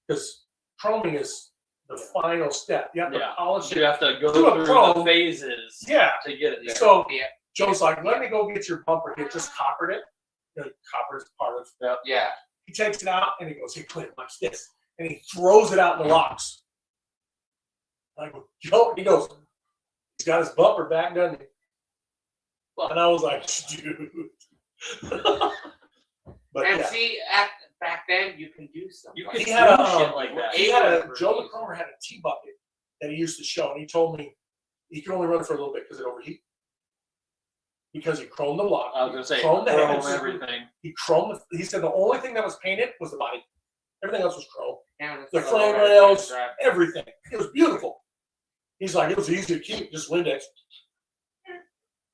Because chroming is the final step. You have to Yeah. polish You it. have to go Do a through chrome. the phases Yeah. to get it there. So Yeah. Joe's like, let me go get your bumper. He just coppered it. Copper is part of. Yeah. He takes it out and he goes, hey, Clint, watch this. And he throws it out in the rocks. I go, Joe, he goes, he's got his bumper back, doesn't he? And I was like, dude. But And yeah. see, back then you can do something. You can He had do a, shit like that. Joe LaCromer had a T-bucket that he used to show, and he told me he could only run for a little bit because it overheat. Because he chromed the block. I was gonna say, chromed the chrome heads. everything. He chromed. He said the only thing that was painted was the body. Everything else was chrome. Yeah, it's The like a frame little rails, strap. everything. It was beautiful. He's like, it was easy to keep, just Windex.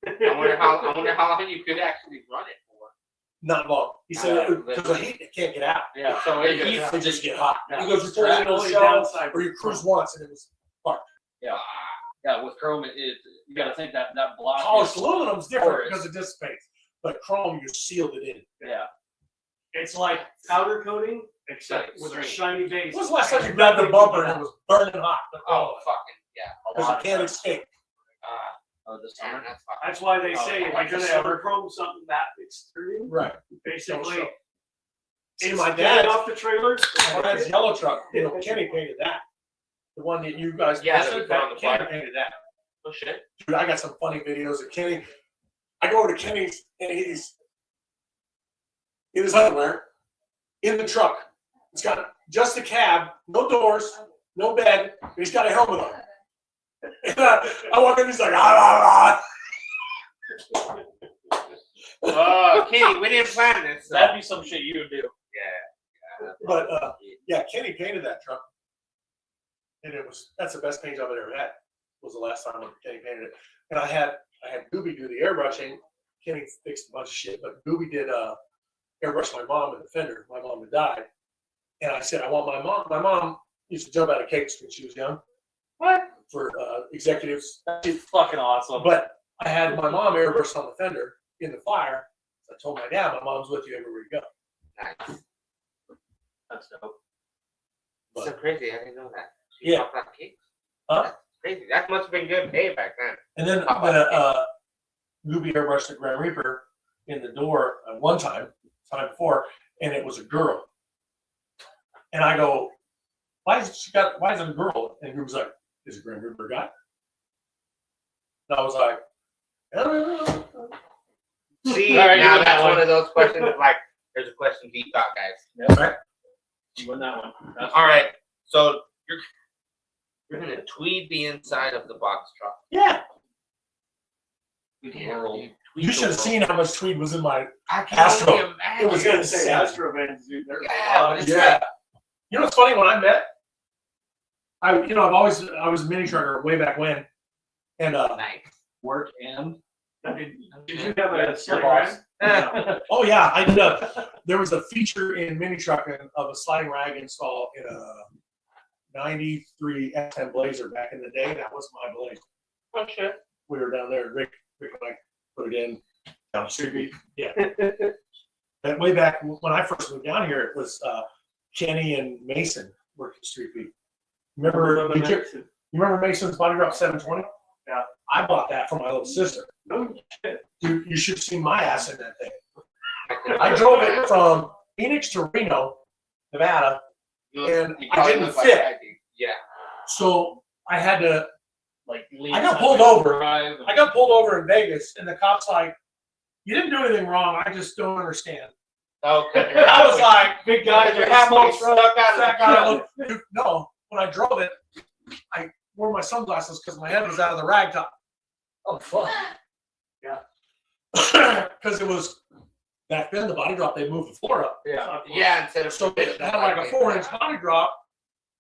I wonder how long you could actually run it for. Not long. He said because the heat, it can't get out. Yeah. So it it heats They just get hot. Yeah. He goes, you pull it in the Only show, downside or you cruise once, and it was Yeah, with chrome, you gotta think that block. polished. Aluminum's different porous. because it dissipates, but chrome, you sealed it in. Yeah. It's like powder coating, except Like with a straight. shiny base. When was the last time you grabbed the bumper and it was burning hot? Oh, fucking yeah. Because it can't escape. Oh, this Man, summer. that's fucking. That's why they Oh, say if like you're the gonna ever summer. chrome something that extreme, Right. basically, Don't show. See, it's my getting dad, off the trailer. my dad's yellow truck, Kenny painted that. The one that you guys Yeah, posted, that we put on the Kenny fire. painted that. Oh shit. Dude, I got some funny videos of Kenny. I go over to Kenny's and he's in his underwear in the truck. It's got just a cab, no doors, no bed, and he's got a helmet on. And I walk in, he's like, Oh, Kenny, we didn't plan this. So. That'd be some shit you would do. Yeah. But yeah, Kenny painted that truck, and that's the best paint job I've ever had. Was the last time Kenny painted it, and I had Gooby do the airbrushing. Kenny fixed a bunch of shit, but Gooby did airbrush my mom in the fender. My mom had died, and I said I want my mom. My mom used to jump out of cakes when she was young. What? For executives, That'd be fucking awesome. but I had my mom airbrush on the fender in the fire. I told my dad, my mom's with you everywhere you go. Nice. That's dope. So crazy. I didn't know that. Yeah. Chopped out cakes. Huh? That's crazy. That must have been good pay back then. And then Gooby airbrushed the Grand Reaper in the door one time before, and it was a girl. And I go, why is it a girl? And Gooby's like, is it Grand Reaper a guy? And I was like, I don't know. See, All right, you now win that's that one of those questions. Like, there's a question deep thought, guys. Yep. Right. You win that one. That's All right. So you're gonna tweed the inside of the box truck. Yeah. World. dude, tweed You the should have world. seen how much tweed was in my. I can Astro. only imagine. It was gonna say insane. Astro Vans, dude. They're Yeah, but it's Yeah. like, You know what's funny? When I met, I was a mini trucker way back when, and nice. work and Did you have a your slip boss. oh yeah, I did. There was a feature in mini trucking of a sliding rag install in a '93 F10 Blazer back in the day. That was my Blazer. Oh shit. We were down there. Rick and I put it in down the street. Yeah. And way back when I first moved down here, it was Kenny and Mason working Street Beat. Remember Mason's Body Drop 720? Yeah. I bought that for my little sister. No shit. Dude, you should see my ass in that thing. I drove it from Phoenix to Reno, Nevada, and You I probably didn't look like fit. I do. Yeah. So I had to. like I got pulled over. Drive. I got pulled over in Vegas, and the cop's like, "You didn't do anything wrong. I just don't understand." Okay. And I was like, Big guy, You're halfway stuck out of "Fat the guy, truck. look, no." When I drove it, I wore my sunglasses because my head was out of the rag top. Oh fuck. Because it was back then the body drop, they moved the floor up. Yeah. Yeah, instead of So it had like a 4-inch body drop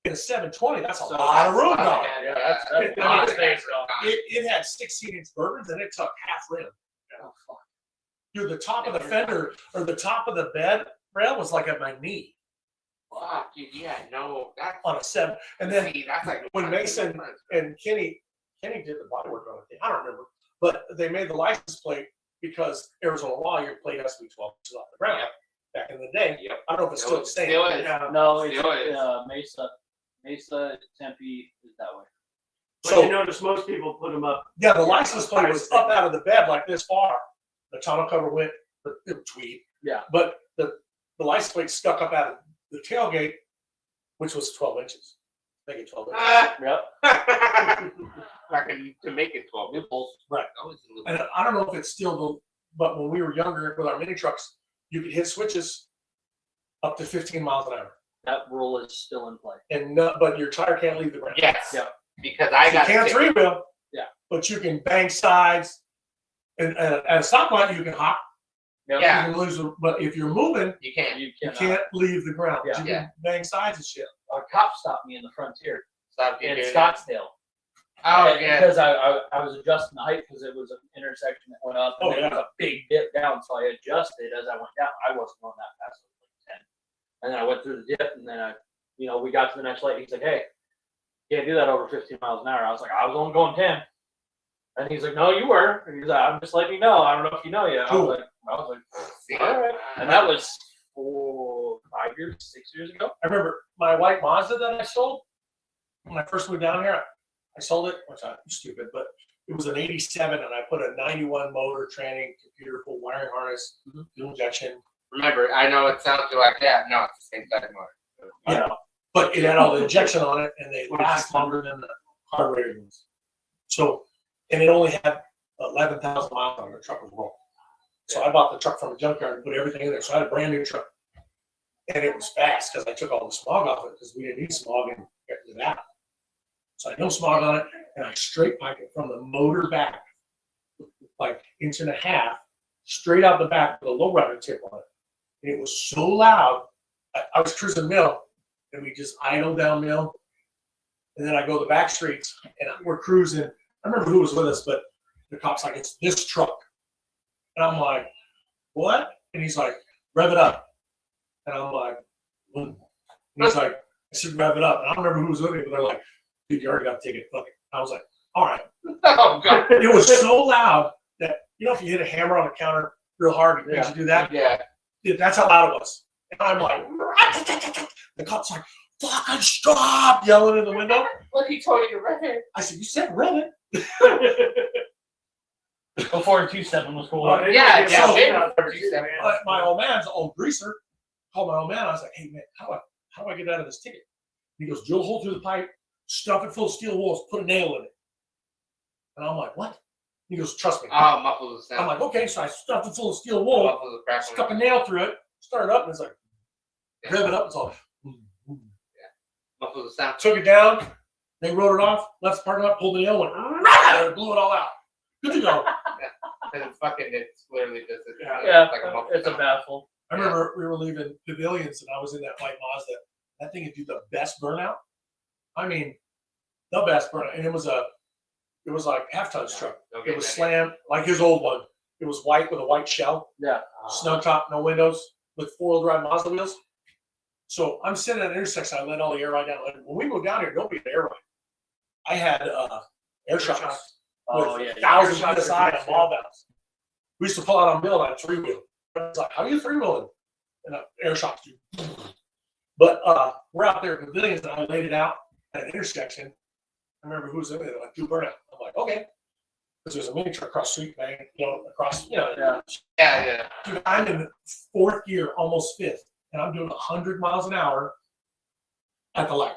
in a 720. That's a So lot of room, that's a lot dog. of- Yeah, that's I mean, a lot of space, though. It had 16-inch bourbons and it took half rim. Oh, fuck. Dude, the top of the fender or the top of the bed rail was like at my knee Fuck, dude, yeah, no, that's on a 7. And then see, that's like when Mason and Kenny did the body work on it. I don't remember, but they made the license plate because Arizona law, your plate has to be 12 inches off the ground. Yep. Back in the day, Yep. I don't know if it's still the same. Still is. Yeah. No, it's Still is. Mesa, Tempe is that way. But So you notice most people put them up. yeah, the license plate was up out of the bed like this far. The tonneau cover went tweed. Yeah. But the license plate stuck up out of the tailgate, which was 12 inches. Make it 12 Yep. Fucking to make it 12 Loopholes. Right. Always a little- And I don't know if it's still the, but when we were younger with our mini trucks, you could hit switches up to 15 miles an hour, That rule is still in play. and no, but your tire can't leave the ground. Yes. Yeah. Because I You got can't sick. three wheel. Yeah. But you can bang sides, and at a stoplight you can hop. Yep. Yeah. You can lose, but if you're moving, You can't. You you cannot. can't leave the ground. Yeah. You can Yeah. bang sides and shit. A cop stopped me in the frontier Stop you in doing that. Scottsdale. Oh, And yeah. Because I was adjusting the height because it was an intersection that went up and Oh, it yeah. was a big dip down. So I adjusted as I went down. I wasn't going that fast. I was like 10. And then I went through the dip and then we got to the next light. He's like, hey, can't do that over 15 miles an hour. I was like, I was only going 10. And he's like, no, you were. And he's like, I'm just letting you know. I don't know if you know yet. I was like, See? all right. And that was 5 years, 6 years ago. I remember my white Mazda that I sold when I first moved down here. I sold it, which I'm stupid, but it was an 87, and I put a 91 motor, tranny, computer, full wiring harness, fuel injection. Remember, I know it sounds like that. No, it's the same size motor. Yeah, but it had all the injection on it, and they last longer than the carburetor ones. So, and it only had 11,000 miles on it. The truck was wrong. So I bought the truck from a junkyard and put everything in there. So I had a brand new truck, and it was fast because I took all the smog off it because we didn't need smog in that. So I had no smog on it, and I straight piped it from the motor back, like inch and a half, straight out the back with a lowrider tip on it. And it was so loud. I was cruising mill, and we just idled down mill, and then I go the back streets, and we're cruising. I remember who was with us, but the cop's like, it's this truck. And I'm like, what? And he's like, rev it up. And I'm like, what? And he's like, I should rev it up. And I don't remember who was with me, but they're like, dude, you already got to take it. Fuck it. I was like, all right. Oh, God. It was so loud that, if you hit a hammer on the counter real hard, it makes you do that. Yeah. Dude, that's how loud it was. And I'm like, the cop's like, fucking stop, yelling in the window. Look, he told you to rev it. I said, you said rev it. Before 2.7 was cool. Yeah, so- wait. My old man's an old greaser. Called my old man. I was like, hey, man, how do I get out of this ticket? He goes, drill a hole through the pipe, stuff it full of steel walls, put a nail in it. And I'm like, what? He goes, trust me. Oh, muffles the I'm sound. like, okay. So I stuffed it full of steel wool, Muffles the crap. stuck a nail through it, started up, and it's like, rev it up. It's all. Muffles the sound. Took it down. They wrote it off, left the parking lot, pulled the nail, went, and it blew it all out. Good to go. And it's literally just Yeah, like a muffle it's a sound. baffle. I remember we were leaving Pavilions, and I was in that white Mazda. That thing would do the best burnout. I mean, the best burnout. And it was like half-ton truck. Don't It get was that. slammed like his old one. It was white with a white shell, Yeah. snug top, no windows, with four-wheel drive Mazda wheels. So I'm sitting at an intersection. I let all the air ride down. Like, when we moved down here, nobody had air ride. I had air shocks Oh, with yeah. 1,000 Air shocks PSI are and ball valves. We used to pull out on mill on a three-wheel. I was like, how are you three-wheeling? And air shocks do. But we're out there at Pavilions, and I laid it out at an intersection. I remember who was in it, like, do burnout. I'm like, okay. Because there's a mini truck across the street, bang, across, Yeah. Yeah. Dude, I'm in fourth gear, almost fifth, and I'm doing 100 miles an hour at the light.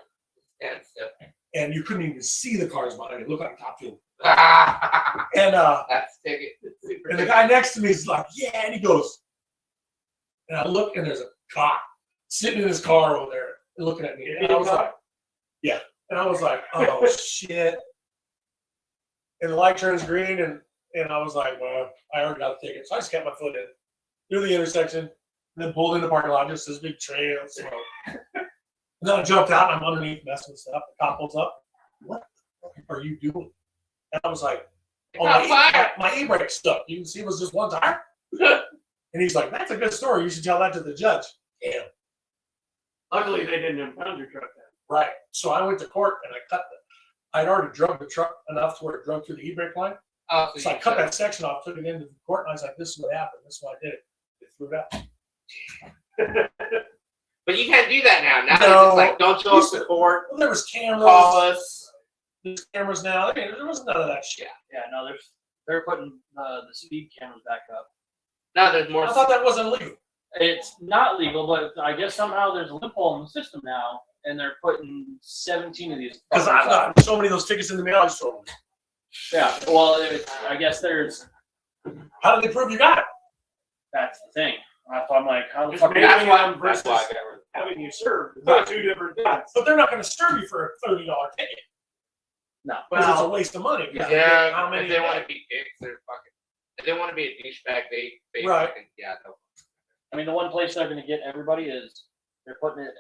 Yeah. Stuff. And you couldn't even see the cars behind me. It looked like Top Fuel. That's And ticket. Super and the guy next to me is like, yeah, and he goes, and I look, and there's a cop sitting in his car over there looking at me. And I was like, yeah. And I was like, oh, shit. And the light turns green, and I was like, well, I already got the ticket. So I just kept my foot in through the intersection, and then pulled in the parking lot, just this big trail of smoke. And then I jumped out, and I'm underneath messing with stuff. The cop pulls up. What the fuck are you doing? And I was like, oh, my e-brake stuck. You can see it was just one tire. And he's like, that's a good story. You should tell that to the judge. Damn. Luckily, they didn't impound your truck then. Right. So I went to court, and I'd already drugged the truck enough to where it drug through the e-brake line. Oh, So I cut that section off, took it into the court, and I was like, this is what happened. This is why I did it. They threw it out. But you can't do that now. Now No. it's like, don't show up to court. Well, there was cameras. Call us. There's cameras now. I mean, there was none of that shit. Yeah, no, they're putting the speed cameras back up. No, there's more. I thought that wasn't legal. It's not legal, but I guess somehow there's a loophole in the system now, and they're putting 17 of these. Because I fuckers up. got so many of those tickets in the mail. I just told them. Yeah, well, I guess there's. How did they prove you got it? That's the thing. That's why I'm like, how the Just fuck? mailing That's why. them That's versus why I got rid of it. having you served. They're two different things. But they're not going to serve you for a $30 ticket. No. Because it's a Well, waste of money. because Yeah, how many? if they want to be dicks, they're fucking. If they want to be a douchebag, they Right. fucking, yeah. I mean, the one place they're going to get everybody is they're putting it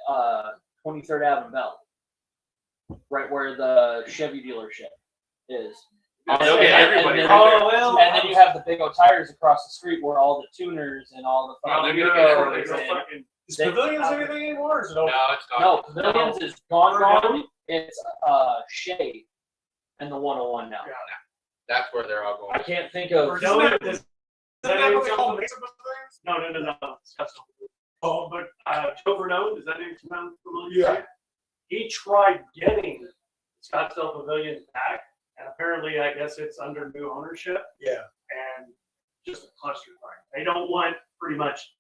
23rd Avenue Bell, right where the Chevy dealership is. Oh, they'll get everybody and, right Oh, well. and then you have the big old tires across the street where all the tuners and all the Oh, they're fucking gonna get Euros everybody. and- fucking Is Pavilions anything anymore? Or is it over? No, it's not. No, Pavilions is gone. It's Shea and the 101 now. Yeah. That's where they're all I going. can't think of. Or Isn't don't that, it- isn't that what they call the Mesa Pavilions? No. Oh, but Joe Vernone, is that name sound familiar? Yeah. He tried getting Scottsdale Pavilion back, and apparently, I guess it's under new ownership Yeah. and just a cluster fire. They don't want pretty much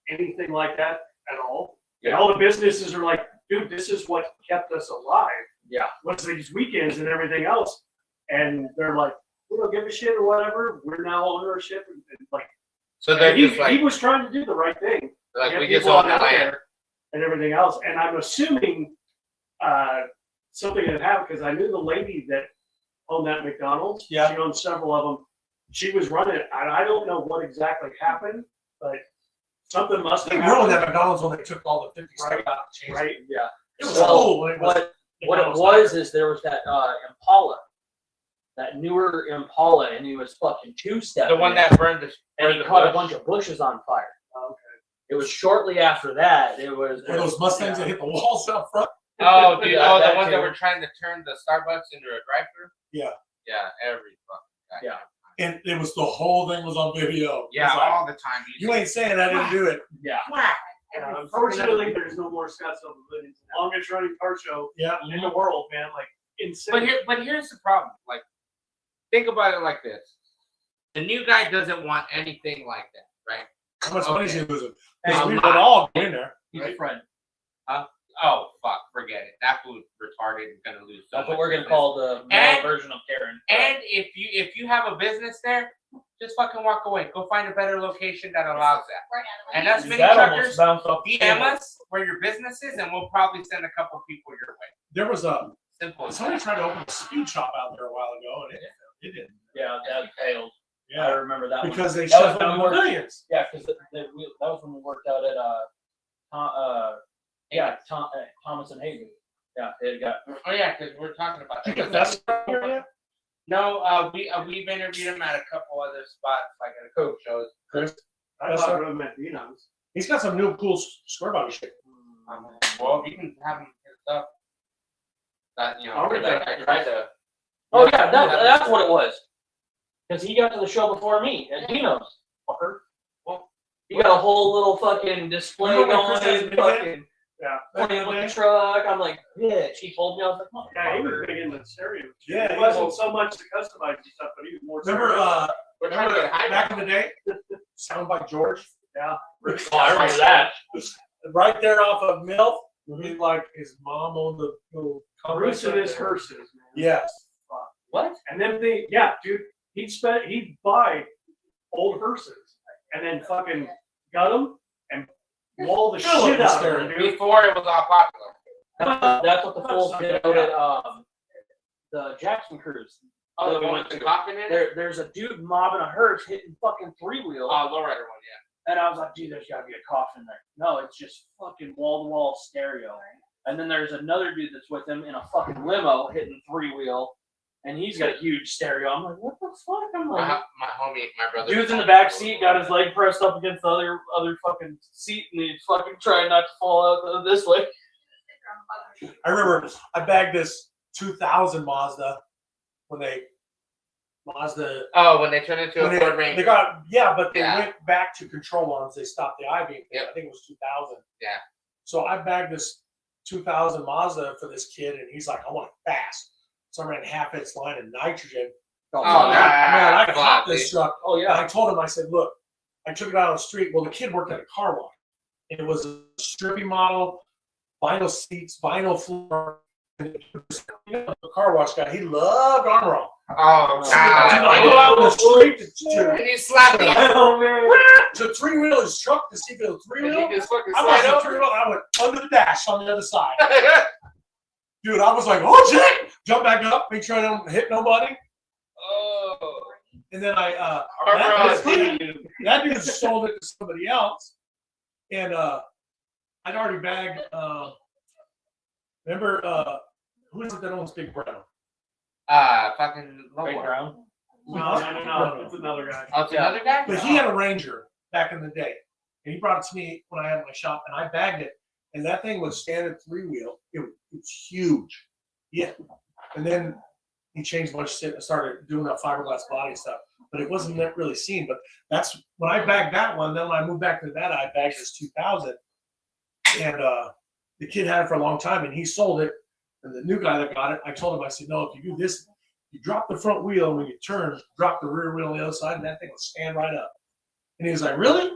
anything like that at all. And all the businesses are like, dude, this is what kept us alive. Yeah. Was these weekends and everything else. And they're like, we don't give a shit or whatever. We're now ownership. And like, So they're he, just like, he was trying to do the right thing. like Get we just people own the out land. there and everything else. And I'm assuming something had happened because I knew the lady that owned that McDonald's. Yeah. She owned several of them. She was running it. I don't know what exactly happened, but something must They have ruined that happened. McDonald's when they took all the 50 Right. stuff out and changed it. Right? Yeah. It was Well, cool when it was. What it was is there was that Impala, that newer Impala, and he was fucking two-stepping. The one that burned the. and burned he the caught a bush. bunch of bushes on fire. Okay. It was shortly after that. It was Were those Mustangs that hit the walls out front? Oh, dude! Yeah, Oh, the that ones that too. were trying to turn the Starbucks into a drive-through. Yeah. Yeah, every fucking guy. Yeah. And it was the whole thing was on video. Yeah, It's like, all the time. you ain't saying I didn't do it. yeah. Unfortunately, there's no more Scottsdale Pavilions. Longest running car show Yeah. in the world, man. Like insane. But here's the problem. Like, think about it like this: the new guy doesn't want anything like that, right? How much money is he losing? A Because we would lot. all get in there. He's a friend. Oh fuck, forget it. That food's retarded and gonna lose. So That's what much we're gonna business. call the male And- version of Karen. And if you have a business there, just fucking walk away. Go find a better location that allows that. And us mini That truckers, almost bounced off the DM table. us where your business is, and we'll probably send a couple people your way. There was a Simple as somebody that. tried to open a speed shop out there a while ago, and it didn't. Yeah, that failed. I Yeah, remember that one. because they That was shut when down we worked- pavilions. Yeah, because that was when we worked out at Thomas and Hayden. Yeah, it got. Oh yeah, because we're talking about Did you get that. that here yet? No, we've interviewed him at a couple other spots, like at a coach shows. Chris? I Yes, thought sir. it meant Dino's. He's got some new cool square body shit. Well, you can have him his stuff. That you know, I'll read that. I tried to. Oh yeah, that's what it was. Because he got to the show before me at Dino's. Fucker. Well, he got a whole little fucking display Remember when going, Chris has a minivan? fucking Yeah. playing with the truck. I'm like, bitch. He told me, I was like, Yeah, he was motherfucker. big in the stereo. Yeah, It he wasn't was. so much to customize and stuff, but he was more. Remember, stereo. we're trying to get high. back in the day, Sound by George, Yeah. Oh, I remember that. right there off of Mill. Mhm. He, like his mom owned the little Bruce and his complex hearses, man. Yes. What? And then dude, he'd buy old hearses and then fucking gut them and wall the Fill it shit with out of them, stereo. dude. Before it was all popular. That's what the fools did out at the Jackson Cruise. Oh, That the we one went with the to. coffin in it? There's a dude mobbing a hearse hitting fucking three-wheel. Oh, lowrider one, yeah. And I was like, dude, there's got to be a coffin there. No, it's just fucking wall-to-wall stereo. And then there's another dude that's with him in a fucking limo hitting three-wheel. And he's got a huge stereo. I'm like, what the fuck? I'm like, My homie, my brother. dude's in the back seat, got his leg pressed up against the other fucking seat, and he's fucking trying not to fall out this way. I remember I bagged this 2000 Mazda when they Oh, when they turned into a when Ford they Ranger. got but they Yeah. went back to control arms. They stopped the I-beam. Yep. I think it was 2000. Yeah. So I bagged this 2000 Mazda for this kid, and he's like, I want it fast. So I ran half its line of nitrogen. Oh, man, I God, caught this dude. truck. Oh, And yeah. I told him, I said, look, I took it out on the street. Well, the kid worked at a car wash. It was a strippy model. vinyl seats, vinyl floor. The car wash guy, he loved Armor All. Oh, Dude, I go God. out on the street to And you slap the Oh man. three-wheel his truck to see if it was and three-wheel. you just fucking I slide was over. three-wheel, I went under the dash on the other side. Dude, I was like, oh shit! Jump back up, make sure I don't hit nobody. Oh. And then I Armor that dude sold it to somebody else. And I'd already bagged remember who is it that owns Big Brown? Fucking Right Lower. ground. No. It's another guy. Oh, it's another guy? But he had a Ranger back in the day. And he brought it to me when I had my shop and I bagged it. And that thing was standard three-wheel. It's huge. Yeah. And then he changed a bunch of shit and started doing that fiberglass body stuff. But it wasn't that really seen. But that's when I bagged that one. Then when I moved back to Nevada, I bagged this 2000. And the kid had it for a long time and he sold it. And the new guy that got it, I told him, I said, no, if you do this, you drop the front wheel and when you turn, drop the rear wheel on the other side and that thing will stand right up. And he was like, really?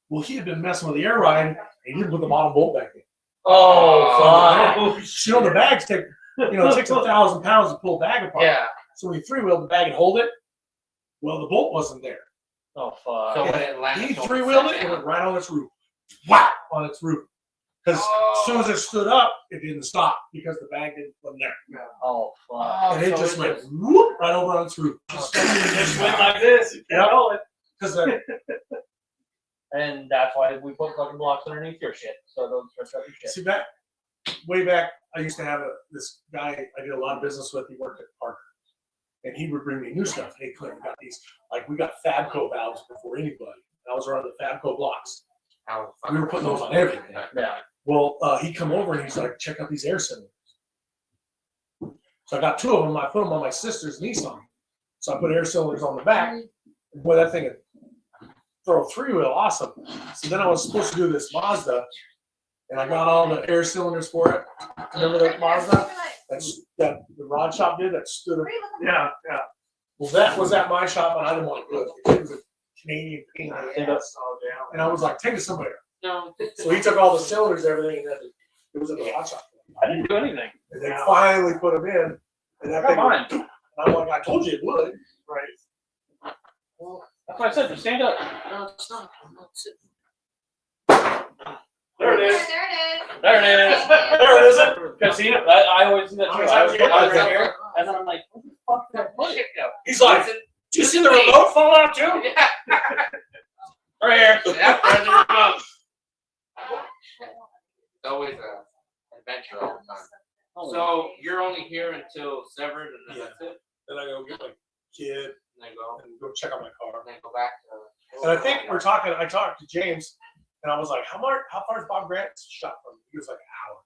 Well, he had been messing with the air ride and he didn't put the bottom bolt back in. Oh, fuck. You know, the bags take, it takes 1,000 pounds to pull a bag apart. Yeah. So when you three-wheel the bag and hold it, well, the bolt wasn't there. Oh, fuck. So when it landed, He three-wheeled it and went right on its roof. Whap! On its roof. Because as soon as it stood up, it didn't stop because the bag didn't come there. Oh, fuck. Oh, And it so just went whoop right over on its roof. Just went like this. Yep. Going. Because And that's why we put fucking blocks underneath your shit. So don't stretch out your shit. see way back, I used to have this guy I did a lot of business with. He worked at Parker, and he would bring me new stuff. Hey, Clint, we got these. Like we got Fabco valves before anybody. I was around the Fabco blocks. We were putting those on everything. Yeah. Well, he'd come over and he's like, check out these air cylinders. So I got two of them. I put them on my sister's Nissan. So I put air cylinders on the back. And boy, that thing would throw a three-wheel awesome. So then I was supposed to do this Mazda, and I got all the air cylinders for it. Remember that Mazda? That the rod shop did that stood up. Yeah. Well, that was at my shop, and I didn't want to do it. It was a Canadian pain in the ass. Oh damn. And I was like, take it somewhere. No. So he took all the cylinders, everything, and then it was at the rod shop. I didn't do anything. And they finally put them in. And that Come thing on. and I'm like, I told you it would. Right. That's why I said, just stand up. No, it's not. I'm not sitting. There it is. There it is. There it is. There it is. Because see, I always do that How too. many I times was you get right that? here, and then I'm like, what the fuck did I put? Shit, no. He's like, Listen, do you see the remote fall out too? Yeah. Right here. Yeah, there's the remote. It's always a adventure all the time. So you're only here until severed, and then Yeah. that's it. Then I go get my kid And then go, and go check on my car. and then go back to. And I think I talked to James, and I was like, how far is Bob Grant's shop from? He was like an hour.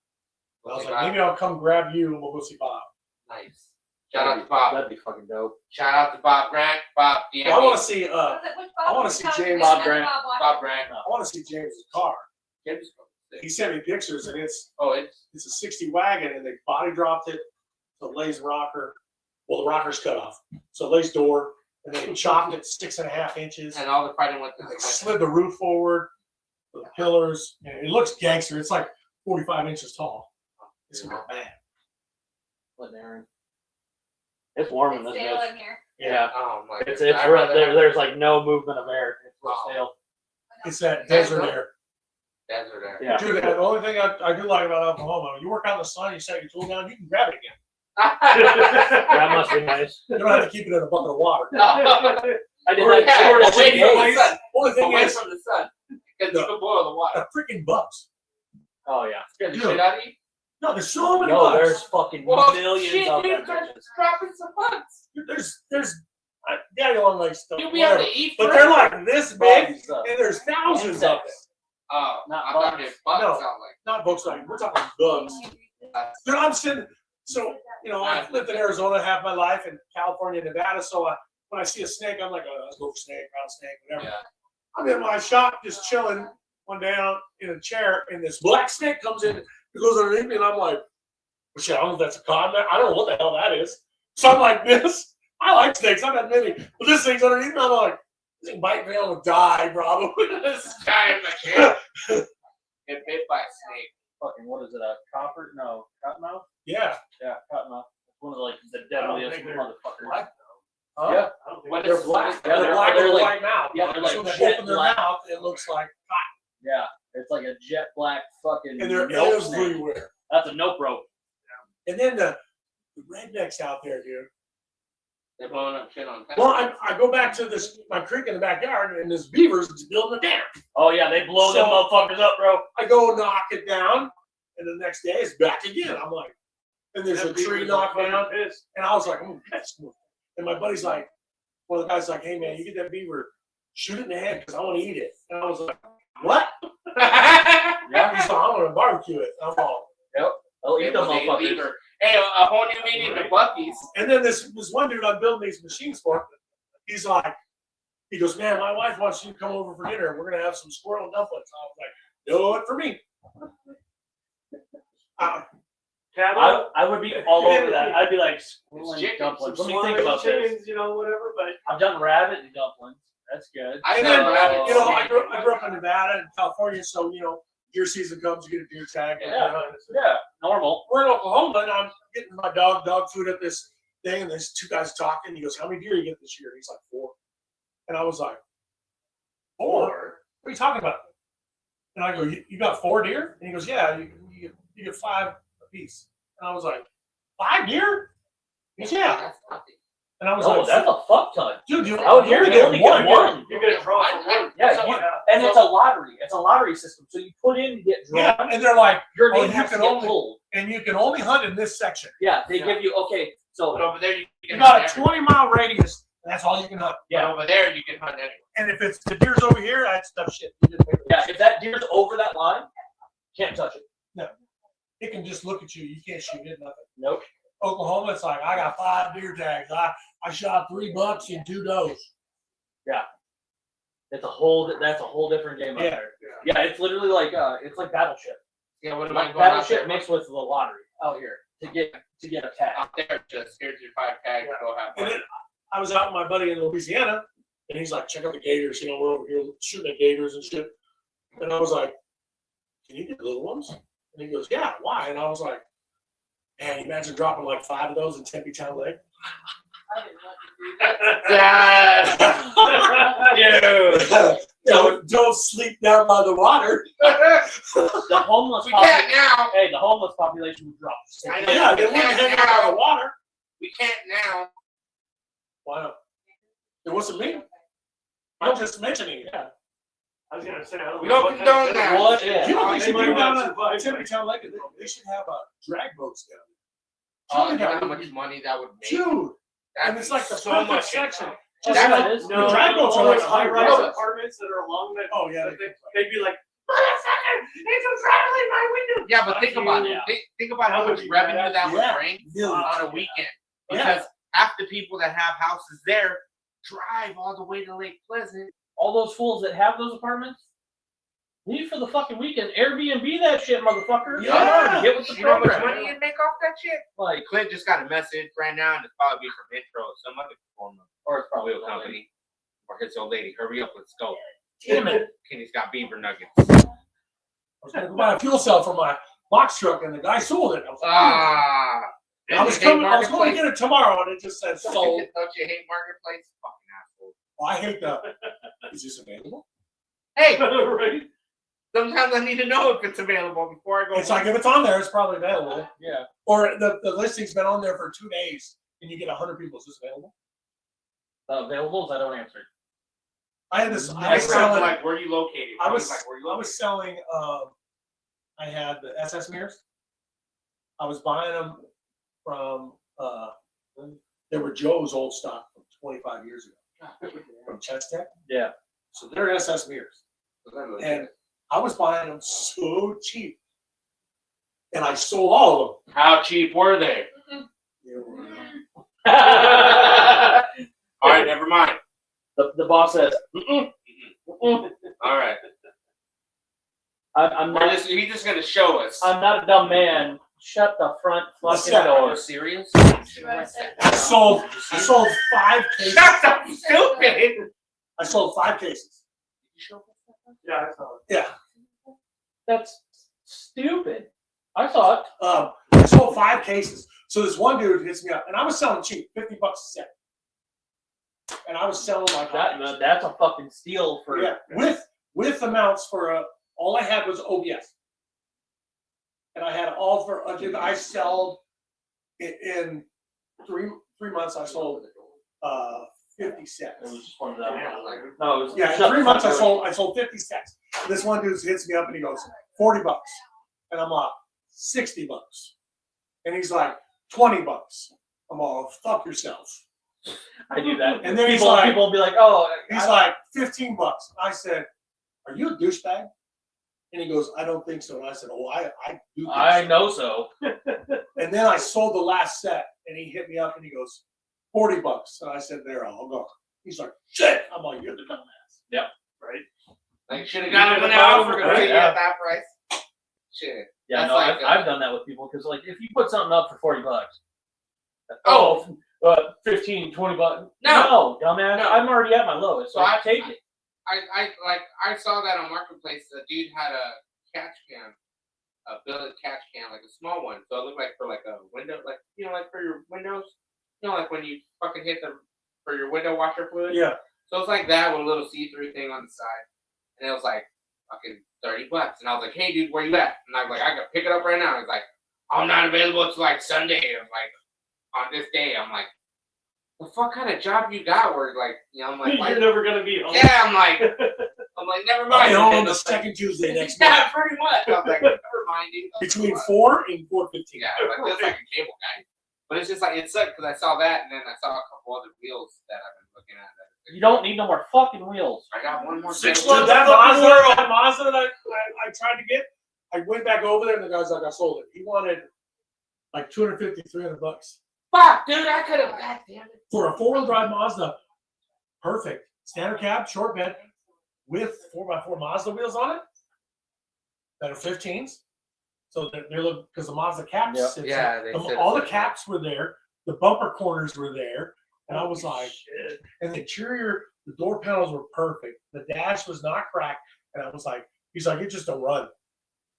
And I was like, maybe I'll come grab you and we'll go see Bob. Nice. Shout out to Bob. That'd be fucking dope. Shout out to Bob Grant. Bob, DM Well, I me. want to see Was it which I wanna was see Bob James Grant? Grant. Bob Watson. Bob Grant. I want to see James's car. James. He sent me pictures, and it's Oh, it's a 60 wagon, and they body dropped it. So it lays rocker. Well, the rocker's cut off. So it lays door, and they chopped it 6.5 inches. and all the fighting with They the slid the roof forward, the pillars. And it looks gangster. It's like 45 inches tall. It's gonna be bad. Let Aaron. It's warm in It's this stale bitch. in here. Yeah. Oh my. It's I'd right rather there. have There's like no movement of air. It's real Wow. stale. It's that desert air. desert air. Yeah. Dude, the only thing I do like about Oklahoma, you work out in the sun, you set your tool down, you can grab it again. That must be nice. You don't have to keep it in a bucket of water. No. I did Or that sort of away thing. from the sun. Only thing Away is, from the sun. Because you can boil the water. the freaking bugs. Oh yeah. Scare the Dude. shit out of you. No, there's so many No, bugs. there's fucking Well, millions shit, of dude, them. start bitches. dropping some bugs. There's daddy long legs stuff. You'll be able whatever. to eat But forever. they're like this big, Bugs, uh, and there's thousands of them. insects. Oh, Not I thought bugs. it bugs No. out like Not Volkswagen. We're talking bugs. Dude, I'm sitting. So I've lived in Arizona half my life, and California, Nevada. So when I see a snake, I'm like, oh, let's go for snake, rattlesnake, whatever. yeah. I'm in my shop just chilling one day out in a chair, and this black snake comes in, it goes underneath me, and I'm like, well, shit, I don't know if that's a con man. I don't know what the hell that is. So I'm like this. I like snakes. I've had many. But this thing's underneath me. I'm like, this thing bite me, I'm going to die, probably. This guy in the chair. Get bit by a snake. fucking, what is it, a copper? No, cottonmouth? Yeah. Yeah, cottonmouth. One of the, like, the I don't deadliest think they're motherfuckers. Black? Huh? Yeah. I don't think What They're is black. what is- Yeah, They're black they're with a like, white mouth. yeah, they're like so they jet open their black. mouth, it looks like, Yeah, it's like a jet black fucking. and they're nope snake. everywhere. That's a nope rope. And then the rednecks out there, dude. They're blowing up shit on. Well, I go back to this my creek in the backyard, and this beaver's building a dam. Oh yeah, they blow them So- motherfuckers up, bro. I go knock it down, and the next day it's back again. I'm like, and there's a that tree beaver's knocked fucking down, pissed. and I was like, oh, that's cool. And my buddy's like, one of the guys like, hey man, you get that beaver, shoot it in the head because I want to eat it. And I was like, what? Yeah, He's like, I want to barbecue it. I'm all. they'll eat them Hey, motherfuckers. a whole new meeting to Bucky's. And then this one dude I'm building these machines for, he's like, he goes, man, my wife wants you to come over for dinner. We're gonna have some squirrel and dumplings. I was like, do it for me. Cattle. I would be all over that. I'd be like, squirrel chicken, and dumplings. Some Let me think swine about this. chickens, you know, whatever, but I've done rabbit and dumplings. That's good. I And then, know rabbit you know, steak. I grew up in Nevada and California, so you know, deer season comes, you get a deer tag. Yeah. Yeah, normal. We're in Oklahoma, and I'm getting my dog food at this thing, and there's two guys talking. He goes, "How many deer you get this year?" He's like, 4. And I was like, 4? What are you talking about? And I go, "You got 4 deer?" And he goes, "Yeah, you get 5 apiece." And I was like, 5 deer? He goes, "Yeah." That's nothing. And I was Oh, like, that's a fuck ton. "Dude, you Out here, only they only get one. you get a draw for one. Yeah, So- you- and it's a lottery. It's a lottery system. So you put in to get Yeah, drawn. and they're like, Your oh, name you has to can get only- pulled. and you can only hunt in this section. Yeah, they Yeah. give you okay. So But over there you You can got a hunt everywhere. 20-mile radius, and that's all you can hunt. But over there you can hunt anywhere. And if it's the deer's over here, that's tough shit. You just make it. yeah, if that deer's over that line, can't touch it. It can just look at you. You can't shoot it, nothing. Nope. Oklahoma, it's like, I got 5 deer tags. I shot 3 bucks and 2 does. That's a whole different game out Yeah. there. Yeah, it's literally like it's like Battleship. Yeah, what am I Like going out Battleship there? mixed with the lottery out here to get a tag. Out there, just here's your 5 tags. Go have And fun. then I was out with my buddy in Louisiana, and he's like, check out the gators. You know, we're over here shooting at gators and shit. And I was like, can you get little ones? And he goes, yeah, why? And I was like, man, imagine dropping like 5 of those in Tempe Town Lake. Dude. Don't sleep down by the water. The homeless We can't population. now. Hey, the homeless population would drop. I know. Yeah, they wouldn't hang out by the water. We can't now. Why not? It wasn't me. I'm just mentioning it. Yeah. I was gonna say, I don't We know don't what kind of condone thing- that. What? Yeah. You know what They they should might do not down survive, at Tempe but- Town Lake? They should have drag boats down Oh, you know there. how much money that would make? Dude, That'd and it's be like the so perfect much section. income. Just That's like- what it is. No, the drag boats are all like those high-rise $100. apartments that are along that. Oh yeah, They'd be like, motherfucker, it's traveling my window. Yeah, but think Fuck about you. it. Think about how That would much be revenue badass. that would Yeah. bring Millions. on a weekend. Yeah. Because half the people that have houses there drive all the way to Lake Pleasant. All those fools that have those apartments, leave for the fucking weekend. Airbnb that shit, motherfucker. Yeah. Get with the You know how much program. money you'd make off that shit? Like, Clint just got a message right now, and it's probably from Intro, some other form of or it's probably oil a company. company. Or his old lady. Hurry up, let's go. Damn it. Kenny's got beaver nuggets. I was gonna go buy a fuel cell for my box truck, and the guy sold it. I was like, Ah. I was going to get it tomorrow, and it just said sold. Don't you hate Marketplace? Fucking asshole. Well, I hate that. Is this available? Hey, Right? sometimes I need to know if it's available before I go. It's like if it's on there, it's probably available. Yeah. Or the listing's been on there for 2 days, and you get 100 people. Is this available? Availables, I don't answer. I had this. I I was sound selling. like where you located. I was like where you I was selling. I had the SS mirrors. I was buying them from. They were Joe's old stock from 25 years ago from Chest Tech. Yeah. So they're SS mirrors, and I was buying them so cheap, and I sold all of them. How cheap were they? They were, All right, never mind. The boss says, mm-mm, mm-mm. All right, I'm not. he's just gonna show us. I'm not a dumb man. Shut the front fucking Yeah. Are door. you serious? I sold 5 cases. Shut up, stupid. I sold 5 cases. Yeah, I saw it. Yeah. That's stupid. I saw it. I sold 5 cases. So this one dude hits me up, and I was selling cheap, $50 a set. And I was selling like That, that's a fucking steal for with amounts for all I had was OBS, and I had all for I sold in 3 months. I sold 50 sets. It was just one of them. No, it was In 3 months I sold 50 sets. This one dude hits me up and he goes $40, and I'm like $60, and he's like $20. I'm all fuck yourself. I do that. And then people will be like, oh. He's like $15. I said, are you a douchebag? And he goes, I don't think so. And I said, oh, I do think I so. know so. And then I sold the last set, and he hit me up and he goes, $40. And I said, there, I'll go. He's like, shit. I'm like, you're the dumbass. Yep. Right? Like, should have got him an hour. We're gonna pay you at that price. Shit. Yeah, That's no, like I've done that with people because, like, if you put something up for $40, Oh. 15, $20. No, dumbass. No. I'm already at my lowest, so I take it. I saw that on Marketplace. The dude had a catch can, a billet catch can, like a small one. So it looked like for like a window, like like for your windows. Like when you fucking hit for your window washer fluid. Yeah. So it's like that with a little see-through thing on the side, and it was like fucking $30. And I was like, hey dude, where you at? And I was like, I can pick it up right now. He's like, I'm not available till like Sunday. I'm like, on this day. I'm like, the fuck kind of job you got where like, I'm like, You're never gonna be home. yeah, I'm like, never mind. I'll be home And the it's second Tuesday next month. yeah, pretty much. I was like, never mind, dude. Between 4 and 4:15. Yeah, like that's like a cable guy. But it's just like it sucked because I saw that and then I saw a couple other wheels that I've been looking at. You don't need no more fucking wheels. I got one more. Six set of months. That Mazda that I tried to get, I went back over there and the guy's like, I sold it. He wanted like $250, $300 fuck, dude, I could have. God damn it. for a 4-wheel drive Mazda. Perfect. Standard cab, short bed, with 4x4 Mazda wheels on it that are 15s. So they're looking because the Mazda caps. Yep. sits Yeah, there. they sit all the there. caps were there. The bumper corners were there, and I was like, Shit. and the interior, the door panels were perfect. The dash was not cracked, and I was like, he's like, it's just a run,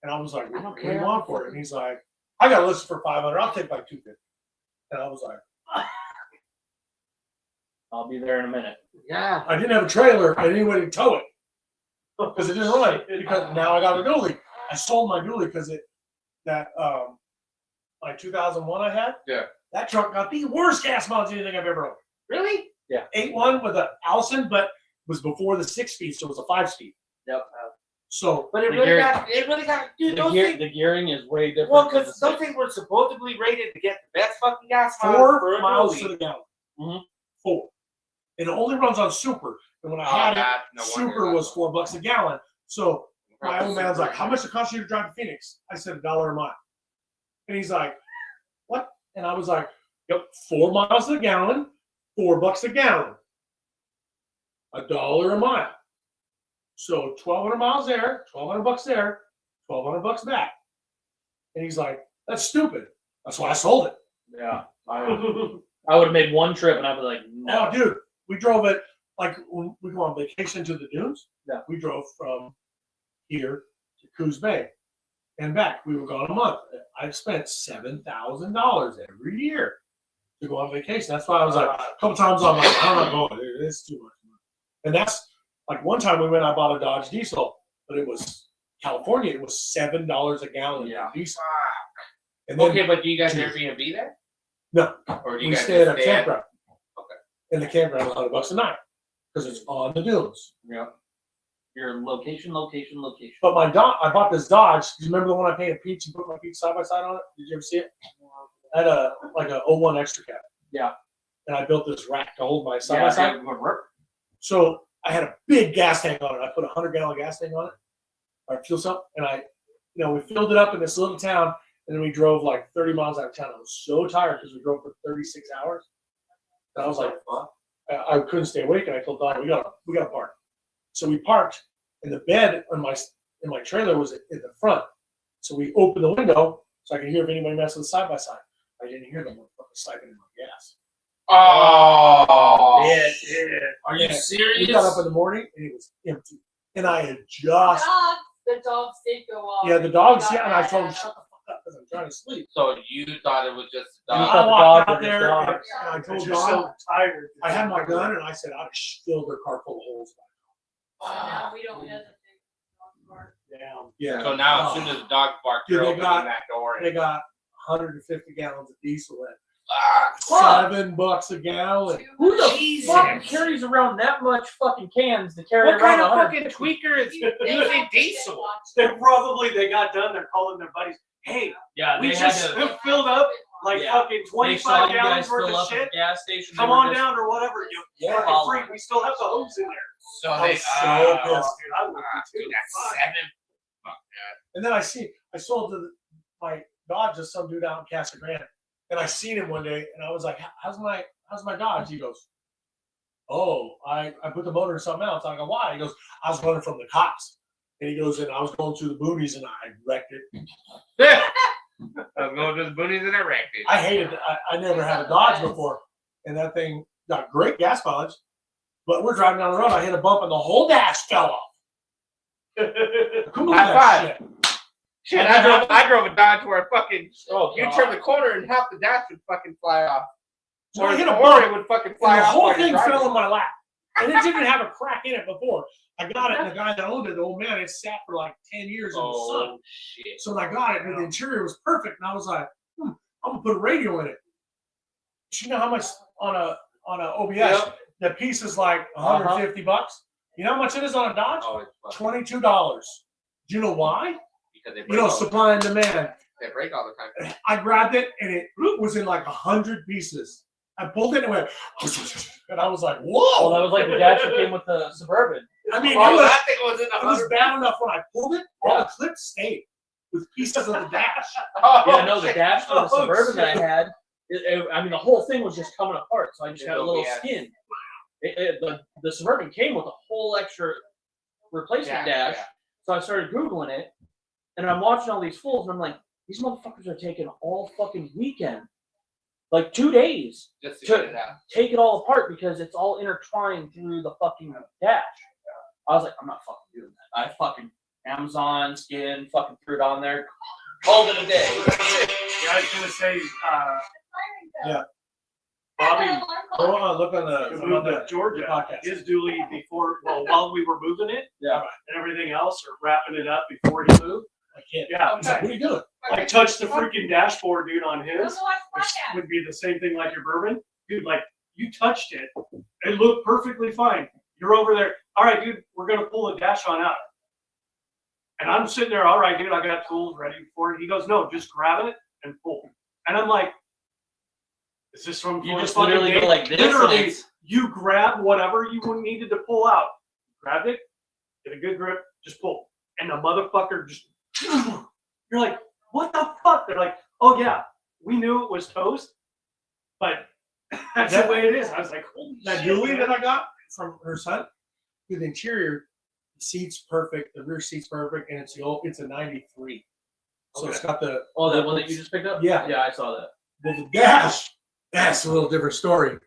and I was like, I don't what do you care. want for it? And he's like, I got a list for $500. I'll take like $250, and I was like, I'll be there in a minute. Yeah. I didn't have a trailer. I didn't even to tow it because it didn't run. Because now I got a dually. I sold my dually because my 2001 I had. Yeah. That truck got the worst gas mileage anything I've ever owned. Really? 8.1 with a Allison, but was before the 6-speed, so it was a 5-speed. Yep. So But it The really gear- got. It really got. Dude, The, those gear, things. the gearing is way different. Well, than because the those six. things were supposedly rated to get the best fucking gas mileage 4 for a miles dually. to the gallon. Mhm. 4. And it only runs on super. And when I had it, no wonder super was that's- $4 a gallon. So my old man's like, how much it cost you to drive to Phoenix? I said $1 a mile. And he's like, what? And I was like, yep, 4 miles a gallon, $4 a gallon. $1 a mile. So 1,200 miles there, $1,200 there, $1,200 back. And he's like, that's stupid. That's why I sold it. Yeah. I would have made one trip and I'd be like, no. Oh, dude, we drove it like when we go on vacation to the dunes. Yeah. We drove from here to Coos Bay and back. We were gone a month. I've spent $7,000 every year to go on vacation. That's why I was like, a couple times I'm like, I'm not going. It's too much money. And that's like one time we went, I bought a Dodge diesel, but it was California. It was $7 a gallon Yeah. for diesel. And then Okay, but do you guys Airbnb there? no, Or do you we guys stay at just a campground. Okay. And the campground was $100 a night because it's on the dunes. Yeah. Your location. But I bought this Dodge. Do you remember the one I painted peach and put my peach side by side on it? Did you ever see it? I had a 01 extra cab. Yeah. And I built this rack to hold my side Yeah, by side. yeah. So I had a big gas tank on it. I put a 100-gallon gas tank on it, or fuel cell, and we filled it up in this little town, and then we drove like 30 miles out of town. I was so tired because we drove for 36 hours. And I was like, I couldn't stay awake, and I told Don, we gotta park. So we parked, and the bed in my trailer was in the front. So we opened the window so I could hear if anybody messed with side by side. I didn't hear them fucking siphoning my gas. Oh. Yeah. Are you Yeah. serious? We got up in the morning and it was empty. And I had just The dogs did go off. the dogs, and I told them shut the fuck up because trying to sleep. So you thought it was just a And dog? I the walked dog out or just there and dogs? I They're told just so Don, tired. I had my gun and I said, I'd filled their car full of holes. Now we don't hesitate. Damn. Yeah. So now, as soon as the dog barked, Dude, you're they opening got- that door. They got 150 gallons of diesel in. Fuck. $7 a gallon. Who the Jesus. fuck carries around that much fucking cans to carry What kind around of fucking 150? tweaker is using diesel? They got done. They're calling their buddies. Hey, Yeah, we they had just to. filled up like Yeah. fucking They saw 25 you guys gallons worth fill of up at shit. the gas station. Come they were on just- down or whatever. You Yeah. fucking freak. We still have the hose in there. So I they was so pissed. Dude, I would be too. dude, that's Fuck. 7. Fuck And then I sold my Dodge to some dude out in Casa Grande. And I seen him one day and I was like, how's my Dodge? He goes, oh, I put the motor in something else. I go, why? He goes, I was running from the cops. And he goes, and I was going through the boonies and I wrecked it. that. I was going to the boonies and I wrecked it. I hated it. I never had a Dodge before. And that thing got great gas mileage. But we're driving down the road. I hit a bump and the whole dash fell off. I couldn't believe High that five. shit. Shit, I drove a Dodge where fucking Oh, you God. turn the corner and half the dash would fucking fly off. So I hit a or bump. it would fucking And fly the off. whole while you're thing driving. fell in my lap. And it didn't have a crack in it before. I got it, and the guy that owned it, the old man, it sat for like 10 years in the sun. Oh shit! So when I got it, and the interior was perfect, and I was like, I'm gonna put a radio in it. You know how much on a OBS? Yep. The piece is like $150 bucks. You know how much it is on a Dodge? Oh, it's fucking $22. Do you know why? because they break, You know, all, supply and demand. they break all the time. I grabbed it, and it was in like 100 pieces. I pulled it and it went, and I was like, whoa! Oh, that was like the dash that came with the Suburban. I mean, Oh, it was, that thing was in it was 100. bad enough when I pulled it, all the clips stayed with pieces of the dash. Oh, Yeah, no, the shit. dash for the Oh, Suburban that shit. I had, I mean, the whole thing was just coming apart. So I just got a little Yeah. skin. The Suburban came with a whole extra replacement dash. Yeah. So I started Googling it, and I'm watching all these fools, and I'm like, these motherfuckers are taking all fucking weekend. Like 2 days. Just to To- get it out. Take it all apart because it's all intertwined through the fucking dash. I was like, I'm not fucking doing that. I fucking Amazon skin, fucking threw it on there, called it a day. Yeah, I was gonna say, Yeah. Bobby Go on, look on who the moved to Georgia. podcast. His dually before, while we were moving it Yeah. and everything else, or wrapping it up before he moved. I can't. Yeah, He's like, what are you doing? I touched the freaking dashboard, dude, on Let's his, watch which podcast. would be the same thing like your bourbon. Dude, like, you touched it. It looked perfectly fine. You're over there. All right, dude, we're going to pull the dash on out. And I'm sitting there, all right, dude, I got tools ready for it. He goes, no, just grab it and pull. And I'm like, is this from You the just fucking literally day? go like this. and Literally, it's- you grab whatever you needed to pull out. Grabbed it, get a good grip, just pull. And the motherfucker just, you're like, what the fuck? They're like, oh yeah, we knew it was toast, but that's the way it is. I was like, holy That shit, dually man. that I got from her son, the interior, the seat's perfect, the rear seat's perfect, and it's a 93. So it's got the Oh, that one that you just picked up? Yeah. Yeah, I saw that. the dash. That's a little different story.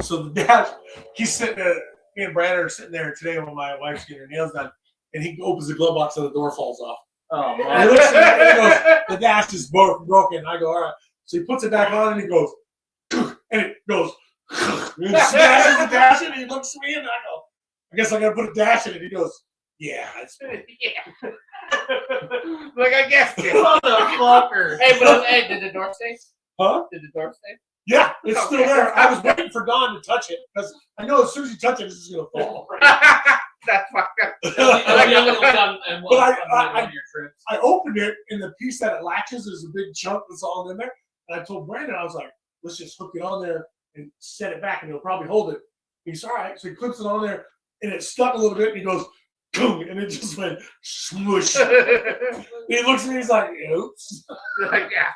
So the dash, he's sitting there, me and Brandon are sitting there today when my wife's getting her nails done, and he opens the glove box and the door falls off. Oh, And he man. looks at me and he goes, the dash is broken. I go, all right. So he puts it back on and he goes, and it goes, and he smashes the dash in and he looks at me and I go, I guess I gotta put a dash in it. He goes, yeah, it's Yeah. Like I guessed it. Motherfucker. Hey, but hey, did the door stay? huh? Did the door stay? Yeah, it's still there. I was waiting for Don to touch it because I know as soon as you touch it, it's just gonna fall. That's fucked up. Oh, yeah, we went on and But I- on one of your trips. I opened it and the piece that it latches is a big chunk that's all in there. And I told Brandon, I was like, let's just hook it on there and set it back and it'll probably hold it. He's all right. So he clips it on there and it stuck a little bit and he goes, boom, and it just went smoosh. And he looks at me, he's like, oops. Like, yeah.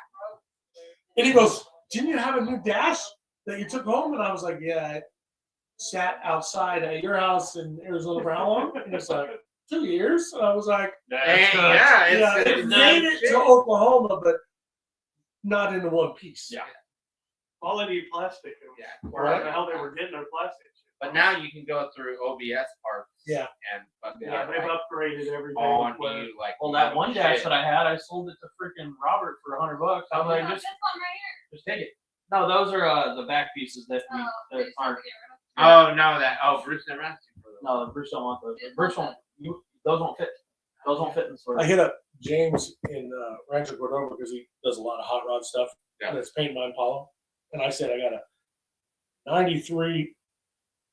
And he goes, didn't you have a new dash that you took home? And I was like, yeah, I sat outside at your house in Arizona for how long? And it's like, 2 years. And I was like, Hey, yeah, yeah, it's it made it to Oklahoma, but not into one piece. Yeah. Quality plastic. Yeah. Where the hell they were getting their plastic. But now you can go through OBS parts. Yeah. And fucking Yeah, they've like, upgraded everything. on where- you like. Well, that one dash shit. that I had, I sold it to freaking Robert for $100. I was like, No, just this one right here. take it. No, those are the back pieces that Oh, that please don't aren't. get rid of Oh no, Bruce never asked you for those. No, Bruce don't want those. Bruce won't. Those won't fit. Those won't fit in the store. I hit up James in Rancho Cordova because he does a lot of hot rod stuff. Yeah. And it's paint my Impala. And I said, I got a 93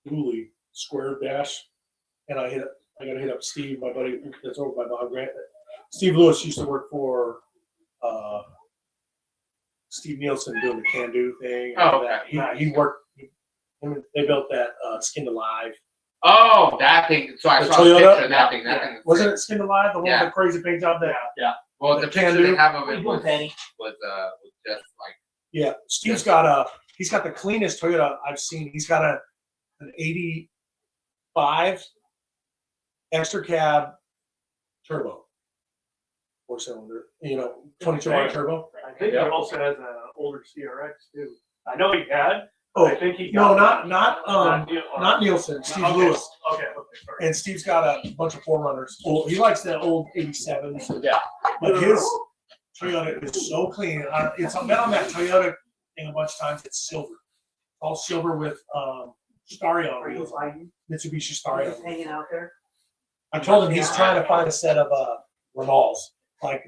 dually square dash. And I got to hit up Steve, my buddy that's over by Bob Grant. Steve Lewis used to work for Steve Nielsen doing the Can Do thing. and Oh, all that. He worked, they built that Skinned Alive. Oh, that thing. So I The saw a Toyota? picture of that thing. That thing is Wasn't it Skinned Alive? The one Yeah. with the crazy paint job there? Well, the the picture Can-Do? they have of What are it you doing, Penny? was just like. Yeah, Steve's got he's got the cleanest Toyota I've seen. He's got an 85 extra cab turbo, 4-cylinder, 22R turbo. I think he also has an older CRX too. I know he had. Oh, I think he no, got not Nielsen, Steve Okay. Lewis. Okay, sorry. And Steve's got a bunch of 4Runners. Oh, he likes the old 87s. Yeah. But his Toyota is so clean. It's been on that Toyota thing a bunch of times. It's silver. All silver with Starion wheels. Mitsubishi Starion. Hanging out there. I told him he's trying to find a set of Renaults, like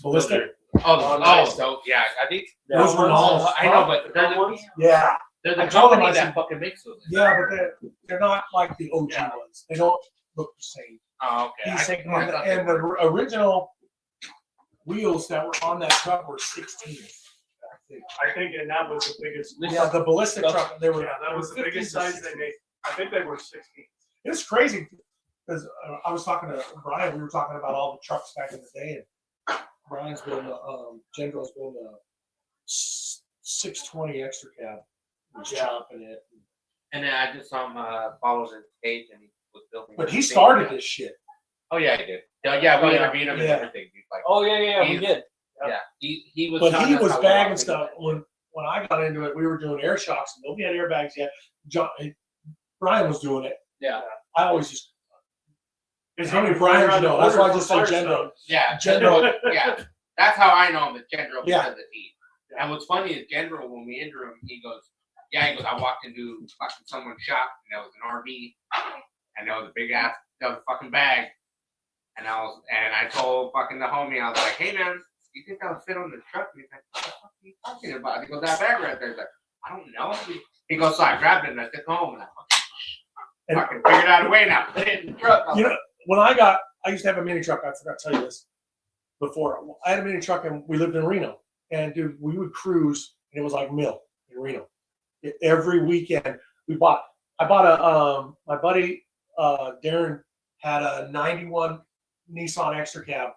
ballistic. So yeah, I think Those Renaults. I know, but they're the, Yeah, they're I the told him, company I that said- fucking makes those. yeah, but they're not like the OG Yeah. ones. They don't look the same. Oh, okay. He's saying, I thought they and the were. original wheels that were on that truck were 16. I think, and that was the biggest. Yeah, the ballistic truck. They were. Yeah, that was the 15 biggest to size 16. they made. I think they were 16. It's crazy because I was talking to Brian. We were talking about all the trucks back in the day, and Brian's building General's building a 620 extra cab. He's chopping it. And then I just saw him follow his page, and he was building. But he everything. started this shit. Oh yeah, he did. Yeah, we Yeah. interviewed him and Yeah. everything. He's like, Oh yeah, we He's- did. yeah, he was. But telling he us was how bagging long stuff when I got into it. We were doing air shocks. Nobody had airbags yet. Brian was doing it. Yeah. I always just. How many Brian's you know? That's why I just said General. Yeah, General. yeah, that's how I know him as General Yeah. because of he. And what's funny is General, when we enter him, he goes, I walked into fucking someone's shop and there was an RV and there was a big ass, fucking bag. And I told fucking the homie, I was like, hey man, you think that would fit on the truck? And he's like, what the fuck are you talking about? He goes, that bag right there. He's like, I don't know. He goes, so I grabbed it and I took it home and I fucking figured out a way and I put it in the truck. I was You know, like, when I used to have a mini truck. I forgot to tell you this before. I had a mini truck and we lived in Reno. And dude, we would cruise and it was like mill in Reno. Every weekend I bought my buddy Darren had a 91 Nissan extra cab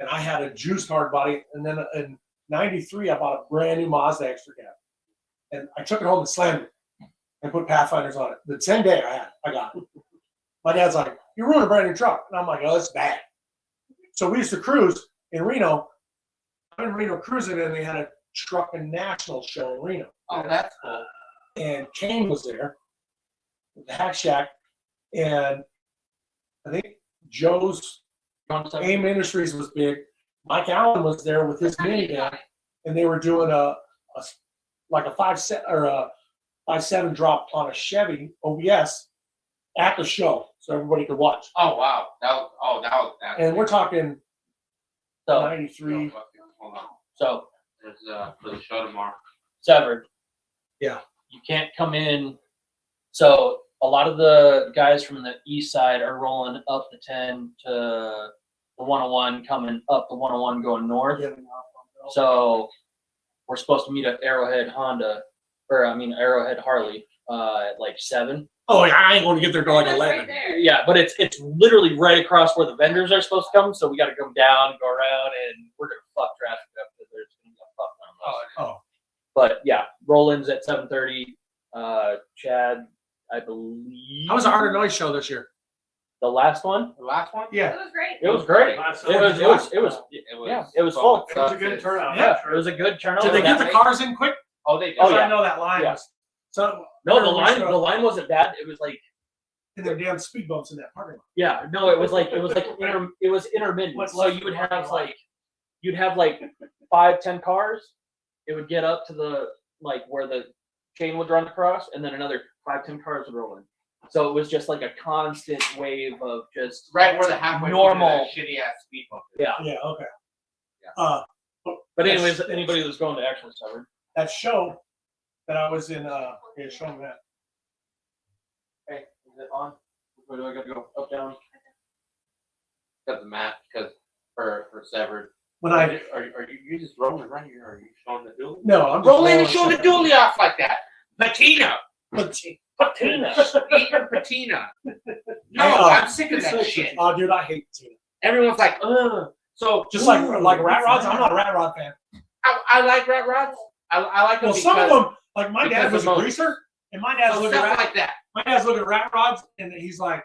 and I had a juiced hard body. And then in 93, I bought a brand new Mazda extra cab. And I took it home and slammed it and put Pathfinders on it. The same day I got it. My dad's like, you ruined a brand new truck. And I'm like, oh, that's bad. So we used to cruise in Reno. I'm in Reno cruising, and they had a truck and national show in Reno. oh, that's cool. And Kane was there with the Hack Shack. And I think Joe's AIM Industries was big. Mike Allen was there with his minivan, and they were doing a 5.7 drop on a Chevy OBS at the show, so everybody could watch. Oh wow, that was that. And we're talking So 93. Hold on. so There's for the show tomorrow. severed. Yeah. You can't come in. So a lot of the guys from the east side are rolling up the 10 to the 101, coming up the 101 going north. So we're supposed to meet at Arrowhead Arrowhead Harley at like 7. Oh, yeah, I ain't going to get there till like That's 11. right there. Yeah, but it's literally right across where the vendors are supposed to come. So we got to come down, go around, and we're gonna fuck traffic up because there's gonna be a fuck ton of us. Oh, But yeah, roll-ins at 7:30. Chad, I believe. how was the Art of Noise show this year? The last one? The last one? Yeah. It was great. It was great. Last It was yeah, it was full. It was a good turnout. Yeah, it was a good turnout. Did they get the cars in quick? Oh, they did. Oh, So yeah. I know that line Yeah. was. So No, the line wasn't bad. It was like, And there damn speed bumps in that parking lot. yeah, no, it was intermittent. So you would have like, you'd have like 5-10 cars. It would get up to the like where the chain would run across, and then another 5-10 cars would roll in. So it was just like a constant wave of just Right where the halfway normal shitty ass speed bump. Yeah. Yeah, okay. Yeah. But anyways, anybody that's going to Action Severed. That show that I was in, yeah, show me that. Hey, is it on? Where do I got to go? Up, down? Got the map because for Severed. When I Are you just rolling right here? Or are you showing the dually? no, I'm just Rolling and rolling show the shit. dually off like that. Patina. Patina. Eat your patina. No, I, I'm sick of that shit. Oh, dude, I hate Tina. Everyone's like, ugh. So Just like rat rods. I'm not a rat rod fan. I like rat rods. I like them Well, because some of them, like my dad because was of a most. greaser, and my dad's so looking stuff at like that. my dad's looking at rat rods, and he's like,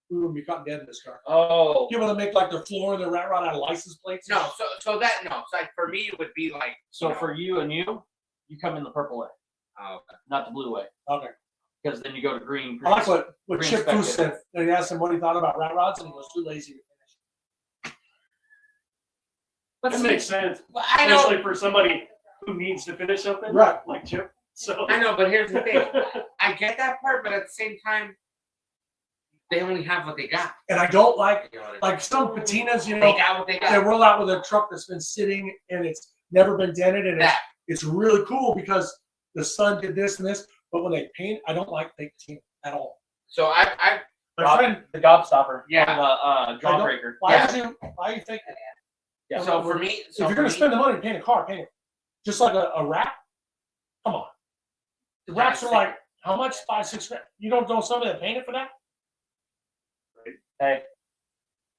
"We wouldn't be caught dead in this car." Oh. People that make like the floor of the rat rod out of license plates. No, so like for me it would be like So for you and you come in the purple way, okay. not the blue way. Okay. Because then you go to green. I like what Green Chip Foose spectator. said. They asked him what he thought about rat rods, and he was too lazy to finish. That makes sense, I know, especially for somebody who needs to finish something, Right. like Chip. So I know, but here's the thing. I get that part, but at the same time, they only have what they got. And I don't like You know what I mean? some patinas, you They know, got what they they got. roll out with a truck that's been sitting and it's never been dented, and That. it's really cool because the son did this and this. But when they paint, I don't like fake patina at all. So I My friend, The gobstopper. Yeah. The jawbreaker. why Yeah. are you thinking? Yeah. so for me, If you're gonna spend the money to paint a car, paint it. Just like a wrap. Come on. The wraps are like how much? 5-6 grand. You don't know somebody that painted for that? Hey.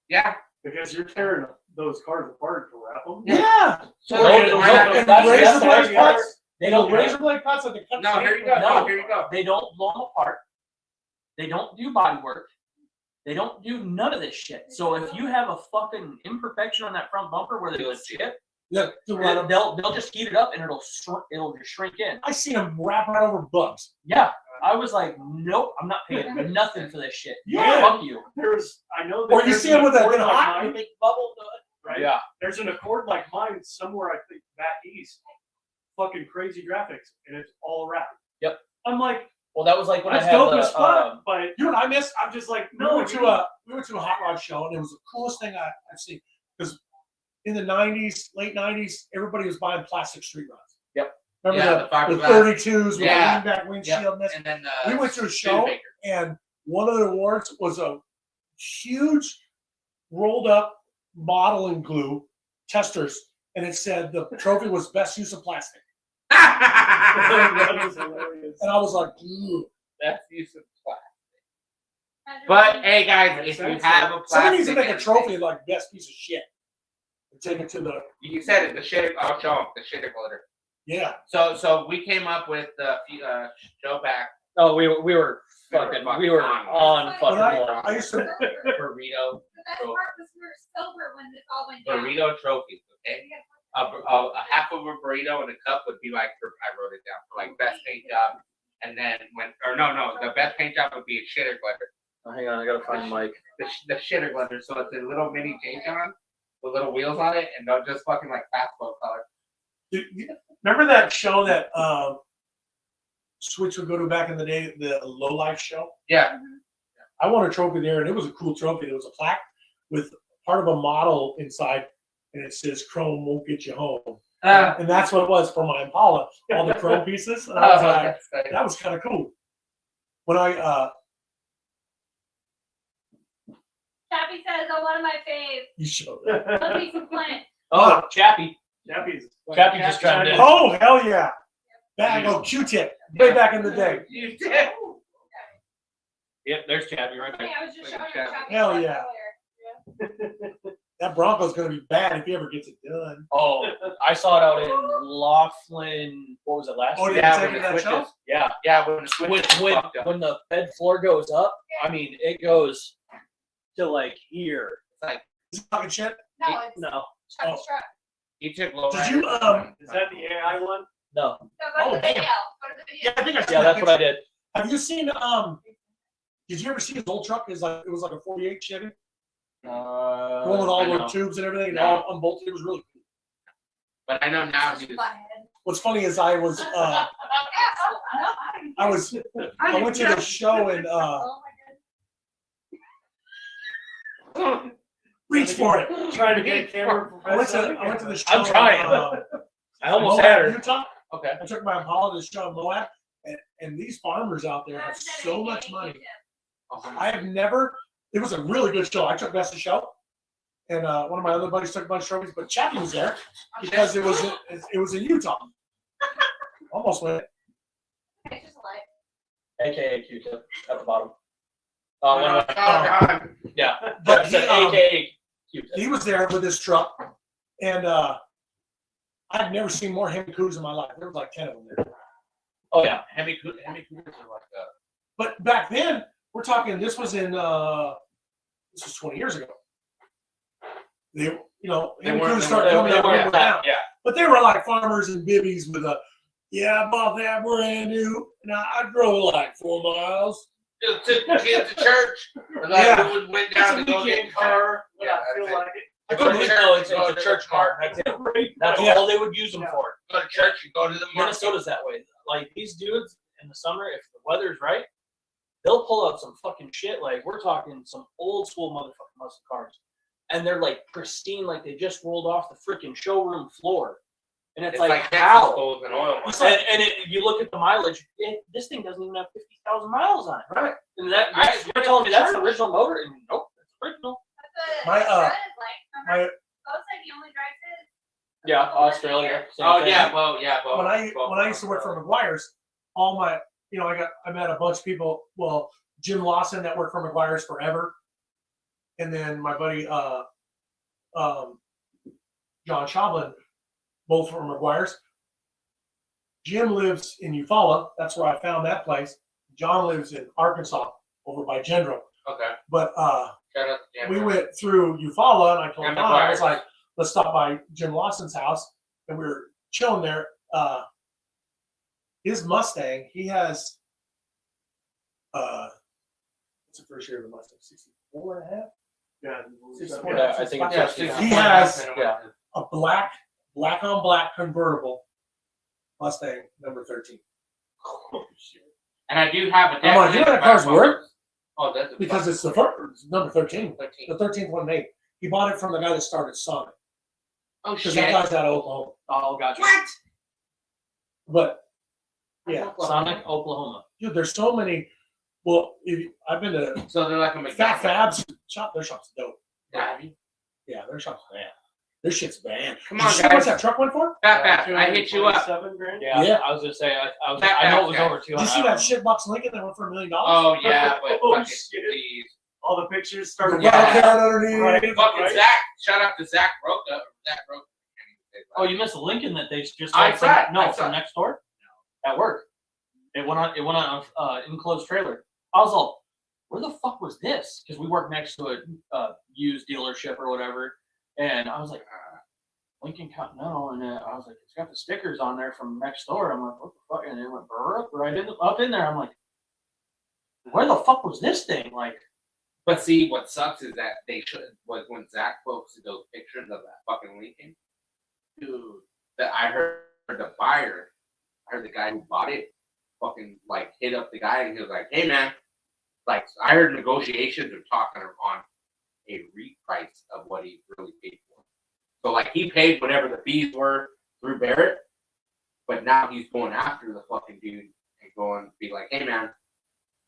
yeah. because you're tearing those cars apart to wrap them. Yeah. So No, we're no, not- And that's- razor that's blade the other- cuts. They No don't razor blade cuts that they cut. No, here you go. No. No, here you go. They don't blow them apart. They don't do body work. They don't do none of this shit. So if you have a fucking imperfection on that front bumper where they go shit, Yeah, they'll just heat it up and it'll just shrink in. I seen them wrap right over bugs. Yeah, I was like, nope, I'm not paying nothing for this shit. Yeah. Fuck you. I know that Or you there's see an them with a Accord bit like hot, mine, big bubble. right? Yeah. There's an Accord like mine somewhere, I think, back east. Fucking crazy graphics, and it's all wrapped. Yep. I'm like, Well, that was like when that's I had dope as fuck, the, but You know what I miss? I'm just like, We no, went to a hot rod show, and it was the coolest thing I've seen. Because in the '90s, late '90s, everybody was buying plastic street rods. Yep. Remember Yeah, the the fiberglass. 32s with Yeah. the lean-back windshield and this? And then We went to a show, Studebaker. and one of the awards was a huge rolled up modeling glue testers, and it said the trophy was best use of plastic. that is hilarious. And I was like, ooh. That's use of plastic. But hey guys, Makes if you sense, have a Somebody plastic, needs to make a anything- trophy like best piece of shit. And take it to the You said it. The shit. I'll show 'em, the shitter glitter. yeah. So we came up with the show back oh, we were fucking on But fucking one. I used to burrito The best part was we were sober when this all went down. burrito trophies. Okay, a half of a burrito and a cup would be like I wrote it down for like best paint job, and then the best paint job would be a shitter glitter. Oh, hang on, I gotta find Mike. The shitter glitter. So it's a little mini J John with little wheels on it, and they're just fucking like fastball color. remember that show that Switch would go to back in the day, the Low Life show. Yeah. I won a trophy there, and it was a cool trophy. There was a plaque with part of a model inside, and it says "Chrome won't get you home," and that's what it was for my Impala. All the chrome pieces, and I was like, that was kind of cool. When I Chappie says, "Oh, one of my faves. you showed that. Let me some Clint." Oh, Chappy. Chappie's. Chappy just chimed in. Oh hell yeah! Back Q-tip way back in the day. You did. Yep, there's Chappy right there. Hey, I was just showing her Chappie. Chappie Hell stuff yeah. earlier. That Bronco's gonna be bad if he ever gets it done. Oh, I saw it out in Laughlin. What was it last Oh, year? yeah. Yeah, Take when it the to that show? switches. Yeah. Yeah, when the switches When, fucked up. when the bed floor goes up, I mean, it goes to like here. It's like Is he talking shit? No, it's No. Chappie's truck. he took low. Did you Is that the AI one? No. So go Oh, to the damn. video. Go to the video. Yeah, I think I Yeah, that's what I did. Have you seen did you ever see his old truck? It was like a 48 Chevy. The one with all I the know. tubes and everything and No. all unbolted. It was really cool. But I know now he's. What's funny is I went to the show and Oh my goodness. reach for it. Trying to get a camera. I went to the show. I'm trying. I almost had her. Utah. Okay. I took my Impala to the show in Moab, and these farmers out there have so much money. I have never. It was a really good show. I took best of show, and one of my other buddies took a bunch of trophies, but Chappie was there because it was in Utah. Almost went. It's just like. AKA Q-tip at the bottom. God. Yeah. But I said AKA Q-tip. he was there with his truck, and I've never seen more Hemi Cougars in my life. There was like 10 of them there. Oh yeah. Hemi Cougars are like that. But back then, we're talking. This was 20 years ago. Hemi Cougars started coming out Yeah. around. Yeah. But they were like farmers and bibbies with I bought that brand new. Now I drove like 4 miles. Just took the kids to church. And like Yeah. we went It's down a to go weekend get car. Yeah, Yeah, I feel that's it. like it. It's a church car. That's it. That's Yeah. all they would use them for. Go to church and go to the market. Minnesota's that way. Like these dudes in the summer, if the weather's right, they'll pull out some fucking shit. Like we're talking some old school motherfucking muscle cars, and they're like pristine, like they just rolled off the freaking showroom floor. And it's like how? gold and oil. You look at the mileage. This thing doesn't even have 50,000 miles on it. Right. And you're telling me that's the original motor? And nope, it's original. My, Like, My Bo said he only drives his. Yeah, Australia. same Oh thing. yeah, well. when I used to work for McGuire's, all my I met a bunch of people. Well, Jim Lawson that worked for McGuire's forever, and then my buddy John Choblin, both from McGuire's. Jim lives in Eufaula. That's where I found that place. John lives in Arkansas, over by Gendro. Okay. But Shout out to Jim. we went through Eufaula, and I told And John, I was McGuire's. like, let's stop by Jim Lawson's house, and we were chilling there. His Mustang, he has what's the first year of the Mustang? 64 and a half? Yeah. 64 Yeah, I think it's Yeah, 69. He has Yeah. a black on black convertible Mustang number 13. And I do have a. I'm like, you know that car's worth? Oh, that's a Because it's the first, number 13. 13. The 13th one made. He bought it from the guy that started Sonic. Oh Because shit. that guy's out of Oklahoma. Oh, gotcha. What? But yeah, Sonic, Oklahoma. dude, there's so many. Well, I've been to So they're like a Fat McDonald's. Fab's shop. Their shop's dope. Yeah. Yeah, their shop's bad. Their shit's bad. Come Did on, you see how much guys. that truck went for? Fat. I hit you up. $7,000. Yeah, Yeah. I was gonna say I That know it was guy. over Did you 200. see that shit box Lincoln that went for $1 million? Oh yeah, but Oh, fucking shit. please. All the pictures The started. Yeah. Wildcat underneath. Right. Fucking Right. Zach. Shout out to Zach Roca. Zach Roca. Oh, you missed the Lincoln that they just I sold saw it, from, no, I saw from it. next door. At work. It went on enclosed trailer. I was all, where the fuck was this? Because we work next to a used dealership or whatever, and I was like, Lincoln Continental, and I was like, it's got the stickers on there from next door. I'm like, what the fuck? And it went up in there. I'm like, where the fuck was this thing? Like, But see, what sucks is that they should was when Zach posted those pictures of that fucking Lincoln, dude. That I heard the buyer, I heard the guy who bought it, fucking like hit up the guy and he was like, "Hey man, like I heard negotiations are talking on a reprice of what he really paid for. So like he paid whatever the fees were through Barrett, but now he's going after the fucking dude and going to be like, hey man,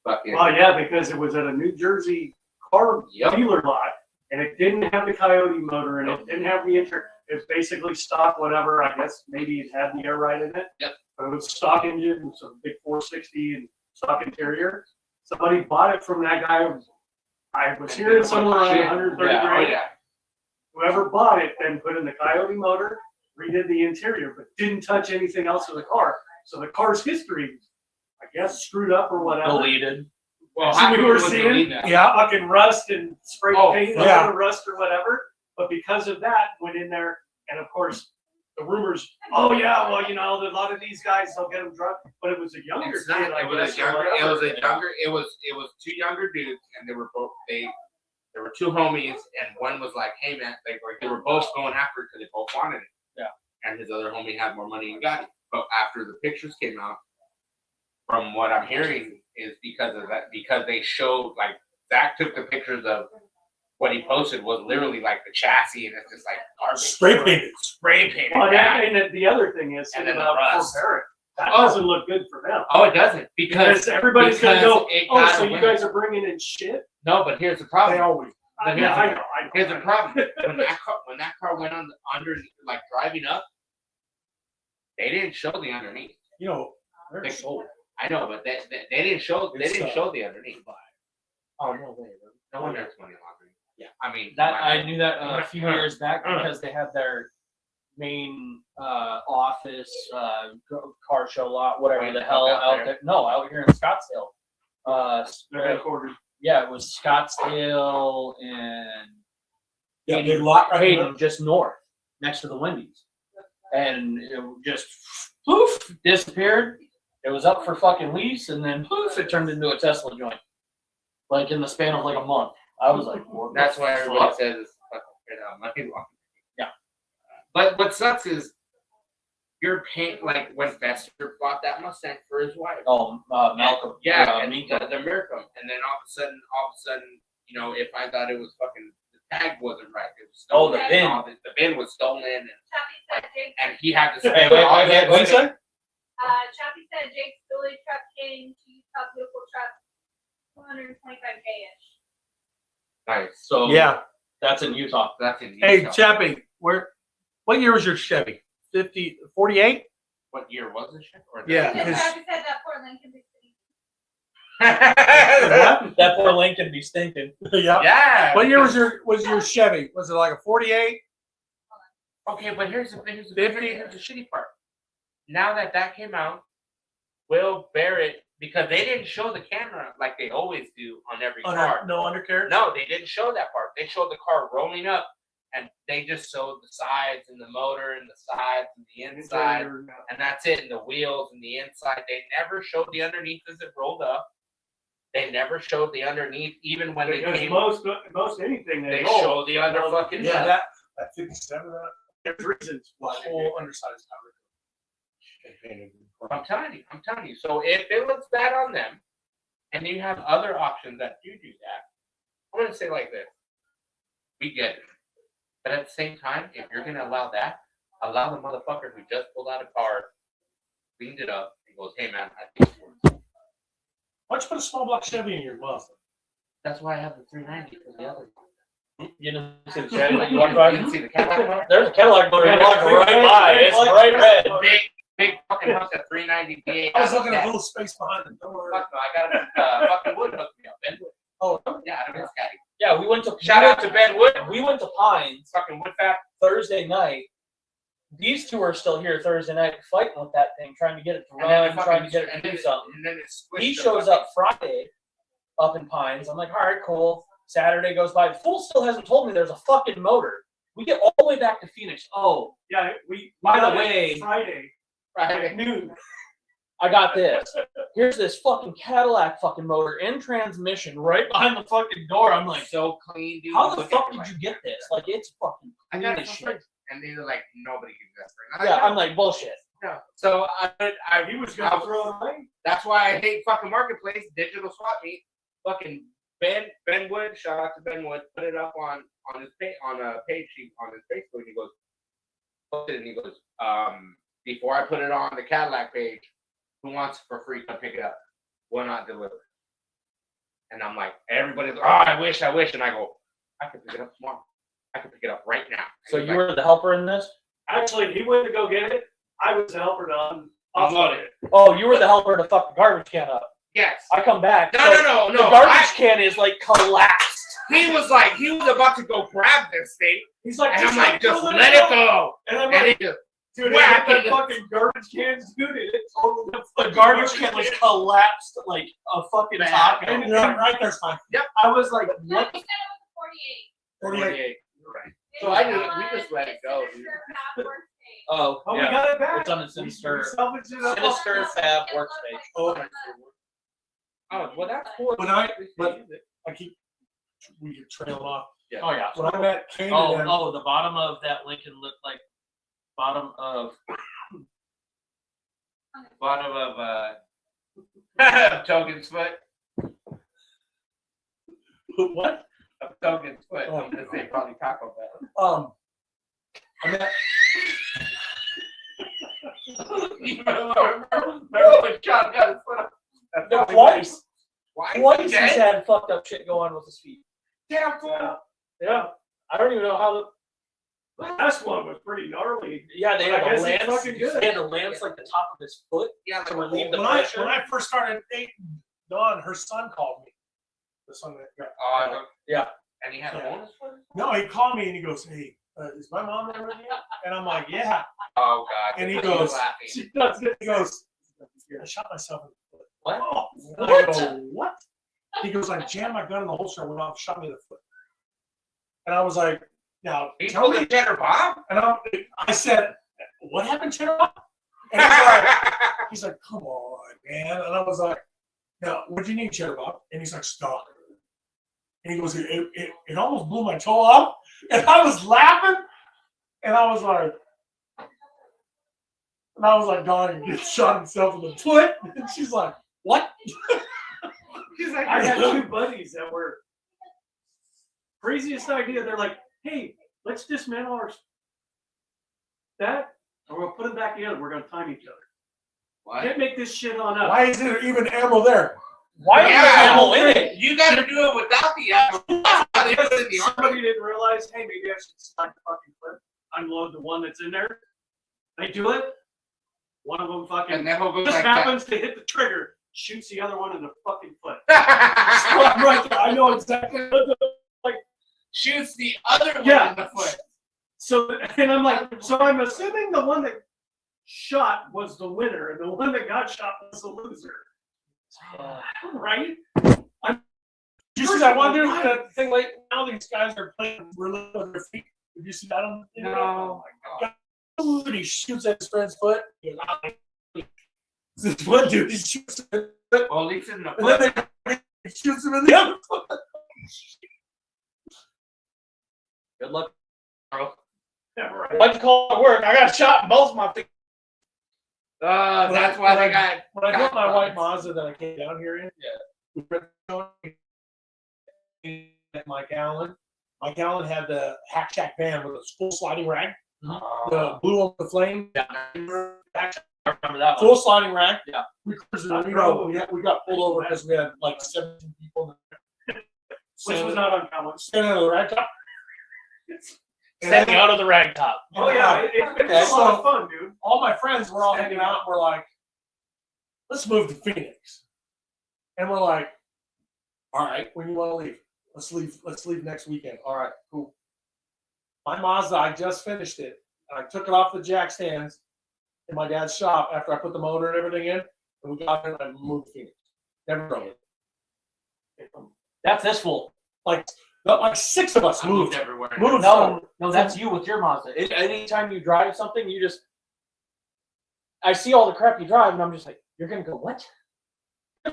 fucking." Oh yeah, because it was at a New Jersey car Yep. dealer lot, and it didn't have the Coyote motor, and it didn't have the interior. It was basically stock, whatever. I guess maybe it had the air ride in it. Yep. But it was stock engine, some big 460 and stock interior. Somebody bought it from that guy. I was hearing somewhere around 130 Yeah, oh grand. yeah. Whoever bought it then put in the Coyote motor, redid the interior, but didn't touch anything else of the car. So the car's history, I guess, screwed up or whatever. deleted. Well, So how we come were it was seeing- deleted now? Yeah. Fucking rust and spray Oh, paint yeah. over the rust or whatever. But because of that, went in there, and of course, the rumors. Oh yeah, well, you know, a lot of these guys they'll get them drunk, but it was a younger It's kid. not, I it was guess, a or younger. It whatever. was a younger. It was two younger dudes, and they were both There were two homies, and one was like, "Hey man," they were both going after it because they both wanted it. Yeah. And his other homie had more money and got it. But after the pictures came out, from what I'm hearing, is because of that, because they showed like Zach took the pictures of what he posted was literally like the chassis, and it's just like garbage. Spray painted. Oh, yeah. and the other thing is, And then the about rust. forbearance. That Oh. doesn't look good for them. Oh, it doesn't because Everybody's gonna go. it Oh, got so you away." guys are bringing in shit? No, but here's the They problem. always. But Yeah, here's I the- know. Here's the problem. When that car went on under, like driving up, they didn't show the underneath. You know, They- they're sold. I know, but they didn't show. They It's, didn't show the underneath. Oh no way. No wonder it's money laundering. Yeah. I mean That why I not? knew that a few years back because they had their main office, car show lot, whatever Right, the hell out out there. there. No, out here in Scottsdale. They're headquartered. Yeah, it was Scottsdale and Yeah, big lot right Hayden, there. just north, next to the Wendy's, and it just poof disappeared. It was up for fucking lease, and then poof, it turned into a Tesla joint, like in the span of like a month. I was like, what the That's why everybody fuck? says it's fucking straight out money laundering. Yeah. But what sucks is you're paying like when Fester bought that Mustang for his wife. Oh, Malcolm. Yeah, and Miko. the Mircom, and then all of a sudden, you know, if I thought it was fucking the tag wasn't right, it was Oh, stolen. the VIN. The VIN was stolen, Chappie said Jake. and he had to Wait, spend wait, all wait, that. What'd you say? Chappie said Jake's Billy truck came to Utah Beautiful Truck 225K ish. Nice. So Yeah. that's in Utah. That's in Hey, Utah. Chappie, what year was your Chevy? 48? What year was this shit? Or Yeah. Chappie his- said that Fort Lincoln Big City. What? That poor Lincoln be stinking. Yeah. Yeah. What year was your Chevy? Was it like a 48? Okay, but here's the 50? here's the shitty part. Now that came out, Will Barrett, because they didn't show the camera like they always do on every car. No undercarriage? No, they didn't show that part. They showed the car rolling up, and they just showed the sides and the motor and the sides and the inside, and that's it, and the wheels and the inside. They never showed the underneath as it rolled up. They never showed the underneath, even when they Because came. most anything They roll. showed the under fucking. Yeah, that 57, There's reasons why that they whole do. undersized cover. I'm telling you. So if it looks bad on them, and you have other options that do that, I'm gonna say like this: we get it, but at the same time, if you're gonna allow that, allow the motherfucker who just pulled out a car, cleaned it up, and goes, "Hey man, I think it's worth." Why don't you put a small block Chevy in your Muffin? That's why I have the 390 for the other one. You didn't see the Chevy that you walked by? You didn't see the Cadillac? There's a Cadillac motor you walked right by. It's bright red. Big fucking house at 390 V8. I was looking at a little space behind the door. Fuck no, I got fucking Wood hooked me up. Ben Wood. Oh, Yeah, I don't know Scotty. Yeah, we went to Shout out to Ben Wood. We went to Pines Fucking Wood Fat. Thursday night. These two are still here Thursday night fighting with that thing, trying to get it to And then run, it fucking- trying to get it to and do then something. And then it squished He the shows fucking- up Friday up in Pines. I'm like, all right, cool. Saturday goes by. The fool still hasn't told me there's a fucking motor. We get all the way back to Phoenix. Oh, Yeah, we. By the got it way- Friday Right. at noon. I got this. Here's this fucking Cadillac fucking motor in transmission right behind the fucking door. I'm like, So clean, dude. how the Look fuck at it, did like, you get this? Like, it's fucking I clean got it as for shit. free. And they were like, nobody can do that for Yeah, I'm like, bullshit. no. So He was gonna throw it away. that's why I hate fucking marketplace, digital swap meet. Fucking Ben Wood, shout out to Ben Wood, put it up on his page on a page sheet on his Facebook. He goes, before I put it on the Cadillac page, who wants it for free? Come pick it up. Will not deliver. And I'm like, everybody's like, oh, I wish, and I go, I can pick it up tomorrow. I can pick it up right now. So He's you like, were the helper in this? Actually, he went to go get it. I was the helper to Unload it. Oh, you were the helper to fuck the garbage can up. yes. I come back. No, so no. The garbage can is like collapsed. He was about to go grab this thing, He's like, and I'm like, just let it go. And I'm And like, he just, dude, whack I hit it. the fucking garbage cans, dude. And it totally The garbage can was collapsed like a fucking Bad. taco. Yeah, right there's fine. I was like, No, what? he said it was a 48. 48. You're right. So I just, we just let it go, dude. Oh, Oh, we yeah. got it back. It's on the We Sinister salvaged it up. Sinister Fab workspace. Oh, Oh, well, that's cool. we get trailing off. Oh yeah. When I met Kane Oh, and them, oh, the bottom of that Lincoln looked like bottom of Token's foot. what? Of Token's foot. Oh, I'm gonna say probably Taco Bell. I met You remember when John got his foot up? That's no, probably twice. Why? Twice he's had fucked up shit going on with his feet. Damn fool. Yeah. I don't even know how. The last one was pretty gnarly. Yeah, they I had a guess it's lance. fucking good. They had a lance like the top of his foot Yeah, to like relieve the when pressure. I first started dating Dawn, her son called me. The son that Yeah. And he had a Yeah. hole in his foot? no, he called me and he goes, "Hey, is my mom there with you?" And I'm like, "Yeah." Oh god. And he was goes- laughing. She does it. He goes, "I shot myself in the foot." What? Oh, And I go, "What?" He goes, "I jammed my gun in the holster and went off, shot me in the foot." And I was like, "Now He tell told me." the Cheddar Bob? And I said, "What happened, Cheddar Bob?" And he's like, "Come on, man." And I was like, "Now, what do you need, Cheddar Bob?" And he's like, "Stop." And he goes, it almost blew my toe off. And I was laughing. And I was like, Dawn, he shot himself in the foot. And she's like, "What?" He's like, I had two buddies that were craziest idea. They're like, "Hey, let's dismantle our that, and we'll put them back together. We're gonna time each other. what? Can't make this shit on us." Why is there even ammo there? Why are Yeah. there ammo in it? You gotta do it without the ammo. They was in the army. Somebody didn't realize, hey, maybe I should slide the fucking clip, unload the one that's in there. They do it. One of them fucking And then he'll go just like happens to hit the trigger, shoots the other one in the fucking foot. that. I'm right there. I know exactly. Shoots the other one Yeah. in the foot. So, and I'm like, so I'm assuming the one that shot was the winner, and the one that got shot was the loser. Right? You see that one dude? That thing like now these guys are playing really on their feet. Did you see that on the video? No. Dude, he shoots at his friend's foot. He goes, "Ah." This one dude, he shoots him in the foot, Well, at least in the and then foot. he shoots him in the other foot. Good luck. Yeah, right. Why'd you call it work? I got shot in both my feet. That's why they got. When I built my white Mazda that I came down here in, we at Mike Allen. Mike Allen had the Hack Shack van with a full sliding rack, the blue on the flame. I remember that Full one. sliding rack. Yeah. We cruised it. We got pulled over because we had like 17 people. Which was not uncommon. Standing on the rack top. Standing out of the rag top. Oh yeah, it's a lot of fun, dude. All my friends were all hanging out. And we're like, "Let's move to Phoenix." And we're like, "All right, when you want to leave? Let's leave next weekend." All right, cool. My Mazda, I just finished it. I took it off the jack stands in my dad's shop after I put the motor and everything in, and we got it and I moved to Phoenix. Never drove it. That's this fool. Like 6 of us I moved. everywhere. Moved. No, that's you with your Mazda. Anytime you drive something, you just. I see all the crap you drive, and I'm just like, you're gonna go what?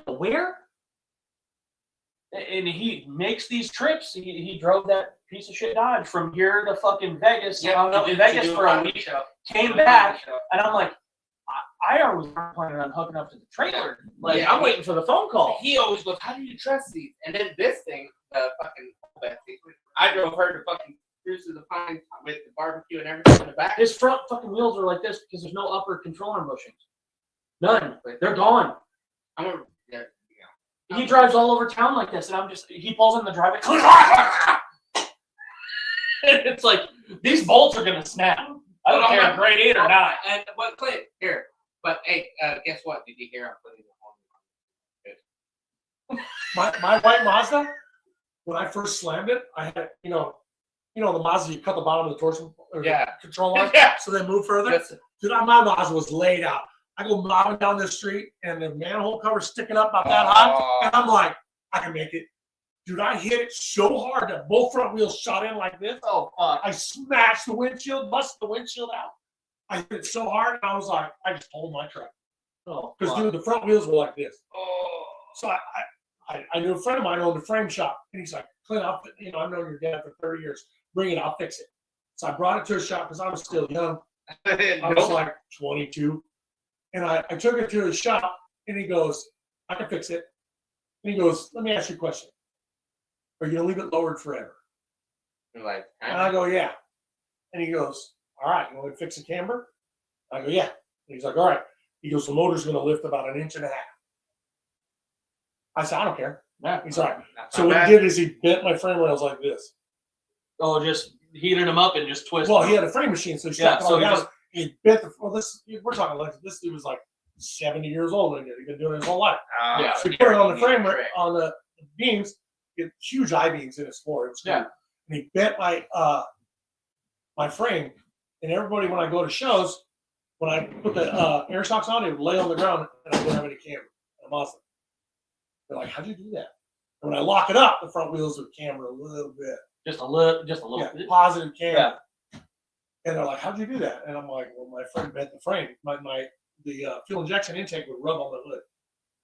Where? And he makes these trips. He drove that piece of shit Dodge from here to fucking Vegas. Hung out in Vegas for a week. Came back, and I'm like, I was planning on hooking up to the trailer. Like, Yeah. I'm waiting for the phone call. He always goes, "How do you trust these?" And then this thing, fucking Betsy, I drove her to fucking cruise to the pines with the barbecue and everything in the back. His front fucking wheels are like this because there's no upper control arm bushings. None. They're gone. I'm a, yeah. He drives all over town like this, and I'm just, he pulls in the driveway. It's like, these bolts are going to snap. I don't care, grade 8 or not. And but Clint, here. But hey, guess what? Did you hear I'm putting the home? My white Mazda, when I first slammed it, I had, you know the Mazda, you cut the bottom of the torsion or Yeah. the control arm Yeah. so they move further. That's- Dude, my Mazda was laid out. I go mobbing down the street and the manhole cover sticking up about that high. And I'm like, I can make it. Dude, I hit it so hard that both front wheels shot in like this. Oh, fuck. I smashed the windshield, busted the windshield out. I hit it so hard, I was like, I just pulled my truck. Oh, Because, wow. dude, the front wheels were like this. Oh. So I knew a friend of mine owned a frame shop, and he's like, Clint, I've known your dad for 30 years. Bring it, I'll fix it. So I brought it to his shop because I was still young. I was Nope. like 22. And I took it to his shop, and he goes, I can fix it. And he goes, let me ask you a question. Are you going to leave it lowered forever? You're like, And I go, yeah. And he goes, all right, you want to fix the camber? I go, yeah. And he's like, all right. He goes, the motor's going to lift about 1.5 inches. I said, I don't care. Yeah. He's all right. That's So not what bad. he did is he bent my frame rails like this. Oh, just heated them up and just twisted. Well, he had a frame machine, so he Yeah, strapped it so all he down. just- He bent the. Well, we're talking like this dude was like 70 years old. And he'd been doing it his whole life. Yeah. So he put it on the frame Trick. on the beams. He had huge I beams in his floor. Yeah. And he bent my my frame. And everybody, when I go to shows, when I put the air shocks on, it would lay on the ground, and I didn't have any camber. I'm awesome. They're like, how'd you do that? And when I lock it up, the front wheels would camber a little bit. Just a little Yeah, bit. positive camber. Yeah. And they're like, how'd you do that? And I'm like, well, my friend bent the frame. The fuel injection intake would rub on the hood.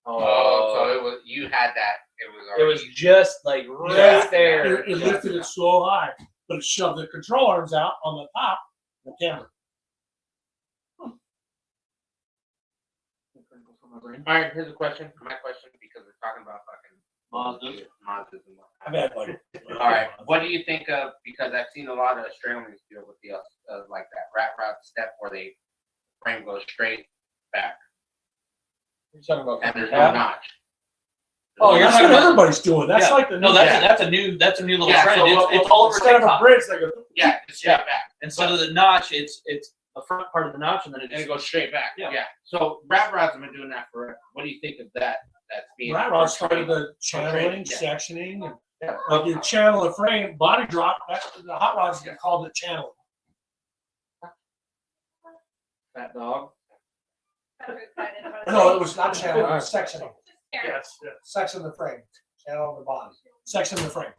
Oh, so it was you had that. It was It already. was just like right Yeah, there. It lifted it so high, but it shoved the control arms out on the top of the camera. All right, here's a question. My question, because we're talking about fucking Mazdas and what. I've had like. All right, what do you think of? Because I've seen a lot of Australians deal with the like that rat route step where they frame goes straight back You're talking about and there's no yeah. notch. Oh, you're That's talking what about- everybody's doing. That's Yeah. like the No, new that's a new little Yeah, trend. so It's all over instead of a TikTok. bridge, they go. Yeah, it's straight Yeah. back. Instead of the notch, it's the front part of the notch, and then it And it just goes straight back. Yeah. Yeah. So rat rods have been doing that forever. What do you think of that? That's being Rat rod started the channeling, Yeah. sectioning, and Yeah. like you channel a frame, body drop. The hot rods get called the channel. that dog. I'm excited about No, it was not channel. It was sectioning. Yes. Section the frame, channel the body, section the frame.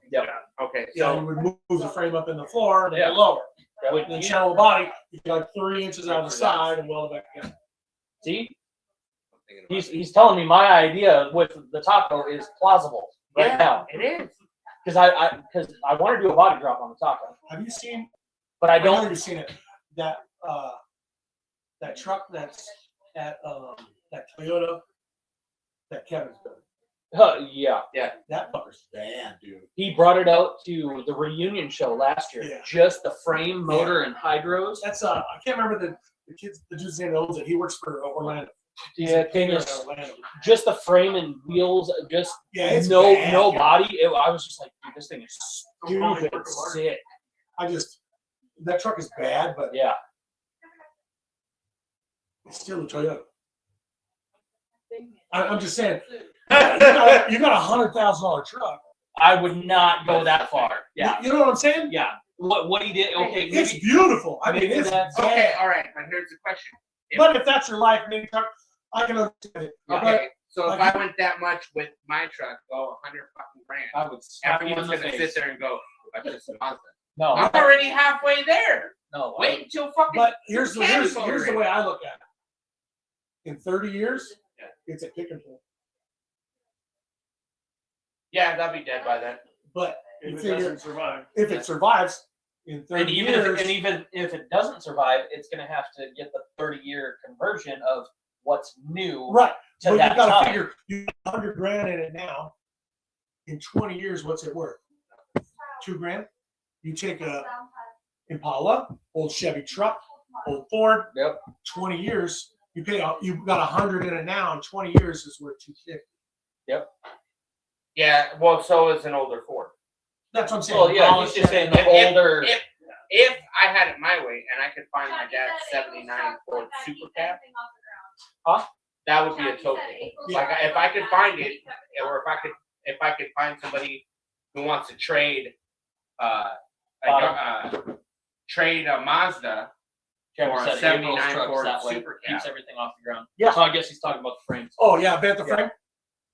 Okay, Yeah, so you would move the frame up in the floor and then Yeah. lower. would And then channel the body, you go like 3 inches out the side and weld it back together. see. I'm thinking about He's telling me my idea with the taco is plausible right Yeah, now it is. because I want to do a body drop on the taco, Have you seen? but I I know don't. you've seen it. That truck that's at that Toyota that Kevin's building. Yeah, That fucker's bad, dude. he brought it out to the reunion show last year. Yeah. Just the frame, motor, and hydros. That's I can't remember the dude's name that owns it. He works for Orlando. Yeah, thing Here is, in Orlando. just the frame and wheels, just Yeah, it's no bad, no yeah. body. I was just like, dude, this thing is Dude, stupid sick. That truck is bad, but Yeah, it's still a Toyota. I'm just saying, you got a $100,000 truck. I would not go that far. Yeah, You know what I'm saying? yeah. What he did? Okay, It's maybe beautiful. I mean, maybe it's that's- bad. Okay, all right, but here's the question. But if that's your life, mini truck, I can understand it. Okay, so if like- I went that much with my truck, go 100 fucking grand, I would slap you in everyone's the gonna face. sit there and go, "That's just a Mazda." No, I'm already halfway there. no. Wait until fucking. But here's the Candy way I look at it. In 30 years, Yeah. it's a pick and pull. Yeah, that'll be dead by then. But you If it figure doesn't survive. if it survives in 30 And even years, if it doesn't survive, it's going to have to get the 30-year conversion of what's new right? to But that you got to time. figure you got 100 grand in it now. In 20 years, what's it worth? $2 grand. You take a Impala, old Chevy truck, old Ford. Yep. 20 years, you got 100 in it now. In 20 years, it's worth 250. Yeah, well, so is an older Ford. That's what I'm saying. Well, yeah, Polished he's just saying the If- older. If I had it my way and I could find my dad's '79 Ford Super Cab, that would be a token. Like if I could find it, or if I could find somebody who wants to trade trade a Mazda Kevin or a said 79 April's trucks Ford that way Super keeps Cab. everything off the ground. Yeah. So I guess he's talking about the frames. Oh yeah, bent the frame.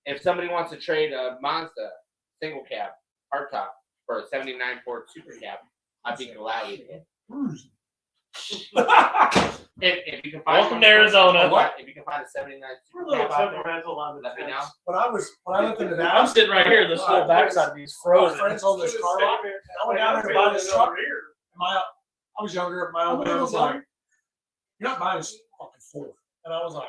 If somebody wants to trade a Mazda single cab hardtop for a '79 Ford Super Cab, I'd be glad with it. If you can find Welcome to Arizona. If you can find a 79 We're a Super little Cab out there, temperamental on the let me know. tents. When I lived in the I'm Dallas, sitting right here. This whole backside of me's my frozen. friends owned this car lot. I went down there to buy this truck. I was younger. My old man was like, "You're not buying this fucking Ford." And I was like,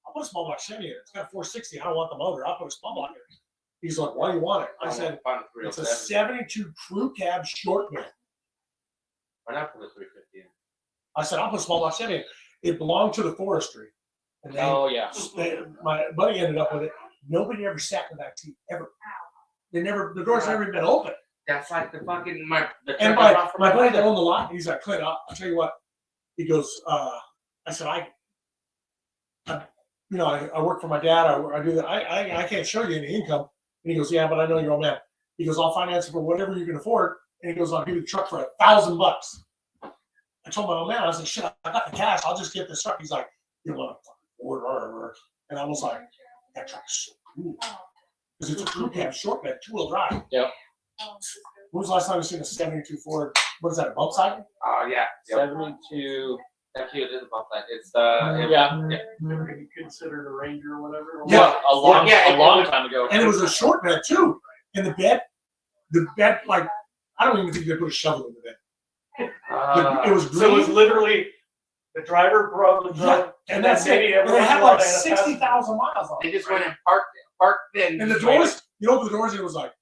"I'll put a small block Chevy in it. It's got 460. I don't want the motor. I'll put a small block in it." He's like, "Why do you want it?" I said, "It's a 72 crew cab short bed." Why not put a 350 in? I said, "I'll put a small block Chevy in it." It belonged to the forestry. And Oh yeah. my buddy ended up with it. Nobody ever sat in the back seat ever. The doors never even been open. That's like the fucking And my buddy that owned the lot, he's like, "Clint, I'll tell you what." He goes, I said, I work for my dad. I do that. I can't show you any income. And he goes, "Yeah, but I know your old man." He goes, "I'll finance it for whatever you can afford." And he goes, "I'll give you the truck for $1,000." I told my old man, I said, "Shit, I got the cash. I'll just get this truck." He's like, "You want to order?" And I was like, "That truck's so cool." Because it's a crew cab short bed, 2-wheel drive. Yep. When was the last time you seen a 72 Ford? What is that, a bump side? Oh yeah. Yep. 72. Actually, it is about that. It's Yeah. Maybe you consider a Ranger or whatever. Yeah. A long Yeah. time ago. And it was a short bed too. And the bed, like, I don't even think they put a shovel in the bed. It was green. So it was literally the driver brought the truck, and that's it. maybe And it had everyone like had a 60,000 miles on They it. just went and parked in. And the doors, you open the doors, and it was like,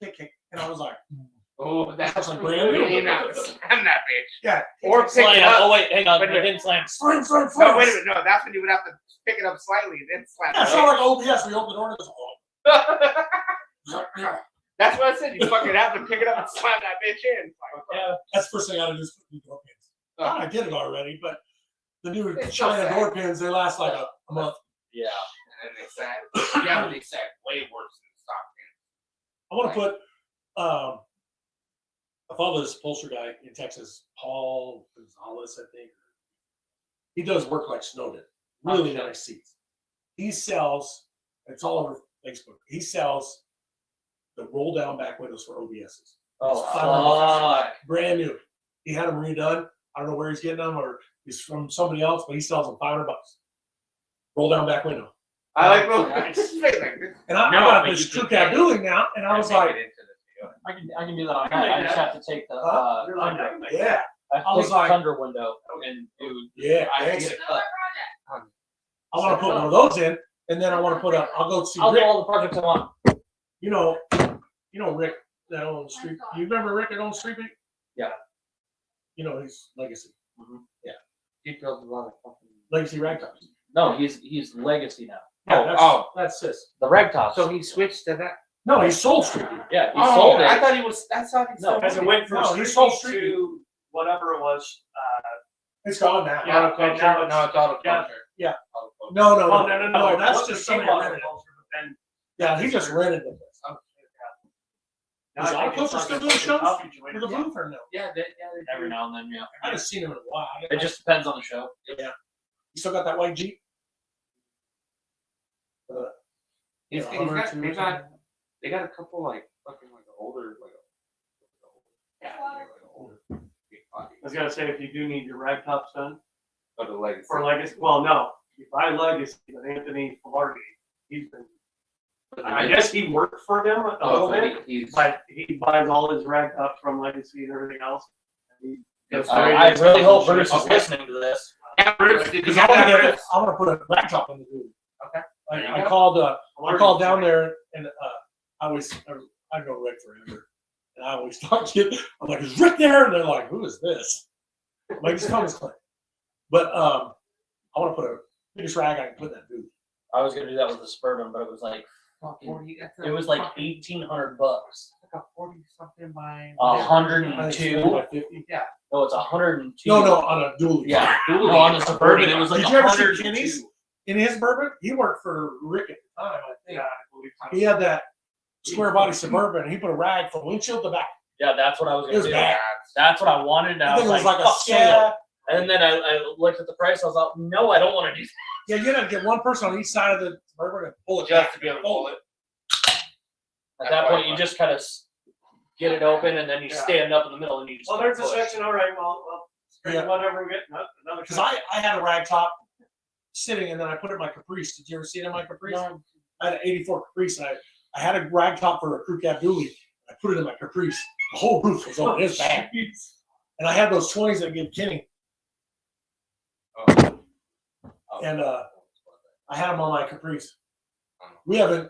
kick. And I was like, Oh, that's like brand new. I'm that bitch. yeah. Or pick Slam. it up. Oh wait, hang on. But It didn't slam. Slam. No, wait a minute. No, that's when you would have to pick it up slightly and then slap Yeah, it's it. not like OBS. We open the door and it's like, oh. Yeah. That's what I said. You fucking have to pick it up and slam that bitch in. It's like, Yeah. That's the first thing I had to do is put new door pins. Oh. I did it already, but the new It's so China sad. door pins, they last like a month. Yeah. and then they said, yeah, but they said way worse than stock pins. I want to put, I follow this upholsterer guy in Texas, Paul Gonzalez, I think. He does work like Snowden. Really nice seats. He sells, it's all over Facebook. He sells the roll down back windows for OBSs. Oh, $500. fuck. Brand new. He had them redone. I don't know where he's getting them, or he's from somebody else, but he sells them $500. Roll down back window. I like those. And I No, got but this you crew can- cab building now, and I was like, I can do that. I just have to take the You're like, Thunder. yeah, I have I to was take the like- Thunder window and do. yeah. I have thanks. to get it cut. I want to put one of those in, and then I want to put a. I'll go see I'll do Rick. all the projects I want. You know Rick that owns Street. You remember Rick that owns Street Beat? Yeah. You know his Legacy. He built a lot of fucking. Legacy Ragtops. No, he's Legacy now. Yeah, that's sis. The Ragtops. So he switched to that. No, he sold Street Beat. Yeah, he sold it. I thought he was. That's how he No, sold As it went from No, he street sold to street. whatever it was. It's gone now. Yeah. No, it's auto culture. Yeah. Auto culture. No, No, that's what just became somebody rented it. agriculture, but then Yeah, he just rented the place. now Is I think Agriculture it's still like doing a shows? coffee joint. With a booth or no? Yeah, they Every now and then, yeah. I haven't seen him in a while. It just depends on the show. You still got that white Jeep? He's Yeah, got, Hummer they too, got, they got a couple like fucking like older older big I was gonna say, if you do need your rag tops done go to Legacy. for Legacy, well, no, you buy Legacy with Anthony Filardi. He's been, I guess he worked for them a little bit, He's, but he buys all his rag tops from Legacy and everything else. And he does I really hope Bruce is Okay. listening to this. yeah, Bruce, did you Because get that, Bruce? I want to put a laptop in the dude. Okay. I called down there, and I go to Rick forever, and I always talk to you. I'm like, "Is Rick there?" And they're like, "Who is this?" I'm like, "Just tell me it's Clint." But I want to put a biggest rag I can put in that dude. I was gonna do that with the Suburban, but it was like fucking. 40, that's It was like $1,800. like a 40 something by. I think 102. it's like 50. No, it's 102. No, on a dually. Yeah, no, on the Suburban, it was like Did you ever see 102. Kenny's? In his Suburban, he worked for Rick at the time, I think. Yeah, I believe so. He had that square body Suburban, and he put a rag from windshield to back. Yeah, that's what I was It gonna was do. bad. That's what I wanted. And I I think was it was like a fuck sale. yeah. And then I looked at the price. I was like, no, I don't want to do that. Yeah, you had to get one person on each side of the Suburban and pull it Just back. to be able to pull it. At That's that why point, I you want- just kind of get it open, and then you Yeah. stand up in the middle, and you just. Well, there's a push. section, all right, well, Yeah. Whatever we get, another. Because I had a rag top sitting, and then I put it in my Caprice. Did you ever see it in my Caprice? No. I had an '84 Caprice, and I had a rag top for a crew cab dually. I put it in my Caprice. The whole roof was open. It was bad. And I had those 20s that give Kenny, Oh. and I had them on my Caprice. We had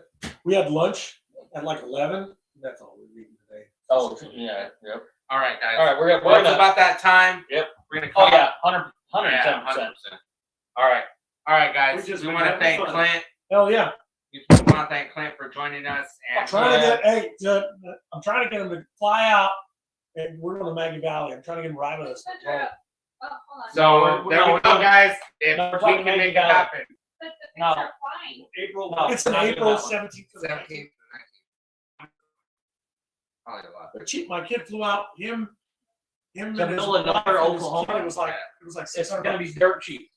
lunch at like 11. That's all we're eating today. Oh, yeah. Yep. All right, guys. All right, we're Well, it's gonna. about that time. Yep. We're gonna Oh call. yeah, 110%. Yeah, 100%. All right, guys. We We want to have thank fun. Clint. Hell yeah. We want to thank Clint for joining us. I'm And trying to get him to fly out, and we're going to Maggie Valley. I'm trying to get him right with us. Oh, hold on. so there we go, guys. If No, we're we talking can make Maggie it Valley. happen. But the No. things are fine. April. No. It's an not April even that 17th. to the 17th 19th. to 19th. Probably a lot. They're cheap. My kid flew out. Him. The and middle his of nowhere, wife and his Oklahoma. kid, It was like It's 600 gonna bucks. be dirt cheap.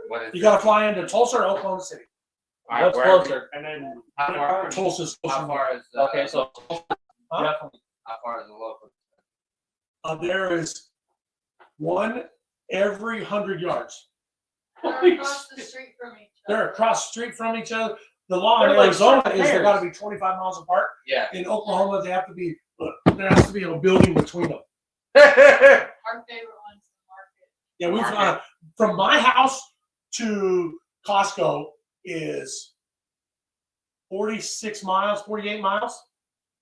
What is You it? got to fly into Tulsa or Oklahoma City. All right, What's where- closer? And then How far? Tulsa's How closer. far is? Okay, so Huh? definitely. How far is the local? There is one every 100 yards. They're across the street from each other. They're across the street from each other. The law in They're like Arizona separate is they pairs. got to be 25 miles apart. Yeah. In Oklahoma, they have to be. There has to be a building between them. Our favorite one's the market. Yeah, we've Market. from my house to Costco is 46 miles, 48 miles.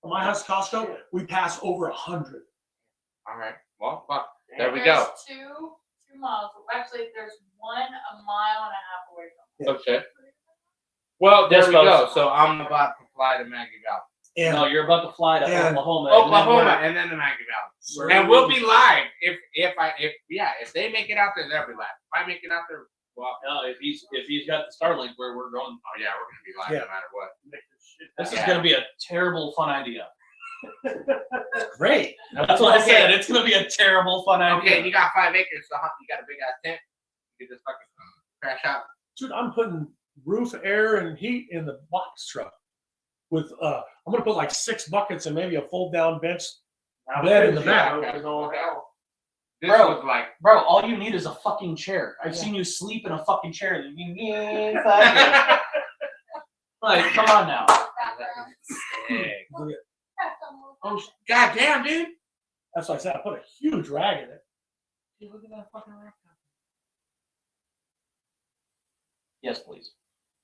From my house to Costco, we pass over 100. All right. Well, fuck. There we go. There's two miles. Actually, there's one a mile and a half away from Okay. Well, there This we go. goes- So I'm about to fly to Maggie Valley. And No, you're about to fly to And- Oklahoma. Oklahoma and then the Maggie Valley. Sure. And we'll be live if they make it out there, they'll be live. If I make it out there, well, No, if he's got the Starlink where we're going, oh yeah, we're gonna be live Yeah. no matter what. this is Yeah. gonna be a terrible fun idea. great. That's what I Okay. said. It's gonna be a terrible fun idea. Okay, you got 5 acres, so you got a big ass tent. You can just fucking crash out. Dude, I'm putting roof, air, and heat in the box truck. With I'm gonna put like 6 buckets and maybe a fold down bench. Bed in the back. This Bro. was like Bro, all you need is a fucking chair. I've seen you sleep in a fucking chair. Like, come on now. Background. sick. Oh, God damn, dude. That's why I said I put a huge rag in it. Dude, look at that fucking rack. Yes, please.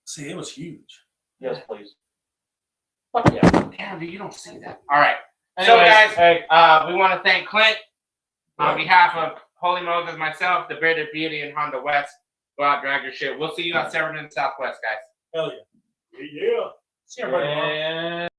See, it was huge. Yes, please. Fuck yeah. Damn, dude, you don't see that. All right. Anyways, So, guys, hey, we want to thank Clint on behalf of Holy Moses, myself, the Bearded Beauty, and Honda West. Go out, drag your shit. We'll see you on Severn and Southwest, guys. Hell yeah. Yeah. See everybody tomorrow. and